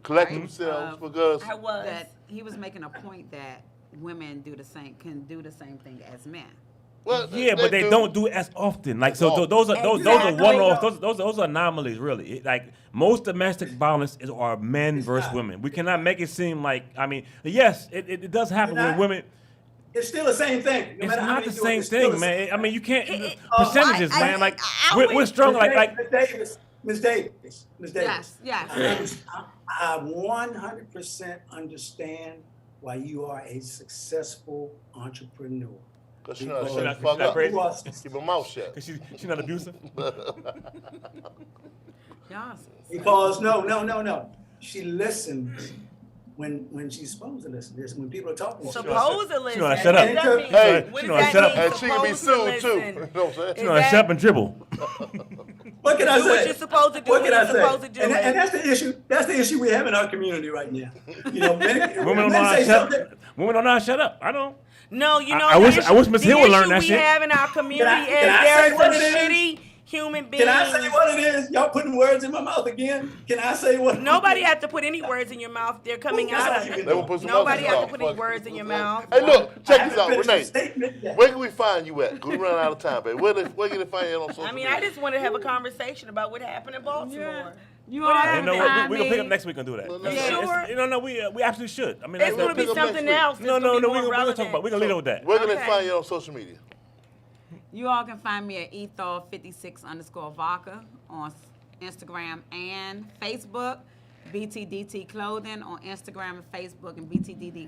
collect themselves, because that he was making a point that women can do the same thing as men. Well, yeah, but they don't do it as often. Like those are one-offs. Those are anomalies, really. Like most domestic violence are men versus women. We cannot make it seem like. I mean, yes, it does happen with women. It's still the same thing. It's not the same thing, man. I mean, you can't percentages, man. Like we're strong. Like Ms. Davis. Yes. I 100% understand why you are a successful entrepreneur. Because she's not fuck up. Crazy. Keep her mouth shut. Because she's not abusive. Because no. She listens when she's supposed to listen. This when people are talking. Supposed to listen. She gonna shut up. Hey, what does that mean? And she can be sued too. You know what I'm saying? She gonna shut up and dribble. What can I say? What you're supposed to do. What can I say? Supposed to do. And that's the issue. That's the issue we have in our community right now. Women don't know how to shut up. Women don't know how to shut up. I don't. No, I wish Ms. Hill would learn that shit. The issue we have in our community is there's some shitty human beings. Can I say what it is? Y'all putting words in my mouth again? Can I say what? Nobody has to put any words in your mouth. They're coming out of it. Nobody has to put any words in your mouth. Hey, look, check this out, Renee. Where can we find you at? Because we run out of time, baby. Where can they find you on social media? I just want to have a conversation about what happened in Baltimore. You know, we're gonna pick up next week and do that. Sure. We absolutely should. I mean, it's gonna be something else. No, we're gonna talk about. We're gonna leave it with that. Where can they find you on social media? You all can find me at ethol56_vodka on Instagram and Facebook. BTDT Clothing on Instagram and Facebook, and BTDT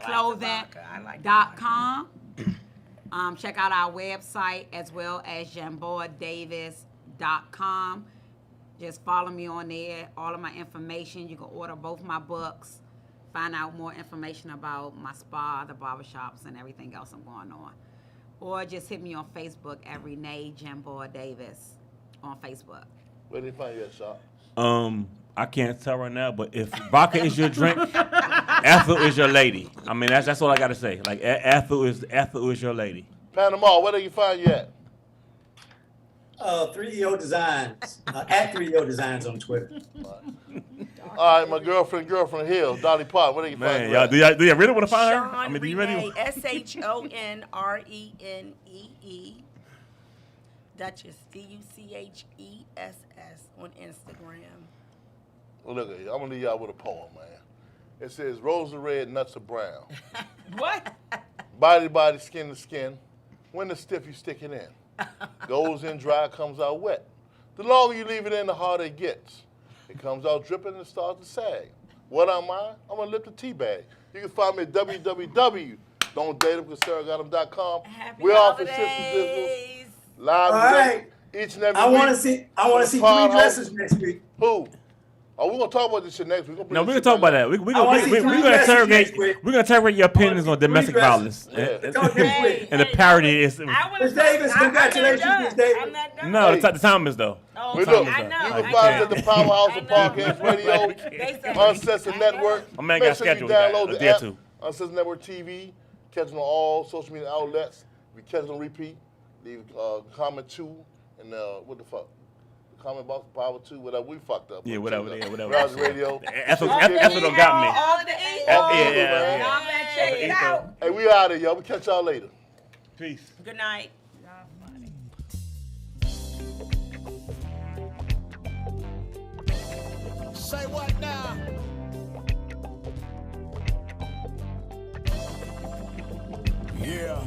Clothing.com. Check out our website as well as jamboadavis.com. Just follow me on there. All of my information. You can order both my books. Find out more information about my spa, the barbershops, and everything else I'm going on. Or just hit me on Facebook at Renee Jamboa Davis on Facebook. Where they find you at, Shop? I can't tell right now, but if vodka is your drink, Ethel is your lady. I mean, that's all I gotta say. Like Ethel is your lady. Panama, where do you find you at? 3EO Designs, at 3EO Designs on Twitter. All right, my girlfriend Hill, Dolly Parton, where do you find Man, you y'all, at? do y'all really want to find her? Sean I mean, do you Renee, really? SHONRENEE. Duchess, DUCHESS on Instagram. Well, look, I'm gonna leave y'all with a poem, man. It says, roses are red, nuts are brown. What? Body to body, skin to skin. When it's stiff, you stick it in. Goes in dry, comes out wet. The longer you leave it in, the harder it gets. It comes out dripping and starts to sag. What am I? I'm gonna lift a tea bag. You can find me at www.don'tdateemcause.com. We're off for Sisters Business. Live All right. each and every I week. want to see three Pod dresses next week. Who? Oh, we're gonna talk about this shit next week. No, we're gonna talk about that. We're wanna see three gonna dresses interrogate. next week. We're gonna interrogate your opinions on three domestic dresses. violence. Yeah. Talk next week. And the parody is. I Ms. would've Davis, I'm not congratulations, done. Ms. Davis. I'm not done. No, Hey. the time is though. Oh, We Time look, is I up. know. you I can find us at know. the Powerhouse of I know. Podcast Radio, They said- Uncensored I know. Network. My man Make got sure you scheduled download a the day or app, two. Uncensored Network TV. Catch it on all social media outlets. If you catch it on repeat, leave a comment too, and what the fuck? Comment box, power two, whatever. We fucked up. Yeah, whatever. Yeah, whatever. Browse Radio. Ethel don't got me. All the All Yeah, good, yeah, man. Y'all better check it out. Hey, we out of here, y'all. We catch y'all later. Peace. Good night. Say what now? Yeah.